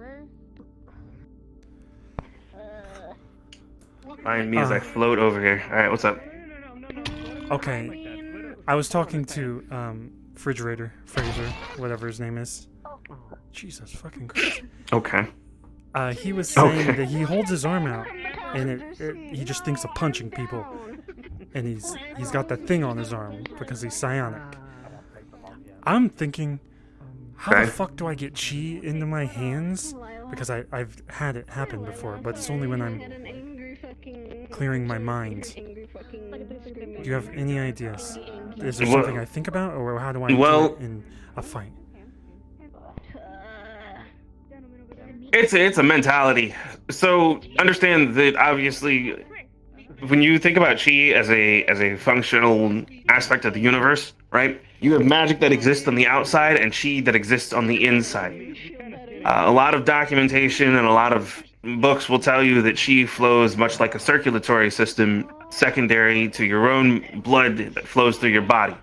Find me as I float over here. All right, what's up? Okay, I was talking to Refrigerator Fraser, whatever his name is. Jesus fucking Christ. Okay. He was saying Okay. that he holds his arm out, and he just thinks of punching people, and he's got that thing on his arm because he's psionic. I'm thinking, how the Okay. fuck do I get chi into my hands? Because I've had it happen before, but it's only when I'm clearing my mind. Do you have any ideas? Is there Well- something I think about, or how do I Well- do it in a fight? It's a mentality. So understand that obviously, when you think about chi as a functional aspect of the universe, right? You have magic that exists on the outside and chi that exists on the inside. A lot of documentation and a lot of books will tell you that chi flows much like a circulatory system, secondary to your own blood that flows through your body.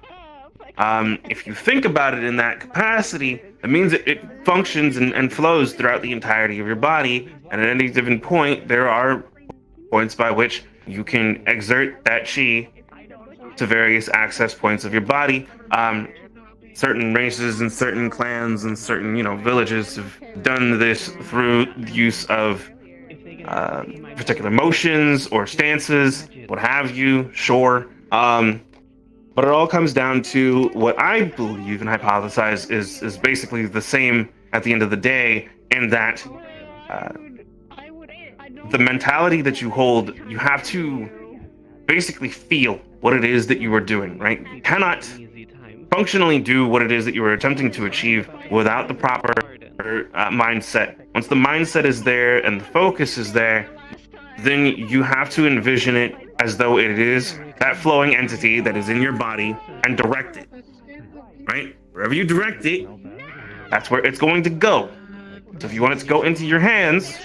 If you think about it in that capacity, it means that it functions and flows throughout the entirety of your body. And at any given point, there are points by which you can exert that chi to various access points of your body. Certain races and certain clans and certain, villages have done this through the use of particular motions or stances, what have you, sure. But it all comes down to what I believe and hypothesize is basically the same at the end of the day, in that the mentality that you hold, you have to basically feel what it is that you are doing, right? You cannot functionally do what it is that you are attempting to achieve without the proper mindset. Once the mindset is there and the focus is there, then you have to envision it as though it is that flowing entity that is in your body and direct it, right? Wherever you direct it, that's where it's going to go. So if you want it to go into your hands,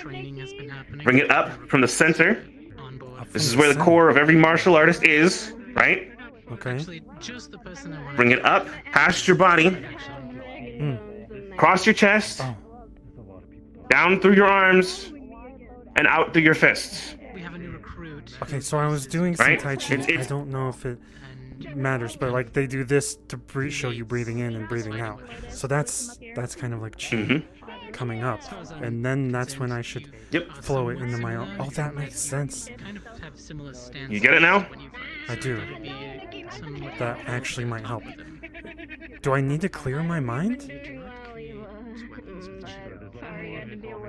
bring it up from the center. This is where the core of every martial artist is, right? Okay. Bring it up past your body, across your chest, down through your arms, and out through your fists. Okay, so I was doing some Right? Tai Chi. I don't know if it matters, but like they do this to show you breathing in and breathing out. So that's kind of like chi coming up, and then that's when I should flow it into my own. Oh, that makes sense. You get it now? I do. That actually might help. Do I need to clear my mind?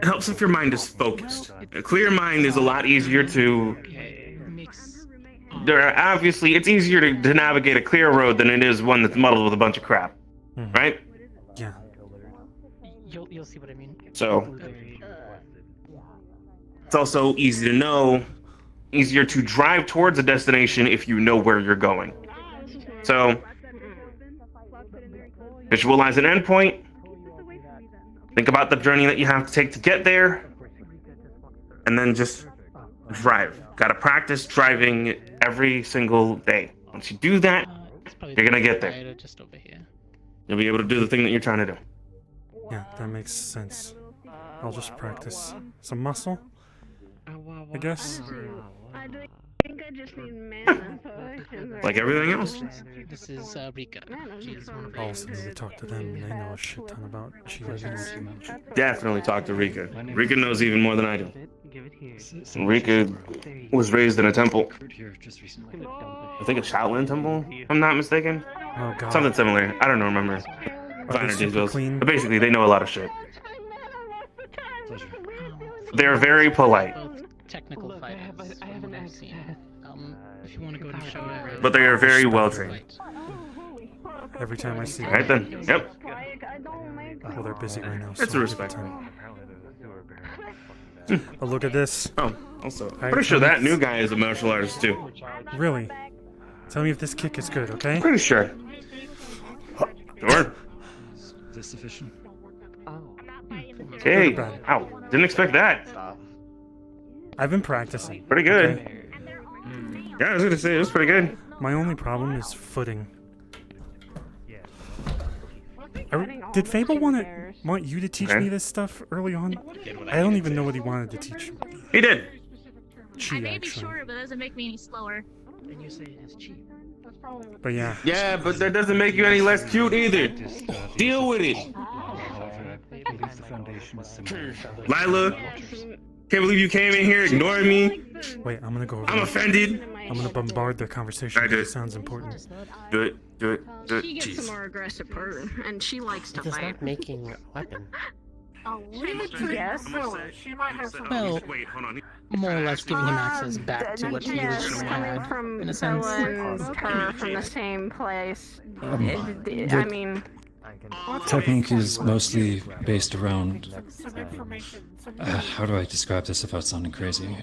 It helps if your mind is focused. A clear mind is a lot easier to. There are obviously, it's easier to navigate a clear road than it is one that's muddled with a bunch of crap, right? Yeah. You'll see what I mean. So it's also easy to know, easier to drive towards a destination if you know where you're going. So visualize an endpoint. Think about the journey that you have to take to get there, and then just drive. Gotta practice driving every single day. Once you do that, you're gonna get there. Just over here. You'll be able to do the thing that you're trying to do. Yeah, that makes sense. I'll just practice some muscle, I guess. I think I just need mana, so I can. Like everything else. This is Rika. She is one of the Also need to talk to them, and they know a shit ton about Aegis. Definitely talk to Rika. Rika knows even more than I do. Rika was raised in a temple. I think a Shaolin temple, if I'm not mistaken. Oh god. Something similar. I don't remember. Finer details. But basically, they know a lot of shit. They're very polite. Technical fighters. I haven't seen. If you want to go to show it. But they are very well trained. Every time I see them. Right then. Yep. Well, they're busy right now. It's so a I'll give it respect. time. Oh, look at this. Oh, also, pretty sure that new guy is a martial artist too. Really? Tell me if this kick is good, okay? Pretty sure. Sure. Is this sufficient? Hey, ow, didn't expect that. I've been practicing. Pretty good. Okay? Yeah, I was gonna say, it was pretty good. My only problem is footing. Did Fable want you to teach me this stuff early on? I don't even know what he wanted to teach me. He did. I may be shorter, but that doesn't make me any slower. And you say it's cheap. But yeah. Yeah, but that doesn't make you any less cute either. Deal with it. Lila, can't believe you came in here ignoring me. Wait, I'm gonna go over I'm there. offended. I'm gonna bombard their conversation. It sounds important. Do it. Do it. Do it. She gets the more aggressive part, and she likes to It is fight. not making a weapon. Yes. She might have some. Well, Wait, hold on. more or less giving him access back to what he Yes, originally coming had, from in a sense. her from the same place. I the mean, technique is mostly based around. How do I describe this without sounding crazy?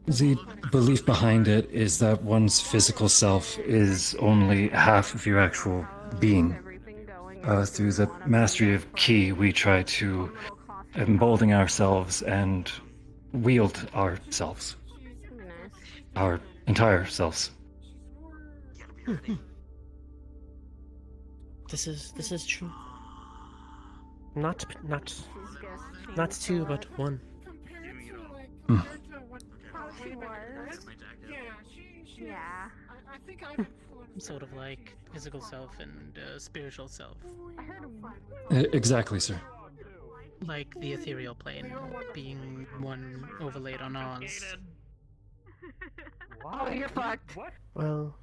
The belief behind it is that one's physical self is only half of your actual being. Through the mastery of Ki, we try to embolden ourselves and wield ourselves. Our entire selves. This is true. Not two, but one. yeah. Sort of like physical self and spiritual self. Exactly, sir. Like the ethereal plane being one overlaid on ours. Oh, you're fucked. Well,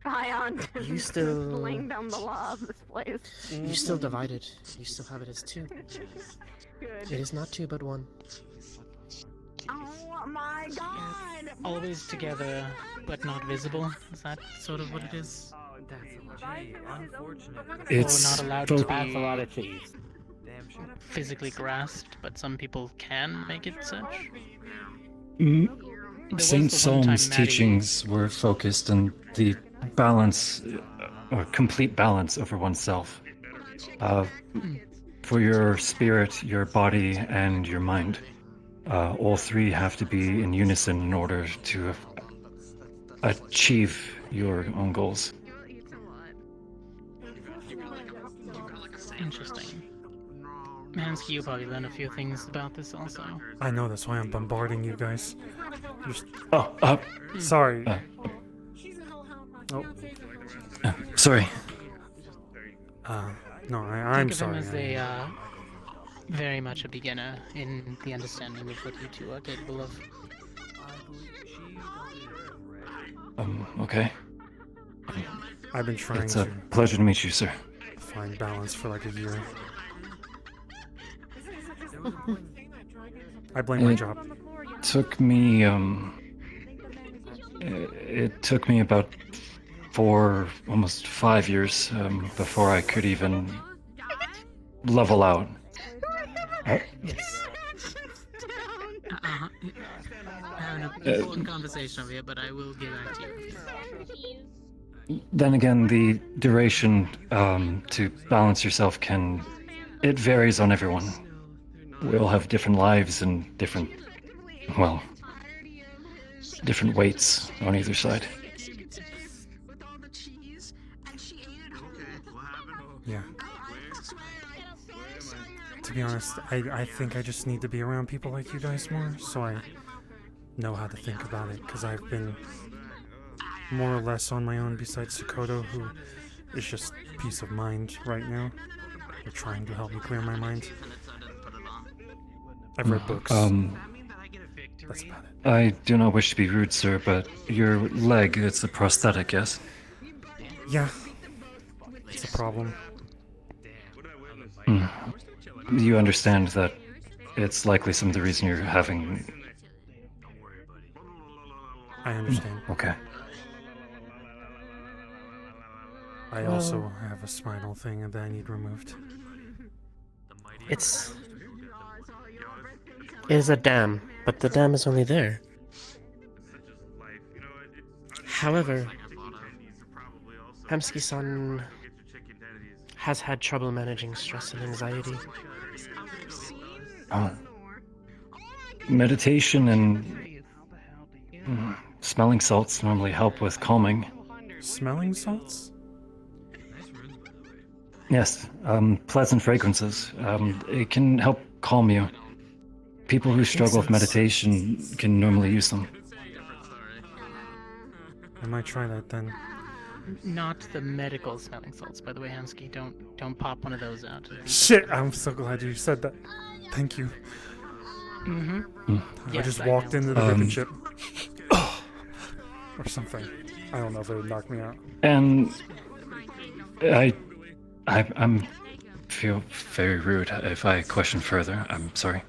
Ion you is still laying down the law of this place. you still divided. You still have it as two. Good. It is not two, but one. Oh my god! Always together, but not visible. Is that sort of what it is? It's or not allowed fo- to be physically grasped, but some people can make it such. Saint Psalm's teachings were focused on the balance, or complete balance over oneself. For your spirit, your body, and your mind. All three have to be in unison in order to achieve your own goals. Interesting. Mansky, you probably learn a few things about this also. I know, that's why I'm bombarding you guys. Oh, sorry. Oh. Sorry. No, I'm Think of sorry. him as a very much a beginner in the understanding of what you two are capable of. Okay. I've been trying It's to a pleasure to meet you, sir. find balance for like a year. I blame my job. Took me, it took me about 4, almost 5 years, before I could even level out. Yes. I have an important conversation over here, but I will get back to you. Then again, the duration to balance yourself it varies on everyone. We all have different lives and different weights on either side. Yeah. To be honest, I think I just need to be around people like you guys more, so I know how to think about it, because I've been more or less on my own besides Sakoto, who is just peace of mind right now. They're trying to help me clear my mind. I've read books. That's about it. I do not wish to be rude, sir, but your leg, it's a prosthetic, yes? Yeah. It's a problem. You understand that it's likely some of the reason you're having... I understand. Okay. I also have a spinal thing that I need removed. It is a dam, but the dam is only there. However, Hamsky-san has had trouble managing stress and anxiety. Meditation and smelling salts normally help with calming. Smelling salts? Yes, pleasant fragrances. It can help calm you. People who struggle with meditation can normally use them. I might try that then. Not the medical smelling salts, by the way, Hamsky. Don't pop one of those out. Shit, I'm so glad you said that. Thank you. Mm-hmm. I Yes, just I walked know. into the ribbon chip. Or something. I don't know if it would knock me out. And I'm feel very rude if I question further. I'm sorry.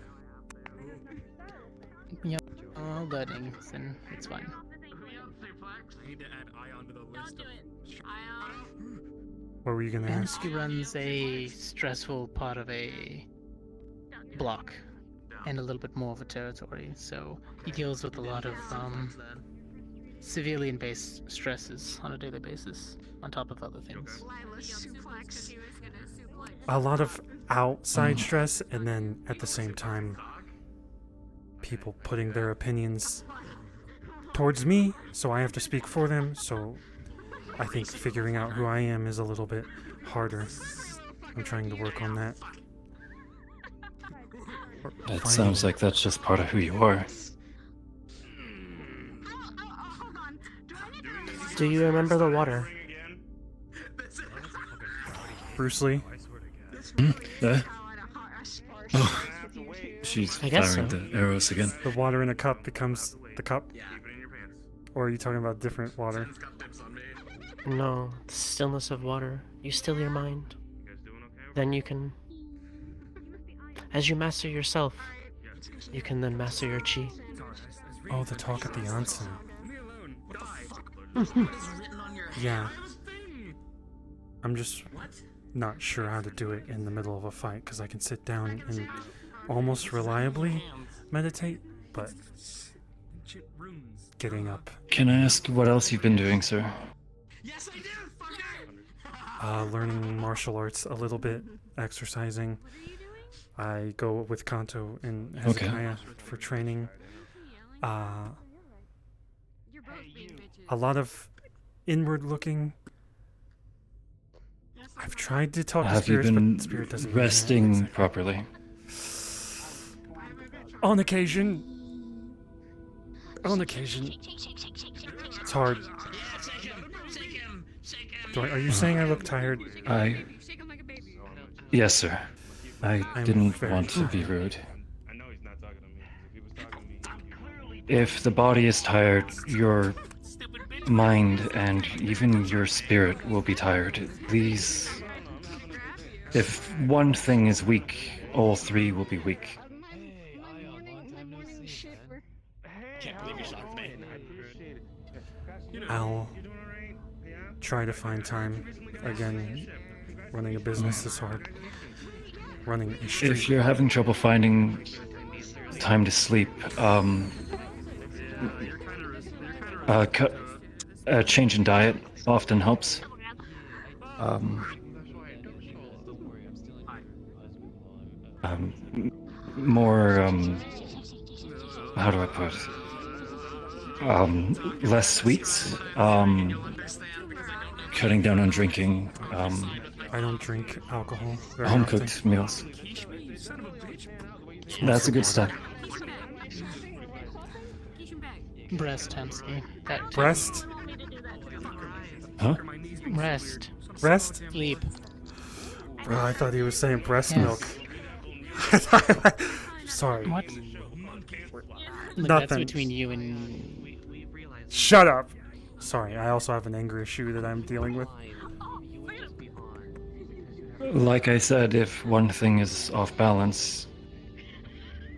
Yeah, all loading, then it's fine. What were you gonna ask? Hamsky runs a stressful part of a block and a little bit more of a territory, so he deals with a lot of civilian-based stresses on a daily basis, on top of other things. A lot of outside stress, and then at the same time, people putting their opinions towards me, so I have to speak for them, so I think figuring out who I am is a little bit harder. I'm trying to work on that. It sounds like that's just part of who you are. Do you remember the water? Bruce Lee? Oh, she's I guess firing so. the arrows again. The water in a cup becomes the cup? Or are you talking about different water? No, the stillness of water. You still your mind. Then you can... As you master yourself, you can then master your chi. Oh, the talk at the onsen. Yeah. I'm just not sure how to do it in the middle of a fight, because I can sit down and almost reliably meditate, but getting up. Can I ask what else you've been doing, sir? Learning martial arts a little bit, exercising. I go with Kanto and Hezekiah for training. A lot of inward looking. I've tried to talk to Have you spirits, been but spirit doesn't resting properly? On occasion. On occasion. It's hard. Are you saying I look tired? Yes, sir. I I'm didn't very want to be tired. rude. If the body is tired, your mind and even your spirit will be tired. These... If one thing is weak, all three will be weak. I'll try to find time. Again, running a business is hard. Running a street. If you're having trouble finding time to sleep, a change in diet often helps. More, how do I put it? Less sweets, cutting down on drinking, I don't drink alcohol very home-cooked often. meals. That's a good start. Breast, Hamsky. That too. Breast? Huh? Rest. Breast? Sleep. Bro, I thought he was saying breast Yes. milk. Sorry. What? Look, that's Nothing. between you and. Shut up. Sorry, I also have an anger issue that I'm dealing with. Like I said, if one thing is off balance,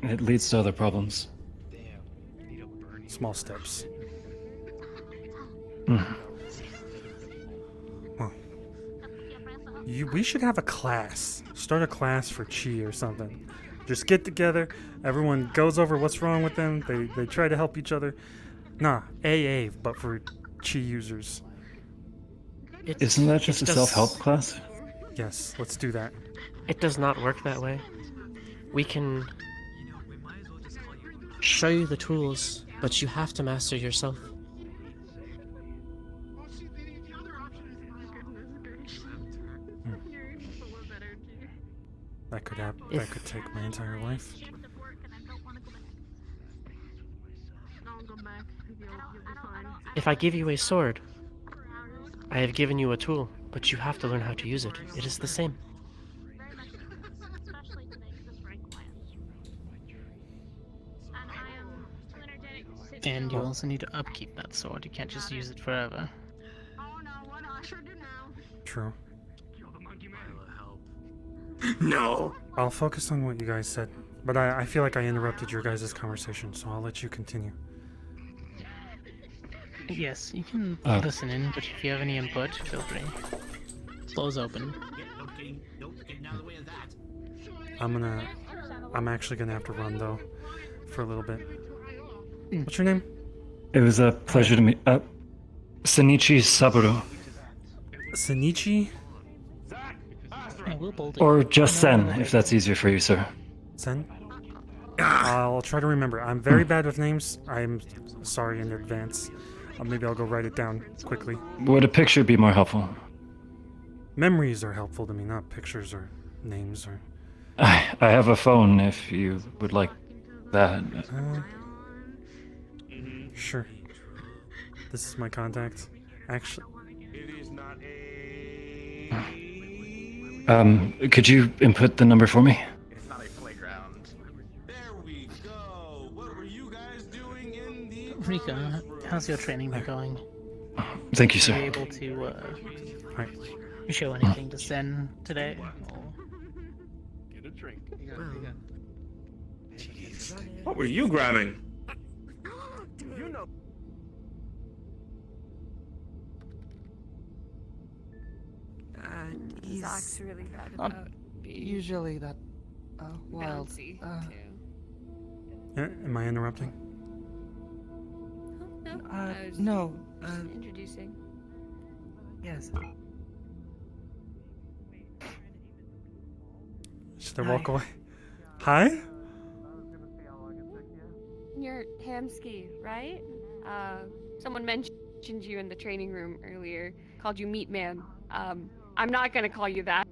it leads to other problems. Small steps. Huh. We should have a class. Start a class for Chi or something. Just get together. Everyone goes over what's wrong with them. They try to help each other. Nah, AA, but for Chi users. Isn't that just a self-help class? Yes, let's do that. It does not work that way. We can show you the tools, but you have to master yourself. That could happen. That could take my entire life. If I give you a sword, I have given you a tool, but you have to learn how to use it. It is the same. And you also need to upkeep that sword. You can't just use it forever. True. No. I'll focus on what you guys said, but I feel like I interrupted your guys' conversation, so I'll let you continue. Yes, you can listen in, but if you have any input, feel free. Floor's open. I'm actually gonna have to run though, for a little bit. What's your name? It was a pleasure to meet. Senichi Saburo. Senichi? Or just Sen, if that's easier for you, sir. Sen? I'll try to remember. I'm very bad with names. I'm sorry in advance. Maybe I'll go write it down quickly. Would a picture be more helpful? Memories are helpful to me, not pictures or names or... I have a phone if you would like that. Sure. This is my contact. Actually... Could you input the number for me? It's not a playground. There we go. What were you guys doing in the Rika, how's your training been going? Thank you, sir. Were you able to show anything to Sen today? Get a drink. What were you grabbing? You know. Zach's really bad about usually that wild. Am I interrupting? No. Introducing. Yes. Should I walk away? Hi? You're Hamsky, right? Someone mentioned you in the training room earlier, called you Meat Man. I'm not gonna call you that.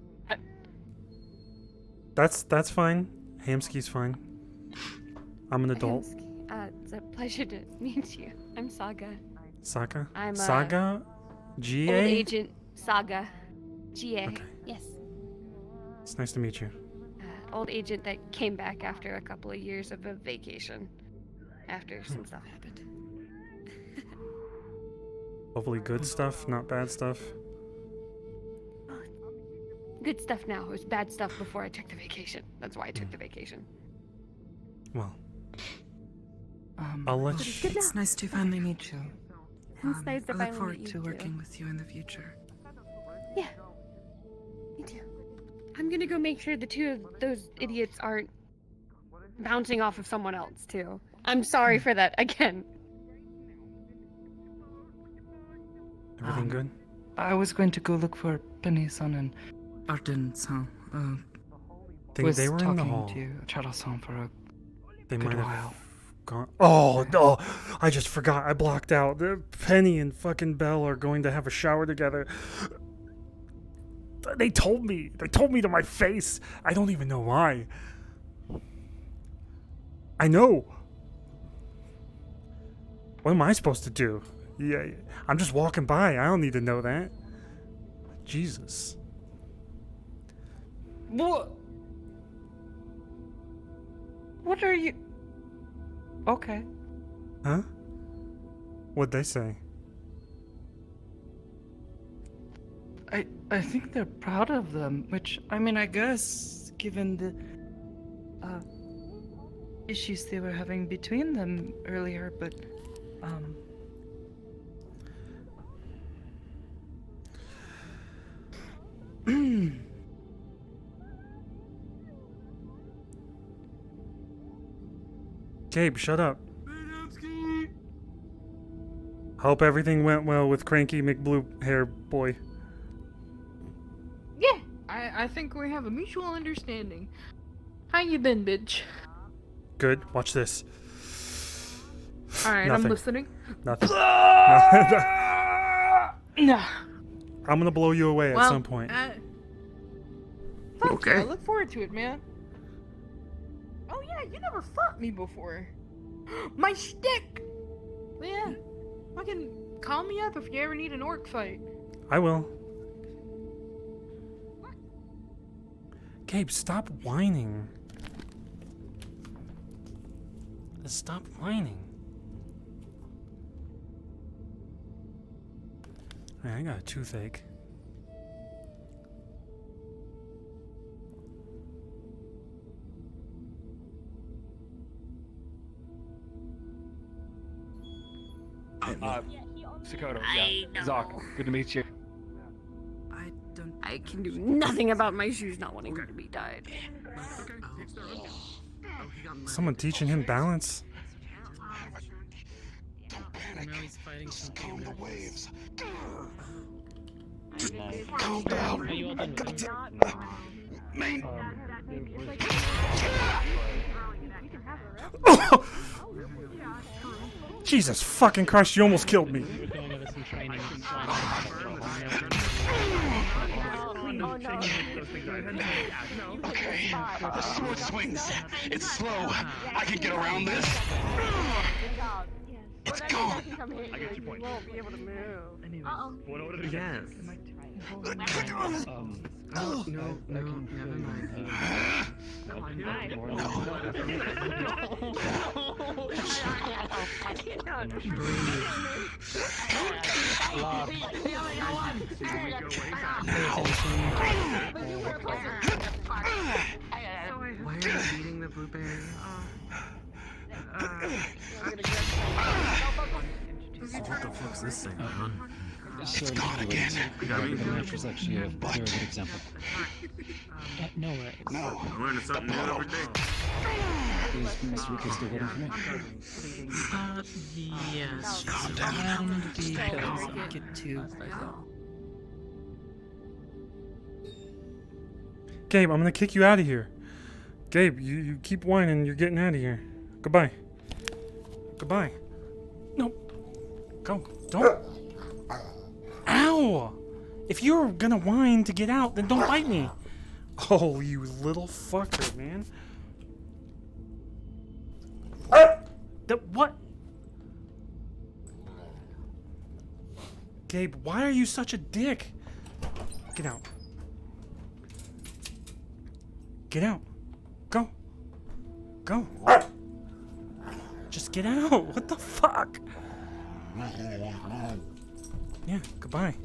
That's fine. Hamsky's fine. I'm an adult. Hamsky, it's a pleasure to meet you. I'm Saga. Saga? I'm Saga? GA? Old Agent Saga. GA. Okay. Yes. It's nice to meet you. Old agent that came back after a couple of years of a vacation. After some stuff happened. Hopefully good stuff, not bad stuff. Good stuff now. It was bad stuff before I took the vacation. That's why I took the vacation. Well, I'll let you... It's nice to finally meet you. It's nice to I finally look forward meet to you, working too. with you in the future. Yeah. Me too. I'm gonna go make sure the two of those idiots aren't bouncing off of someone else, too. I'm sorry for that, again. Everything good? I was going to go look for Penny-san and Arden-san. was They were in the talking hall. to Chara-san for a They good might have while. gone... Oh, no! I just forgot. I blocked out. Penny and fucking Belle are going to have a shower together. They told me. They told me to my face. I don't even know why. I know. What am I supposed to do? Yeah, I'm just walking by. I don't need to know that. Jesus. What? What are you? Okay. Huh? What'd they say? I think they're proud of them, which, I mean, I guess, given the issues they were having between them earlier, but, Gabe, shut up. Hope everything went well with Cranky McBlue Hair Boy. Yeah, I think we have a mutual understanding. How you been, bitch? Good. Watch this. Alright, I'm listening. Nothing. Nah. I'm gonna blow you away at some point. Fuck yeah, I look forward to it, man. Oh yeah, you never fought me before. My stick! Yeah, fucking call me up if you ever need an orc fight. I will. Gabe, stop whining. Stop whining. Alright, I got a toothache. Sakoto, yeah. Zoc, good to meet you. I can do nothing about my shoes not wanting to be dyed. Someone teaching him balance? Now he's fighting some calm the waves. Calm down. Are you all done with him? Jesus fucking Christ, you almost killed me. We're going over some training. Okay, the sword swings. It's slow. I can get around this. It's gone. I get your point. You won't be able to move. What order to get? No, never mind. Why are you beating the blueberry? What the fuck's this thing, man? It's gone again. The match was actually a very good example. No worries. No. I'm learning something new every day. Is Miss Rika still waiting for me? Yes. Calm down. Around the I'll get to. Gabe, I'm gonna kick you out of here. Gabe, you keep whining, you're getting out of here. Goodbye. Goodbye. No. Go. Don't. Ow! If you're gonna whine to get out, then don't bite me. Oh, you little fucker, man. What? Gabe, why are you such a dick? Get out. Get out. Go. Go. Just get out. What the fuck? Yeah, goodbye.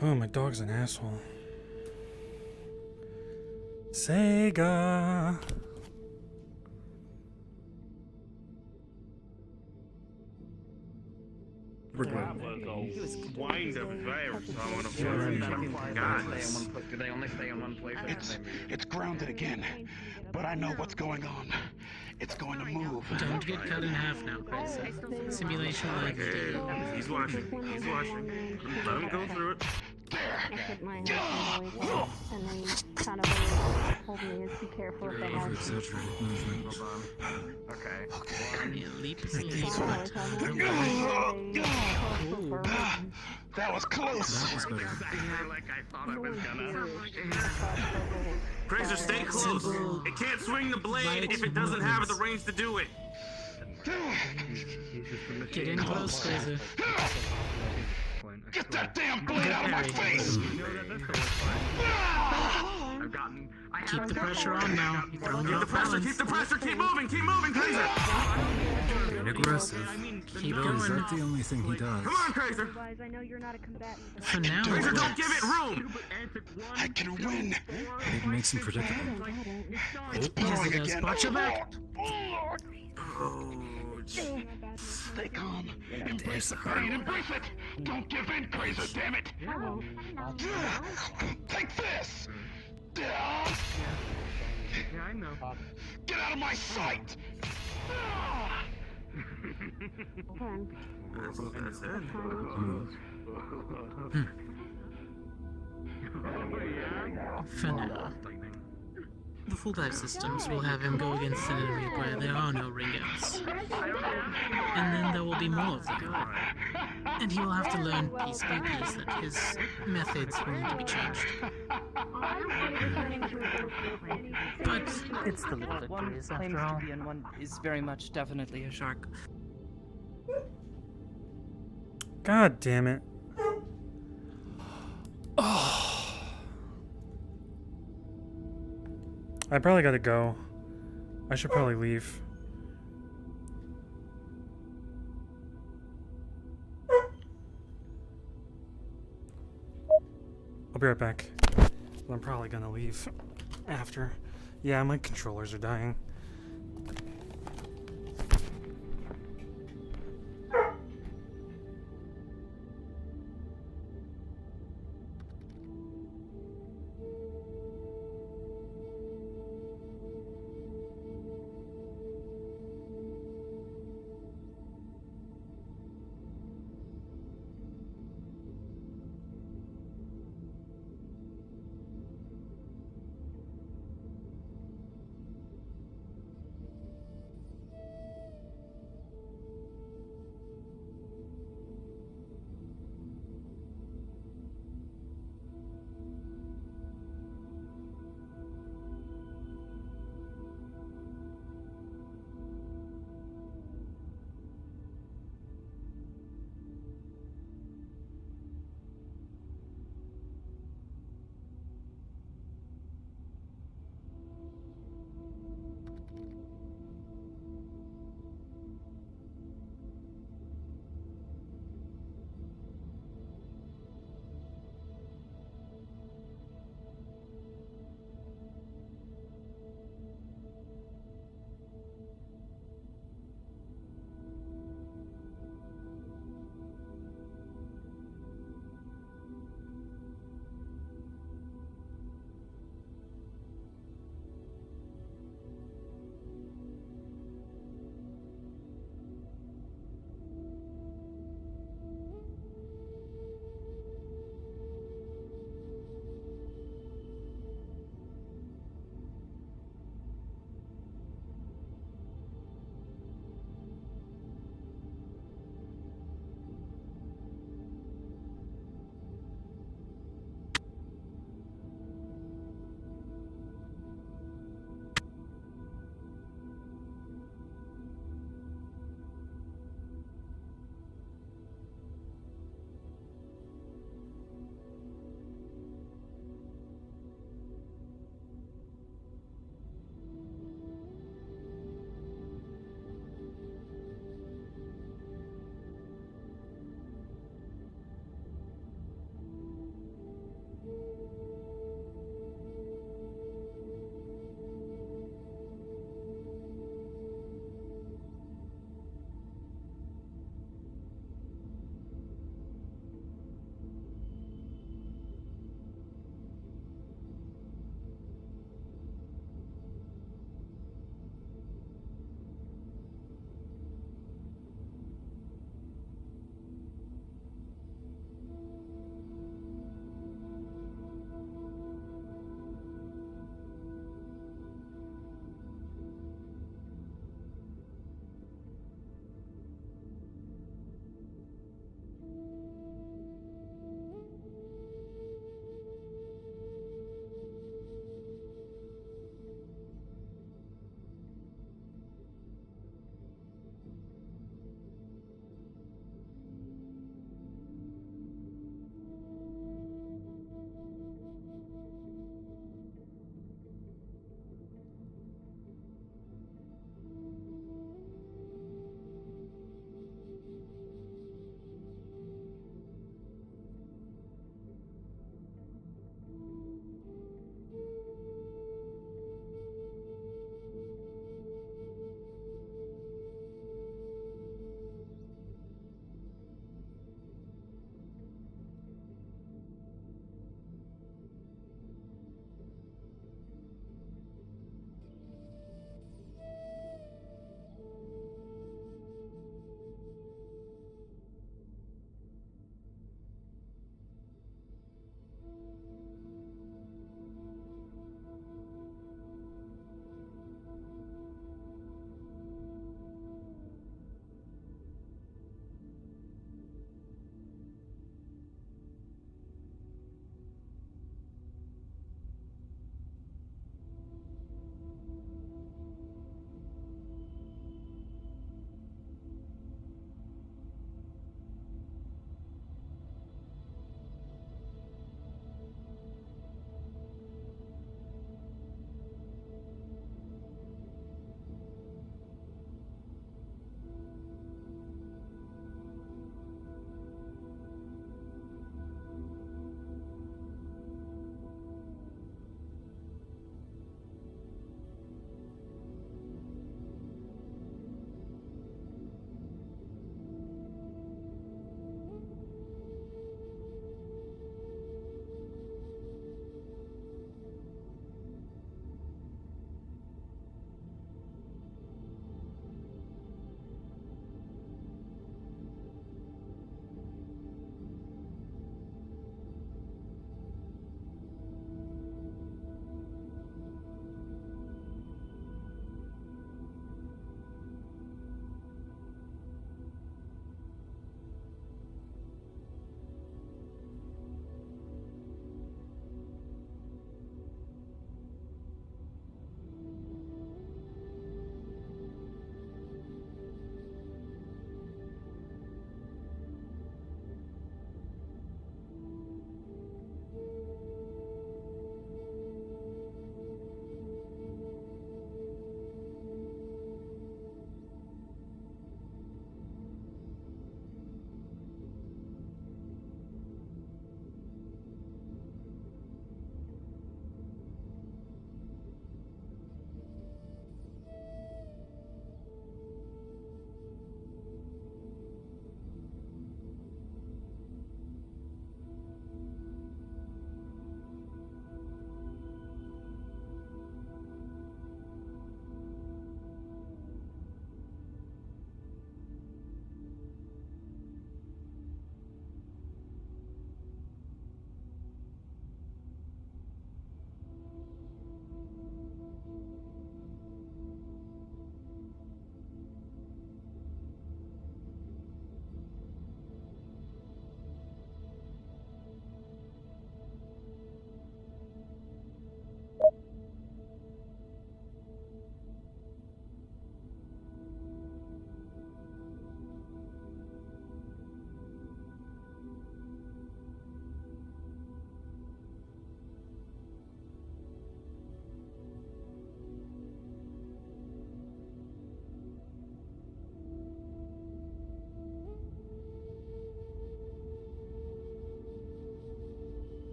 Oh, my dog's an asshole. Sega. We're good. Wind up if I ever saw one of them. Do they only stay in one place? It's grounded again, but I know what's going on. It's going to move. Don't get cut in half now, Chris. Simulation like. He's watching. He's watching. Let him go through it. I put mine and then kind of told me is be careful if they Over have exaggerated movement. Okay. Yeah, leap is Sorry, leap. That was close. That was better. Like I thought I was gonna. Crazer, stay close. It can't swing the blade if it doesn't have the range to do it. Get in close, Fraser. Get that damn blade out of my face! Keep the pressure on now. You're throwing you off balance. Keep the pressure, keep moving, Crazer! Being aggressive. Keep Is going. that the only thing he does? Come on, Crazer! I know you're not a combatant. For now, Crazer, it don't give works. it room! I can win. It makes him predictable. It's Yes, it pouring does. again. Watch your back. Stay calm. Embrace the pain. Embrace it. Don't give in, Crazer. Damn it. Take this. Yeah, I know. Get out of my sight. For now. The full dive systems will have him go against an enemy where there are no ring outs. And then there will be more of them. And he will have to learn piece by piece that his methods will need to be changed. But it's the little One victories claims after all. to be and one is very much definitely a shark. God damn it. Oh. I probably gotta go. I should probably leave. I'll be right back. I'm probably gonna leave after. Yeah, my controllers are dying.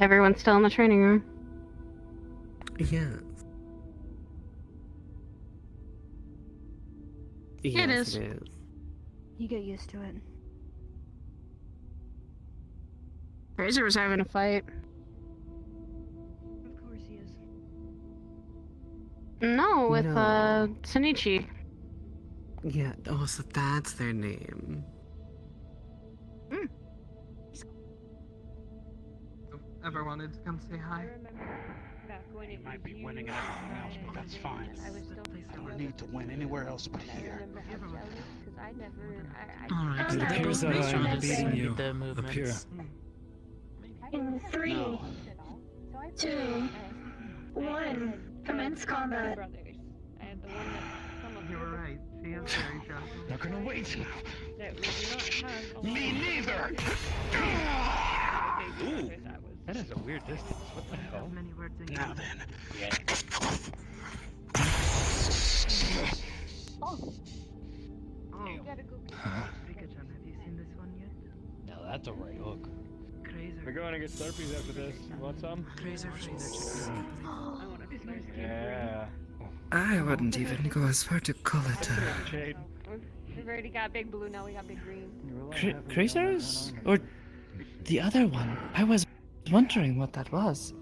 Everyone's still in the training room. Yeah. It Yes, is. it is. You get used to it. Fraser was having a fight. Of course he is. No, with No. Shinichi. Yeah, oh, so that's their name. Ever wanted to come say hi? You might be winning and everything else, but that's fine. I don't need to win anywhere else but here. Alright, It appears that let's I'm try this beating you with the up movements. here. In 3, No. 2, 1, commence combat. You were right. She is very gentle. Not gonna wait. Me neither. Ooh. That is a weird distance. What the hell? Now then. Rika-chan, have you seen this one yet? Now that's a right hook. Crazy. We're going to get Slurpees after this. You want some? Yeah. I wouldn't even go as far to call it Shade. We've already got big blue, now we got big green. Crazers? Or the other one? I was wondering what that was.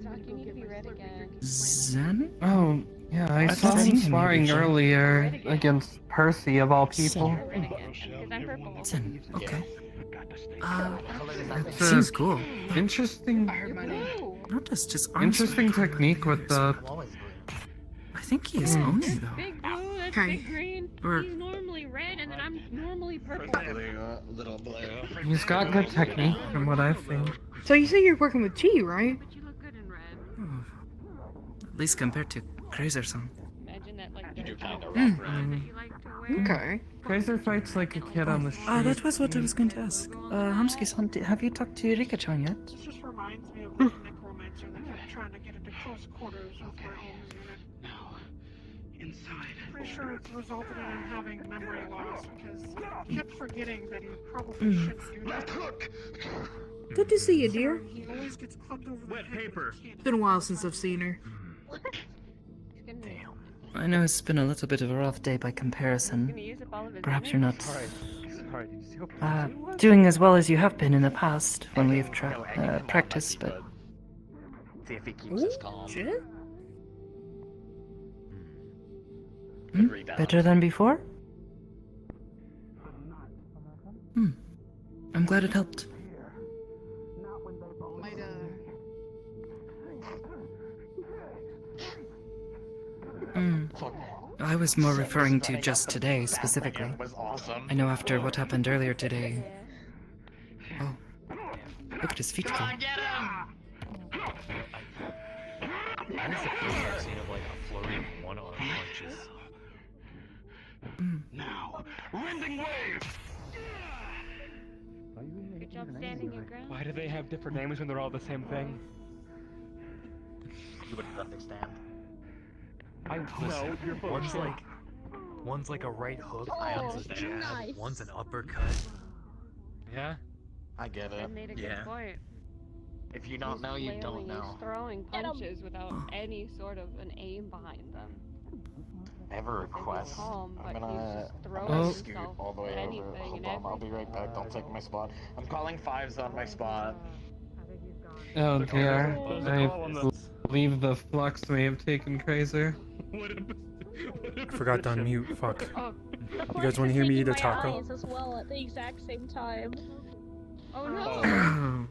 Doc, you need to be red again. Zen? Oh, yeah, I saw thought him Zen sparring maybe. earlier against Percy, of all people. Because I'm purple. Zen, okay. It's Seems cool. Interesting, Notice just arms interesting are technique with the. I think he is Oni though. Big blue, that's Okay. big green. Or- He's normally red, and then I'm normally purple. Little blue. He's got good technique from what I've seen. So you say you're working with Chi, right? But you look good in red. At least compared to Crazer-san. Imagine that, like, You do dark kinda blue rough, red that you like to wear. Okay. Fraser fights like a kid on the street. Ah, that was what I was going to ask. Hamsuki-san, have you talked to Rika-chan yet? This just reminds me of the necromancer that kept trying to get into close quarters with my home's unit. Now, inside. Pretty sure it's resulted in him having memory loss because he kept forgetting that he probably shouldn't do that. Good to see you, dear. He always gets clubbed over the head with paper. his It's been a while since I've seen her. Damn. I know it's been a little bit of a rough day by comparison. Perhaps you're not Sorry, did you see doing as well as you have been in the past when we've practiced, but See if he keeps us calm. Shit. better than before? I'm glad it helped. Might, I was more referring to just today, specifically. Was awesome. I know after what happened earlier today. Oh. Look at his feet go. That is the first I've seen of like a flurry of one-arm punches. Now, rending wave. Good job standing your ground. Why do they have different names when they're all the same thing? You wouldn't understand. I know, you're full of shit. One's like a right hook, one's a jab, nice. one's an uppercut. Yeah? I get I it. made a good Yeah. point. If you don't He's know, you flailing, don't know. He's throwing punches without any sort of an aim behind them. I have a request. calm, I'm but gonna, he's just throwing I'm gonna scoot himself all the way at over. anything Hold and on, I'll be right back. Don't take my spot. I'm calling fives on my spot. Oh dear, There's a I call on the- believe the flux may have taken Crazer. Forgot to unmute. Fuck. Oh. You guys want to hear me eat a taco? As well at the exact same time. Oh no!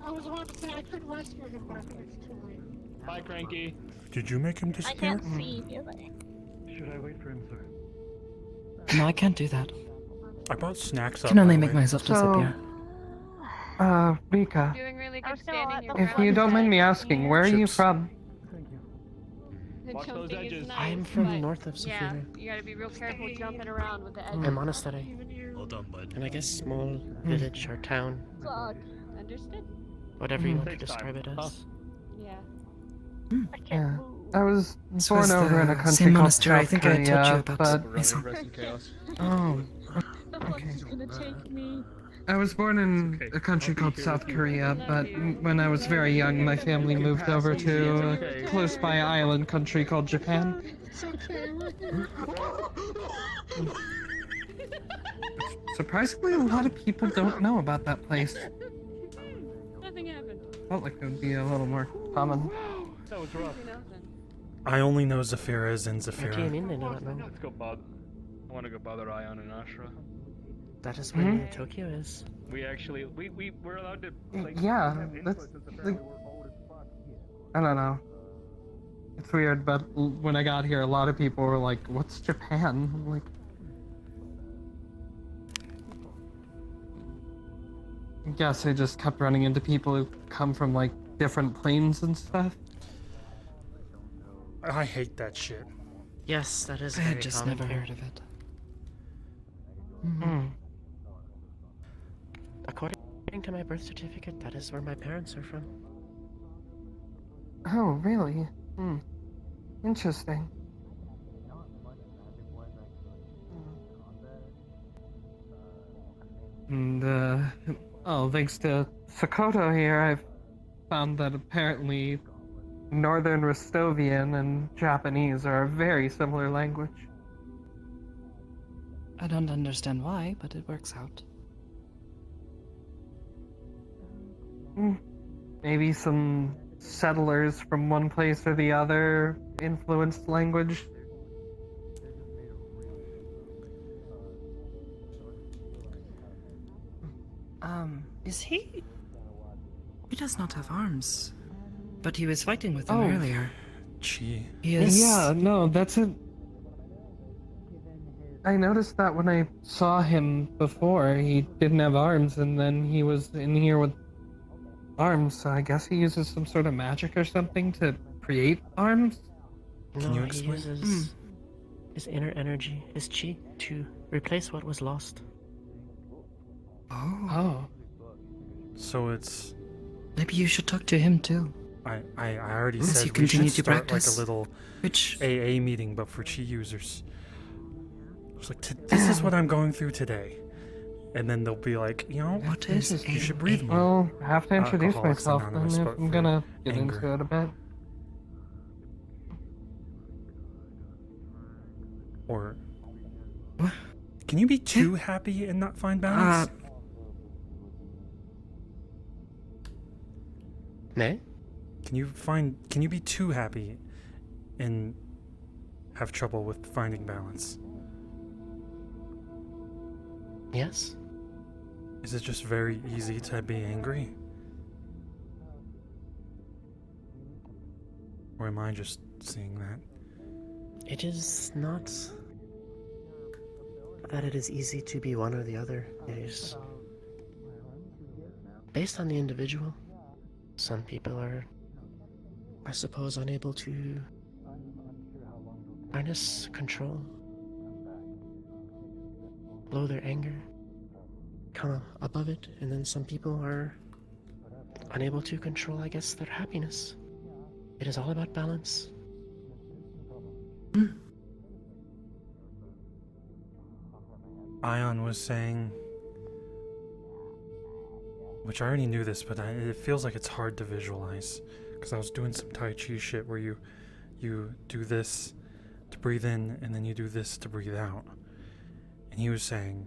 I was about to say I could rescue him, but I think it's too late. Bye, Cranky. Did you make him I disappear? can't see either. Should I wait for him, sir? No, I can't do that. I brought snacks I up. can only by the make way. myself So- disappear. Rika, Doing really good standing your if ground. you don't mind me asking, where are you from? The Watch those jumping is edges. nice, I'm from but north of yeah, Sofia. you gotta be real careful jumping around with the edges. A monastery. Well done, bud. And I guess small village or town. Fuck. Understood? Whatever you want to Takes time, describe it huh? as. Yeah. Yeah, I was This born was over in a the country same called monastery I South think I told you Korea, about. but Mason. oh, The fuck is gonna take me? I was born in a country called South Korea, but when I was very young, my family moved over to a close by island country called Japan. Surprisingly, a lot of people don't know about that place. Nothing happened. Felt like it would be a little more common. That was rough. I only know Zephyra's and What do you Zephyra. mean they don't know? Let's go bother. I want to go bother Ion and Ashra. That is where Neo Tokyo is. We're allowed to. Like, Yeah, have input that's since like, apparently we're old as fuck. I don't know. It's weird, but when I got here, a lot of people were like, "What's Japan?" I'm like, I guess I just kept running into people who come from like different planes and stuff. I hate that shit. Yes, that is I very had just common never here. heard of it. According to my birth certificate, that is where my parents are from. Oh, really? Interesting. And, thanks to Sakoto here, I've found that apparently Northern Rostovian and Japanese are a very similar language. I don't understand why, but it works out. Maybe some settlers from one place or the other influenced language. Is he? He does not have arms. But he was fighting with them Oh. earlier. Chi. He is. Yeah, no, that's it. I noticed that when I saw him before, he didn't have arms, and then he was in here with arms, so I guess he uses some sort of magic or something to create arms? Can No, you he explain? uses his inner energy, his chi, to replace what was lost. Oh. So it's. Maybe you should talk to him too. I already Once said you we should continue to start like practice, a little which AA meeting, but for Chi users. It's like, this is what I'm going through today. And then they'll be like, you know, What is you should breathe more. Well, I have to introduce Alcoholics myself then Anonymous, if but I'm for gonna get anger. into it a bit. Or. Can you be too happy and not find balance? Nay? Can you be too happy and have trouble with finding balance? Yes? Is it just very easy to be angry? Or am I just seeing that? It is not that it is easy to be one or the other. It is based on the individual. Some people are, I suppose, unable to harness control, blow their anger, come above it, and then some people are unable to control, I guess, their happiness. It is all about balance. Ion was saying, which I already knew this, but it feels like it's hard to visualize, because I was doing some Tai Chi shit where you do this to breathe in, and then you do this to breathe out. And he was saying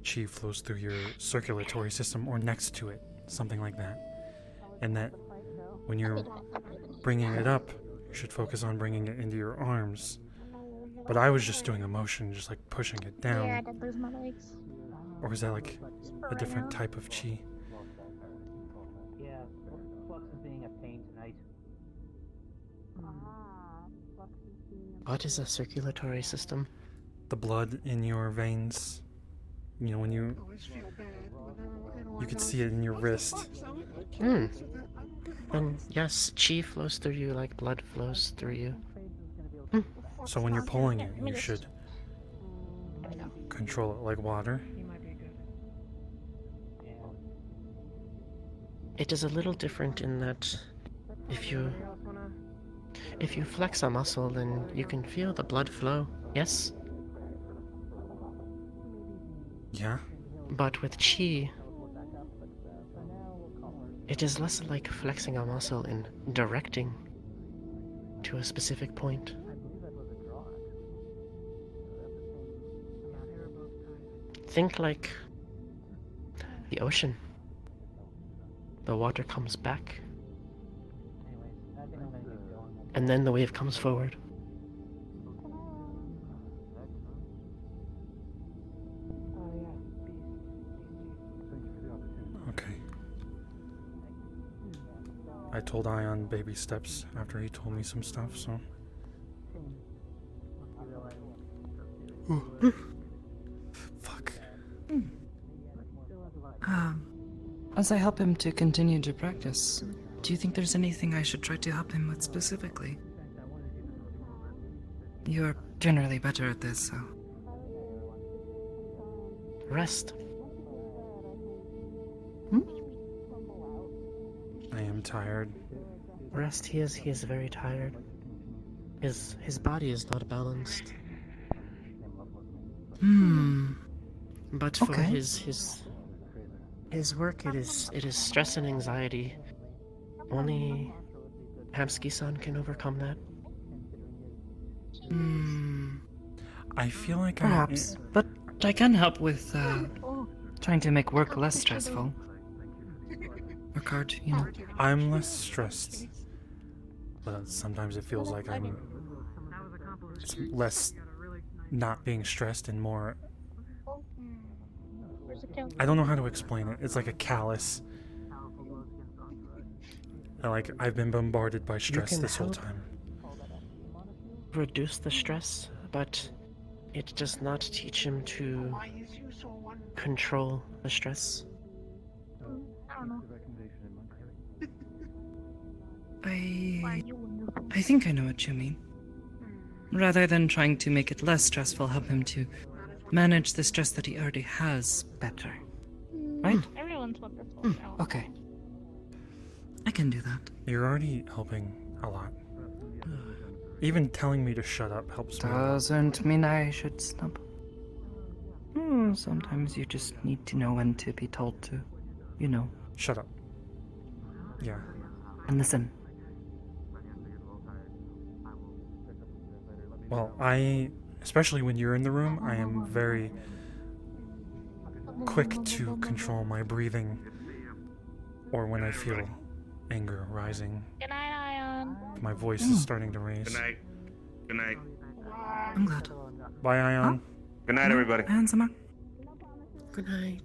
Chi flows through your circulatory system or next to it, something like that. And that when you're bringing it up, you should focus on bringing it into your arms. But I was just doing a motion, just like pushing it down. Yeah, I did lose my legs. Or is that like a different type of Chi? Yeah, Flux is being a pain tonight. What is a circulatory system? The blood in your veins. You know, when you could see it in your wrist. And yes, chi flows through you like blood flows through you. So when you're pulling it, you should control it like water. It is a little different in that if you flex a muscle, then you can feel the blood flow. Yes? Yeah? But with chi, it is less like flexing a muscle and directing to a specific point. Think like the ocean. The water comes back, and then the wave comes forward. Okay. I told Ion baby steps after he told me some stuff, so. Fuck. As I help him to continue to practice, do you think there's anything I should try to help him with specifically? You're generally better at this, so. Rest. I am tired. Rest. He is very tired. His body is not balanced. But for Okay. his work, it is stress and anxiety. Only Hamsky-san can overcome that. I feel like Perhaps, but I can help with trying to make work less stressful. Work hard, you know. I'm less stressed, but sometimes it feels like it's less not being stressed and more. I don't know how to explain it. It's like a callous. Like I've been bombarded by stress this whole time. Reduce the stress, but it does not teach him to control the stress. I don't know. I think I know what you mean. Rather than trying to make it less stressful, help him to manage the stress that he already has better. Right? Everyone's wonderful. Okay. I can do that. You're already helping a lot. Even telling me to shut up helps me. Doesn't mean I should stop. Sometimes you just need to know when to be told to, you know. Shut up. Yeah. And listen. Well, especially when you're in the room, I am very quick to control my breathing, or when I feel anger rising. Good night, Ion. My voice is starting to raise. Good night. Good night. I'm glad. Bye, Ion. Good night, everybody. Ion-sama. Good night.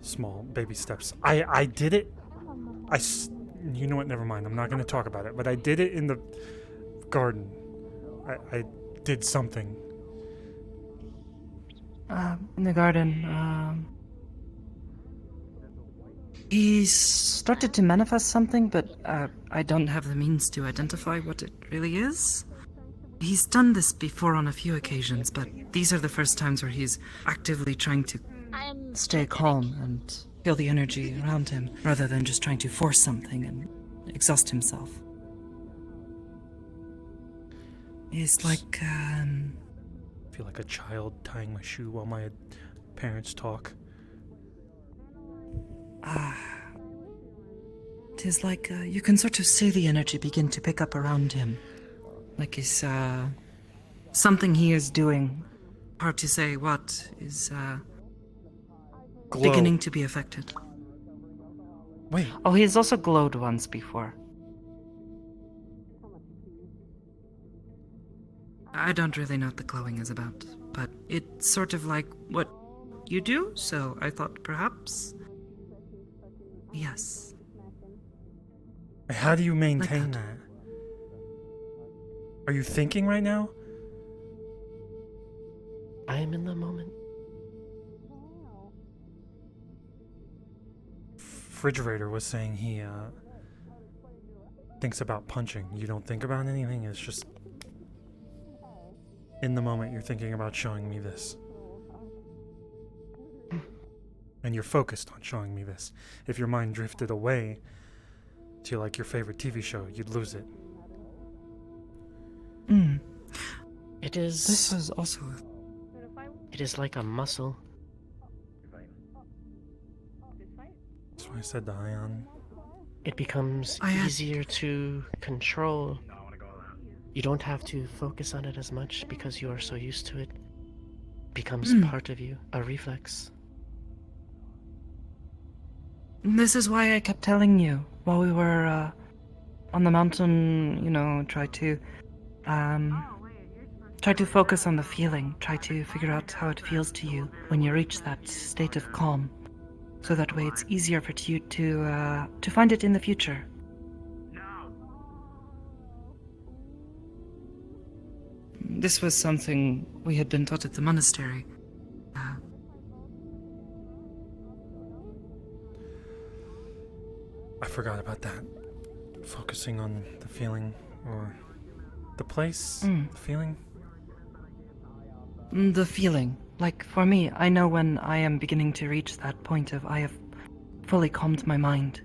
Small baby steps. I did it. You know what? Never mind. I'm not going to talk about it. But I did it in the garden. I did something. In the garden, he started to manifest something, but I don't have the means to identify what it really is. He's done this before on a few occasions, but these are the first times where he's actively trying to stay calm and feel the energy around him, rather than just trying to force something and exhaust himself. He's like, I feel like a child tying my shoe while my parents talk. It is like you can sort of see the energy begin to pick up around him. Like it's something he is doing. Hard to say what is beginning to be affected. Wait. Oh, he has also glowed once before. I don't really know what the glowing is about, but it's sort of like what you do, so I thought perhaps. Yes. How do you maintain that? Are you thinking right now? I am in the moment. Refrigerator was saying he thinks about punching. You don't think about anything, it's just in the moment you're thinking about showing me this. And you're focused on showing me this. If your mind drifted away to like your favorite TV show, you'd lose it. Mm. It is. This was also. It is like a muscle. That's why I said the ion. It becomes easier to control. You don't have to focus on it as much because you are so used to it. It becomes part of you, a reflex. This is why I kept telling you while we were on the mountain, you know, try to focus on the feeling, try to figure out how it feels to you when you reach that state of calm. So that way it's easier for you to find it in the future. This was something we had been taught at the monastery. I forgot about that. Focusing on the feeling or the place, the feeling. The feeling. Like, for me, I know when I am beginning to reach that point of I have fully calmed my mind.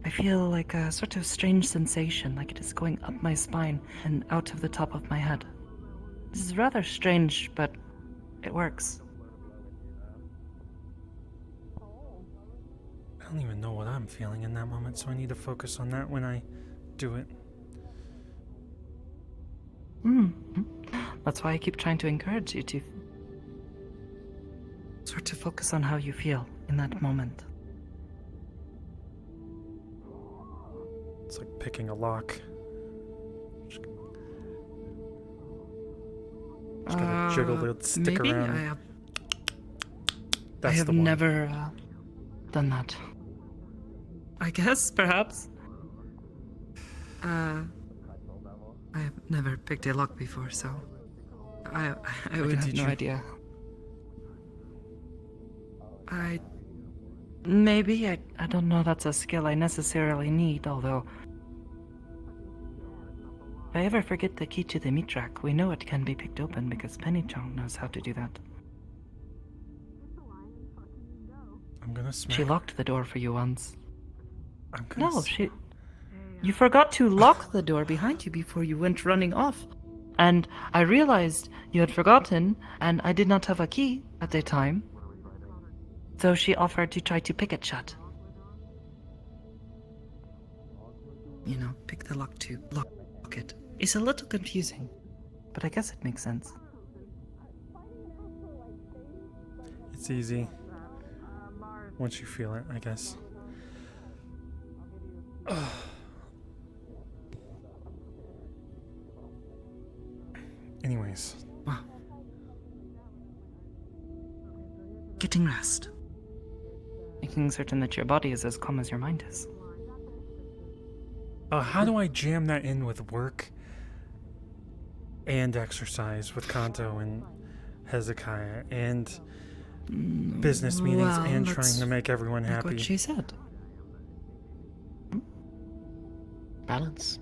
I feel like a sort of strange sensation, like it is going up my spine and out of the top of my head. This is rather strange, but it works. I don't even know what I'm feeling in that moment, so I need to focus on that when I do it. That's why I keep trying to encourage you to sort of focus on how you feel in that moment. It's like picking a lock. Just gotta jiggle the stick maybe? around. I have never done that. I guess, perhaps. I have never picked a lock before, so I would have no idea. Maybe, I don't know that's a skill I necessarily need, although if I ever forget the key to the meat rack, we know it can be picked open because Penny Chong knows how to do that. I'm gonna smack. She locked the door for you once. I'm gonna You forgot to lock the door behind you before you went running off. And I realized you had forgotten, and I did not have a key at the time. So she offered to try to pick it shut. You know, pick the lock to lock it. It's a little confusing, but I guess it makes sense. It's easy. Once you feel it, I guess. Anyways. Wow. Getting rest. Making certain that your body is as calm as your mind is. How do I jam that in with work and exercise with Kanto and Hezekiah and business meetings and trying to make everyone happy? Like what she said. Balance.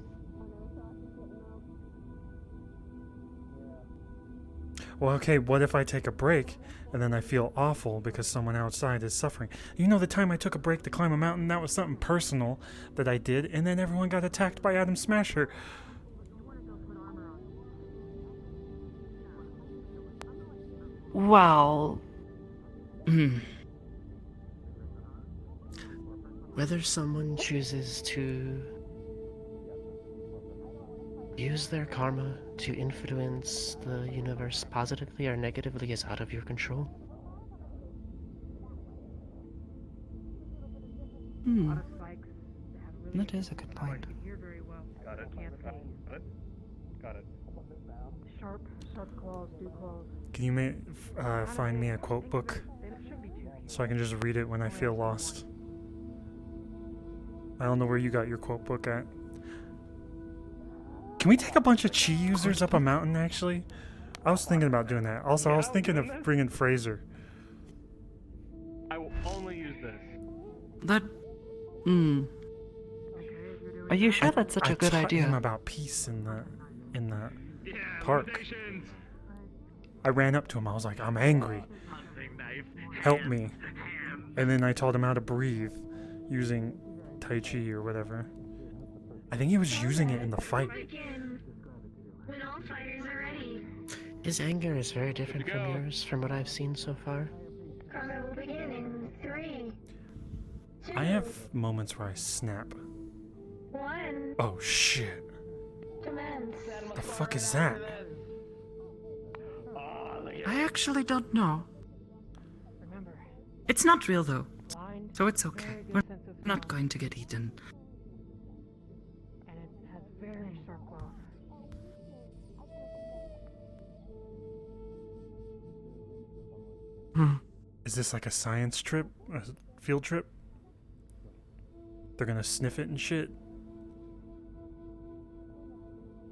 Well, okay, what if I take a break and then I feel awful because someone outside is suffering? You know, the time I took a break to climb a mountain, that was something personal that I did, and then everyone got attacked by Adam Smasher. Wow. Whether someone chooses to use their karma to influence the universe positively or negatively is out of your control. That is a good point. Got it. Got it. Sharp claws, do claws. Can you find me a quote book so I can just read it when I feel lost? I don't know where you got your quote book at. Can we take a bunch of chi users up a mountain, actually? I was thinking about doing that. Also, I was thinking of bringing Fraser. I will only use this. That... Are you sure that's such a good I idea? taught him about peace in the park. I ran up to him. I was like, I'm angry. Help me. And then I taught him how to breathe using Tai Chi or whatever. I think he was using it in the fight. When all fighters His anger is very different from yours, from what I've seen so far. I have moments where I snap. Oh shit. The fuck is that? I actually don't know. It's not real though, so it's okay. We're not going to get eaten. And it has very short claws. Is this like a science trip? A field trip? They're gonna sniff it and shit?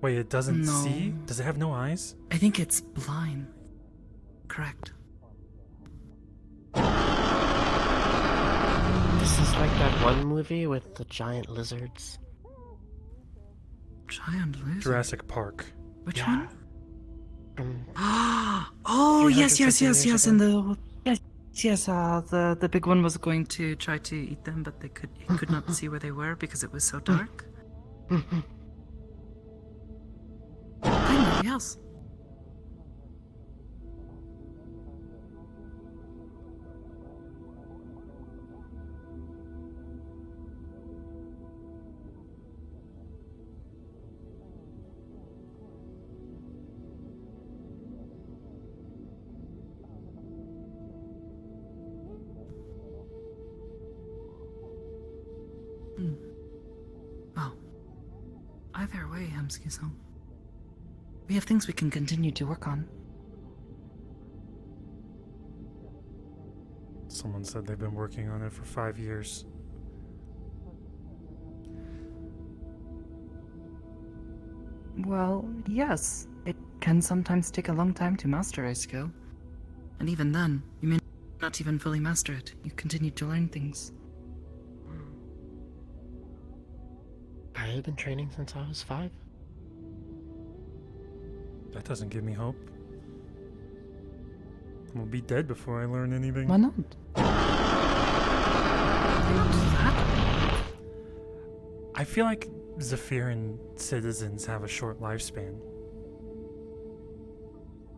Wait, it doesn't No. see? Does it have no eyes? I think it's blind. Correct. This is like that one movie with the giant lizards. Giant lizard? Jurassic Park. Which Yeah. one? Oh, yes, 350 years and ago. the big one was going to try to eat them, but he could not see where they were because it was so dark. I know, yes. Well, either way, Hamsky-san. We have things we can continue to work on. Someone said they've been working on it for 5 years. Well, yes. It can sometimes take a long time to master a skill. And even then, you may not even fully master it. You continue to learn things. I've been training since I was 5. That doesn't give me hope. I'm gonna be dead before I learn anything. Why not? I feel like Zephyrian citizens have a short lifespan.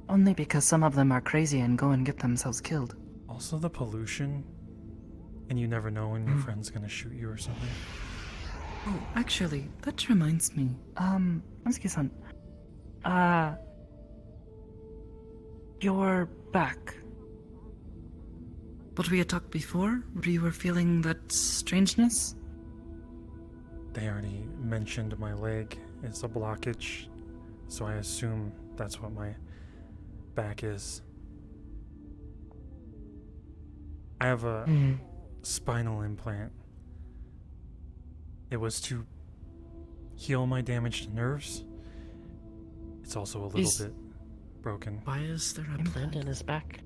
Only because some of them are crazy and go and get themselves killed. Also the pollution, and you never know when your friend's gonna shoot you or something. Oh, actually, that reminds me. Hamsky-san. Your back. What we had talked before, where you were feeling that strangeness? They already mentioned my leg is a blockage, so I assume that's what my back is. I have a spinal implant. It was to heal my damaged nerves. It's also a little bit broken. Why is there a plant in his back?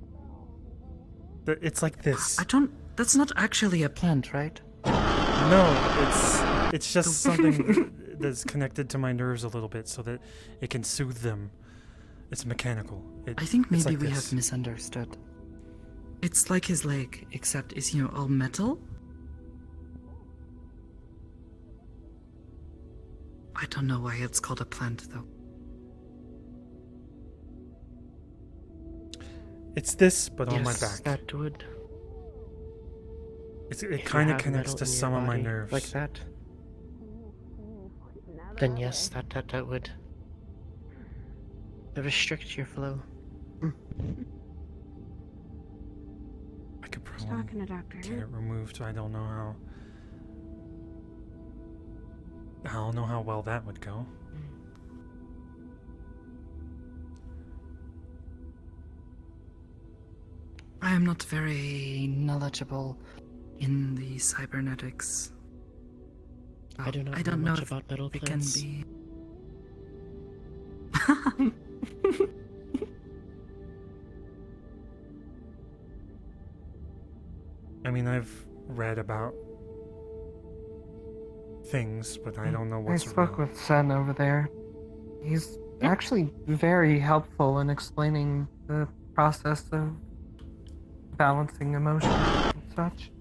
It's like this. That's not actually a plant, right? No, it's just something that's connected to my nerves a little bit so that it can soothe them. It's mechanical. I think it's maybe like we this. have misunderstood. It's like his leg, except it's, all metal. I don't know why it's called a plant, though. It's this, but on my Yes, back. that would. It If you kind of have connects metal to in your some of my body nerves. like that. Then yes, that would restrict your flow. I could Talking probably to Doctor. get it removed. I don't know how. I don't know how well that would go. I am not very knowledgeable in the cybernetics. I do not I don't know know much if about metal it plants. can be. I mean, I've read about things, but I don't know I what's spoke real. with Sen over there. He's actually very helpful in explaining the process of balancing emotions and such.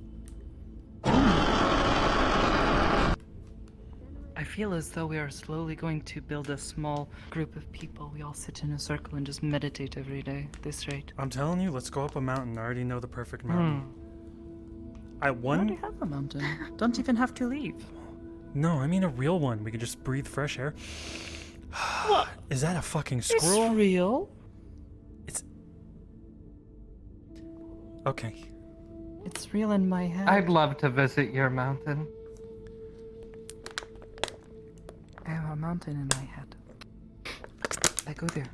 I I feel as though we are slowly going to build a small group of people. We all sit in a circle and just meditate every day, this rate. I'm telling you, let's go up a mountain. I already know the perfect mountain. I already have a mountain. Don't even have to leave. No, I mean a real one. We could just breathe fresh air. What? Is that a fucking squirrel? It's real. Okay. It's real in my head. I'd love to visit your mountain. I have a mountain in my head. I go there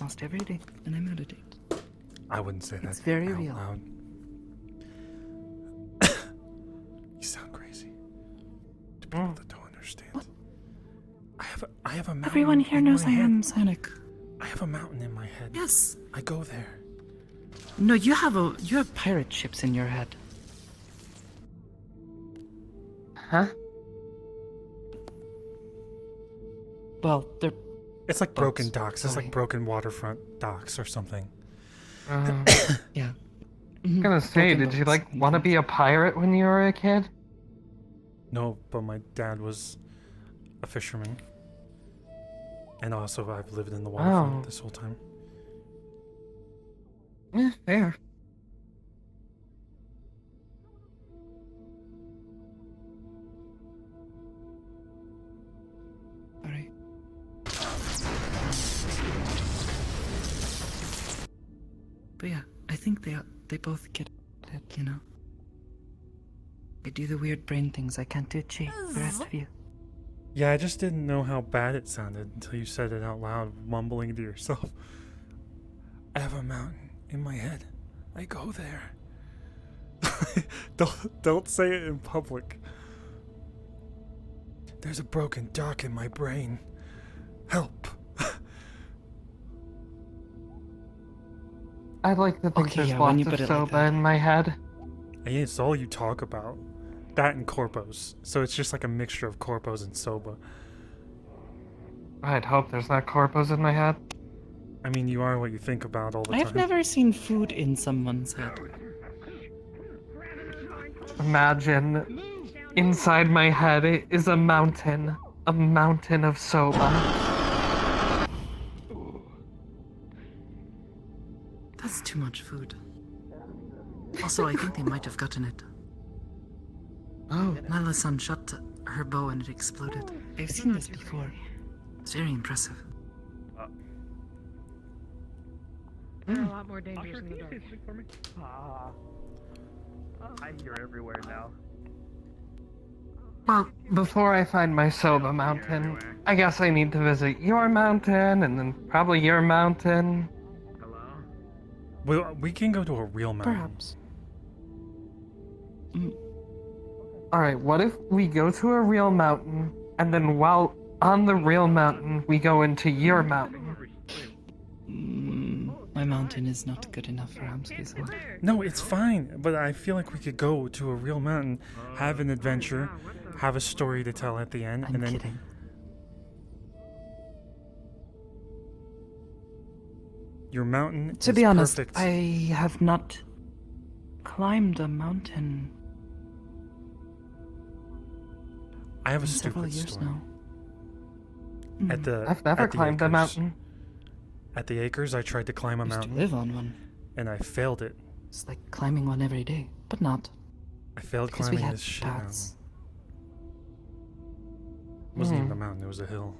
almost every day and I meditate. I wouldn't say that. It's very out real. loud. You sound crazy. To people that don't understand. What? I have a mountain. Everyone here in knows my I head. am Sonic. I have a mountain in my head. Yes. I go there. No, you have pirate ships in your head. Huh? Well, they're It's like broken boats. docks. It's Sorry. like broken waterfront docks or something. Yeah. I'm gonna say, Broken did you boats. want to be a pirate when you were a kid? No, but my dad was a fisherman. And also I've lived in the waterfront this whole time. Yeah, fair. Alright. But yeah, I think they both get it, you know? I do the weird brain things I can't do Chi, the rest of you. Yeah, I just didn't know how bad it sounded until you said it out loud, mumbling to yourself. I have a mountain in my head. I go there. Don't say it in public. There's a broken dock in my brain. Help. I'd like to think Okay, there's yeah, when you lots put of it like soba in my head. Hey, it's all you talk about. That and corpos. So it's just like a mixture of corpos and soba. I'd hope there's not corpos in my head. I mean, you are what you think about all the time. I've never seen food in someone's head. Imagine, inside my head is a mountain of soba. That's too much food. Also, I think they might have gotten it. Oh. Nyla-san shot her bow and it exploded. I've seen this before. It's very impressive. They're a lot more dangerous in the dark. For me? I hear everywhere now. Well, before I find my soba mountain, I guess I need to visit your mountain and then probably your mountain. We can go to a real mountain. Perhaps. Alright, what if we go to a real mountain, and then while on the real mountain, we go into your mountain? My mountain is not good enough for Hamsky's one. No, it's fine, but I feel like we could go to a real mountain, have an adventure, have a story to tell at the end, and then kidding. your mountain To is be honest, perfect. I have not climbed a mountain I have a in several stupid years story. now. I've never climbed a mountain. At the Acres, I tried to climb a Used to mountain. live on one. And I failed it. It's like climbing one every day, but not. I failed Because we climbing had this shit paths. mountain. It wasn't even a mountain, it was a hill.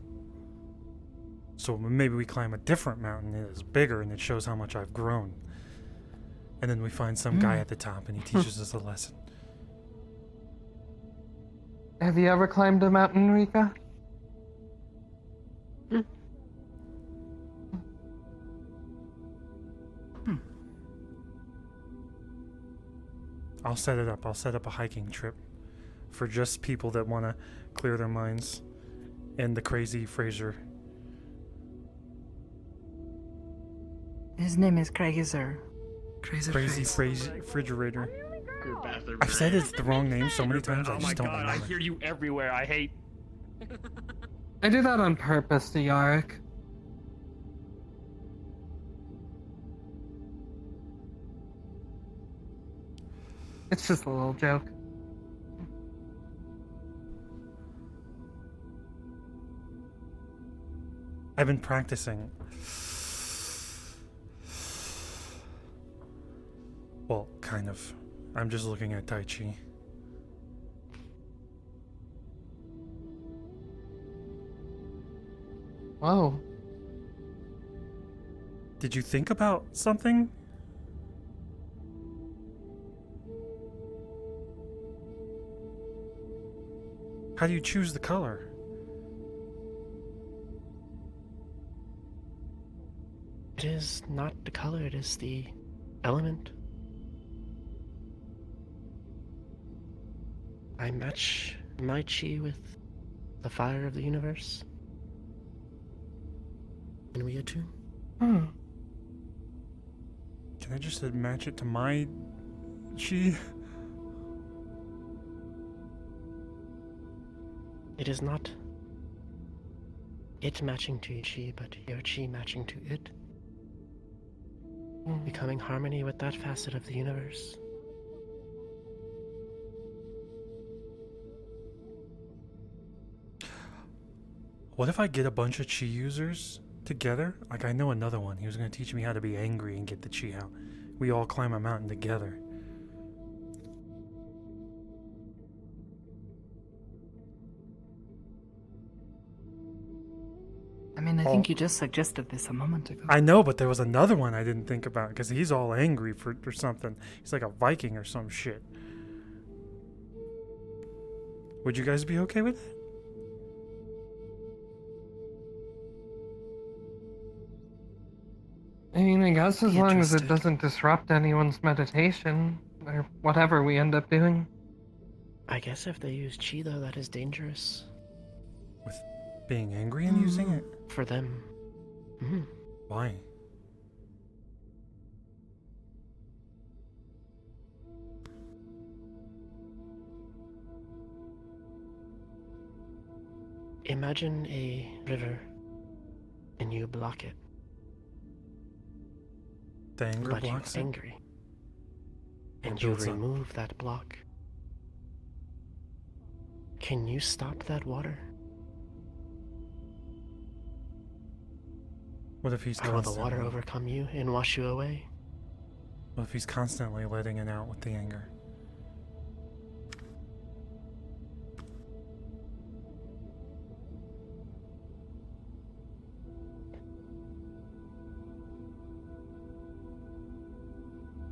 So maybe we climb a different mountain, and it's bigger, and it shows how much I've grown. And then we find some guy at the top, and he teaches us a lesson. Have you ever climbed a mountain, Rika? I'll set it up. I'll set up a hiking trip for just people that want to clear their minds. And the crazy Fraser. His name is Craiser. Crazy Refrigerator. I've said it's the wrong name so many times, I just don't remember. I hear you everywhere. I hate. I do that on purpose to Yarick. It's just a little joke. I've been practicing. Well, kind of. I'm just looking at Tai Chi. Whoa. Did you think about something? How do you choose the color? It is not the color, it is the element. I match my chi with the fire of the universe. And we attune. Can I just match it to my chi? It is not it matching to your chi, but your chi matching to it. Becoming harmony with that facet of the universe. What if I get a bunch of chi users together? Like, I know another one. He was going to teach me how to be angry and get the chi out. We all climb a mountain together. I mean, I think you just suggested this a moment ago. I know, but there was another one I didn't think about because he's all angry for something. He's like a Viking or some shit. Would you guys be okay with it? I mean, I guess as long as it doesn't disrupt anyone's meditation, or whatever we end up doing. I guess if they use chi, though, that is dangerous. With being angry and using it? For them. Why? Imagine a river, and you block it. The anger but blocks you're it? angry. And It you builds up. remove that block. Can you stop that water? What if he's Or will the water constantly... overcome you and wash you away? What if he's constantly letting it out with the anger?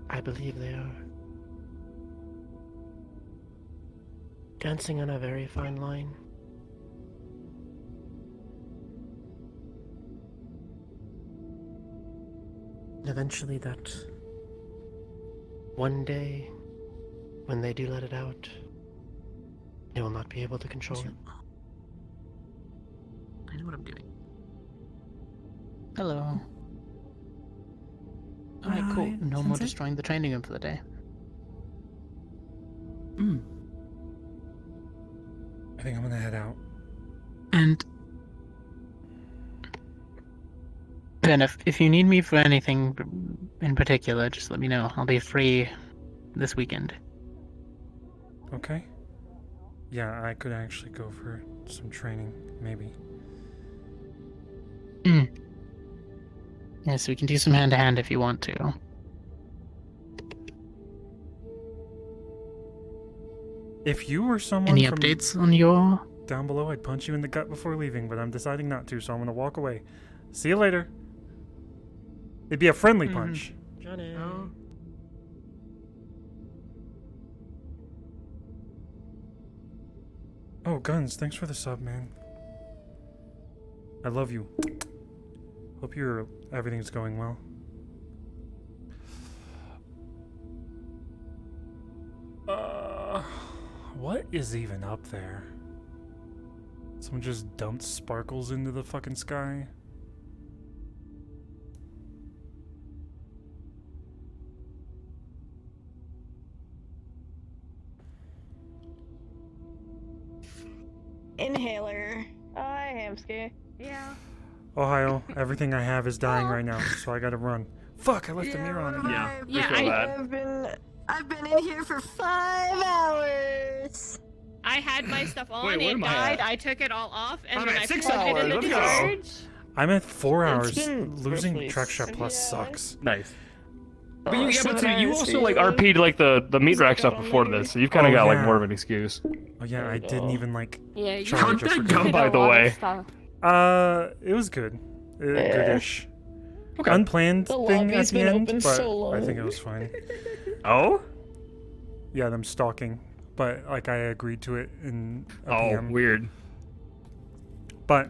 I believe they are. Dancing on a very fine line. And eventually that one day, when they do let it out, they will not be able to control it. I know what I'm doing. Hello. Alright, cool. Hi, No more Sensei? destroying the training room for the day. I think I'm gonna head out. And Ben, if you need me for anything in particular, just let me know. I'll be free this weekend. Okay. Yeah, I could actually go for some training, maybe. Yeah, so we can do some hand-to-hand if you want to. If you were someone Any from updates on your... down below, I'd punch you in the gut before leaving, but I'm deciding not to, so I'm gonna walk away. See you later. It'd be a friendly punch. Johnny. Oh, Guns, thanks for the sub, man. I love you. Hope everything's going well. What is even up there? Someone just dumped sparkles into the fucking sky? Inhaler. Hi, Hamsky. Yeah. Ohio, everything I have is dying right now, so I gotta run. Fuck, I left the mirror on. I've been in here for 5 hours. I had my stuff on, Wait, where it am I died, at? I took it all off, and I'm then at I 6 plugged it in hours, the let's go. charge. I'm at 4 It's hours. been Losing roughly Track Shot Plus sucks. Nice. But you, yeah, but see, 7 you hours also for like you. RP'd like the meat rack stuff before this, so you've kind of got like more of an excuse. Oh yeah, I didn't even like. Yeah, you charge How'd it that for go, doing by it. the way? It was good. Yeah. Goodish. Okay. Unplanned The thing at lobby's the been end, open but so I think it long. was fine. Oh? Yeah, them stalking, but like I agreed to it in a Oh, PM. weird. But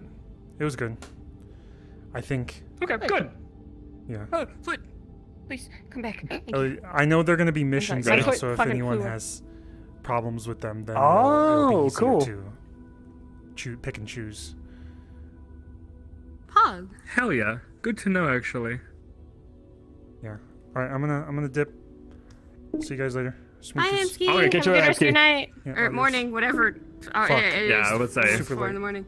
it was good. I think. Okay, good. Yeah. Oh, foot. Please come back. I know they're gonna be missions sorry. now, My foot so if fucking anyone flew up. has problems with them, then Oh, it'll be easier cool. to pick and choose. Pog. Hell yeah. Good to know, actually. Yeah. All right, I'm gonna dip. See you guys later. Bye, Smooches. Hamsky. Okay, catch Have you a good later, rest of your Hamsky. night. Yeah, or adios. morning, whatever. Fuck. It Yeah, I is would say. Super 4 in late. the morning.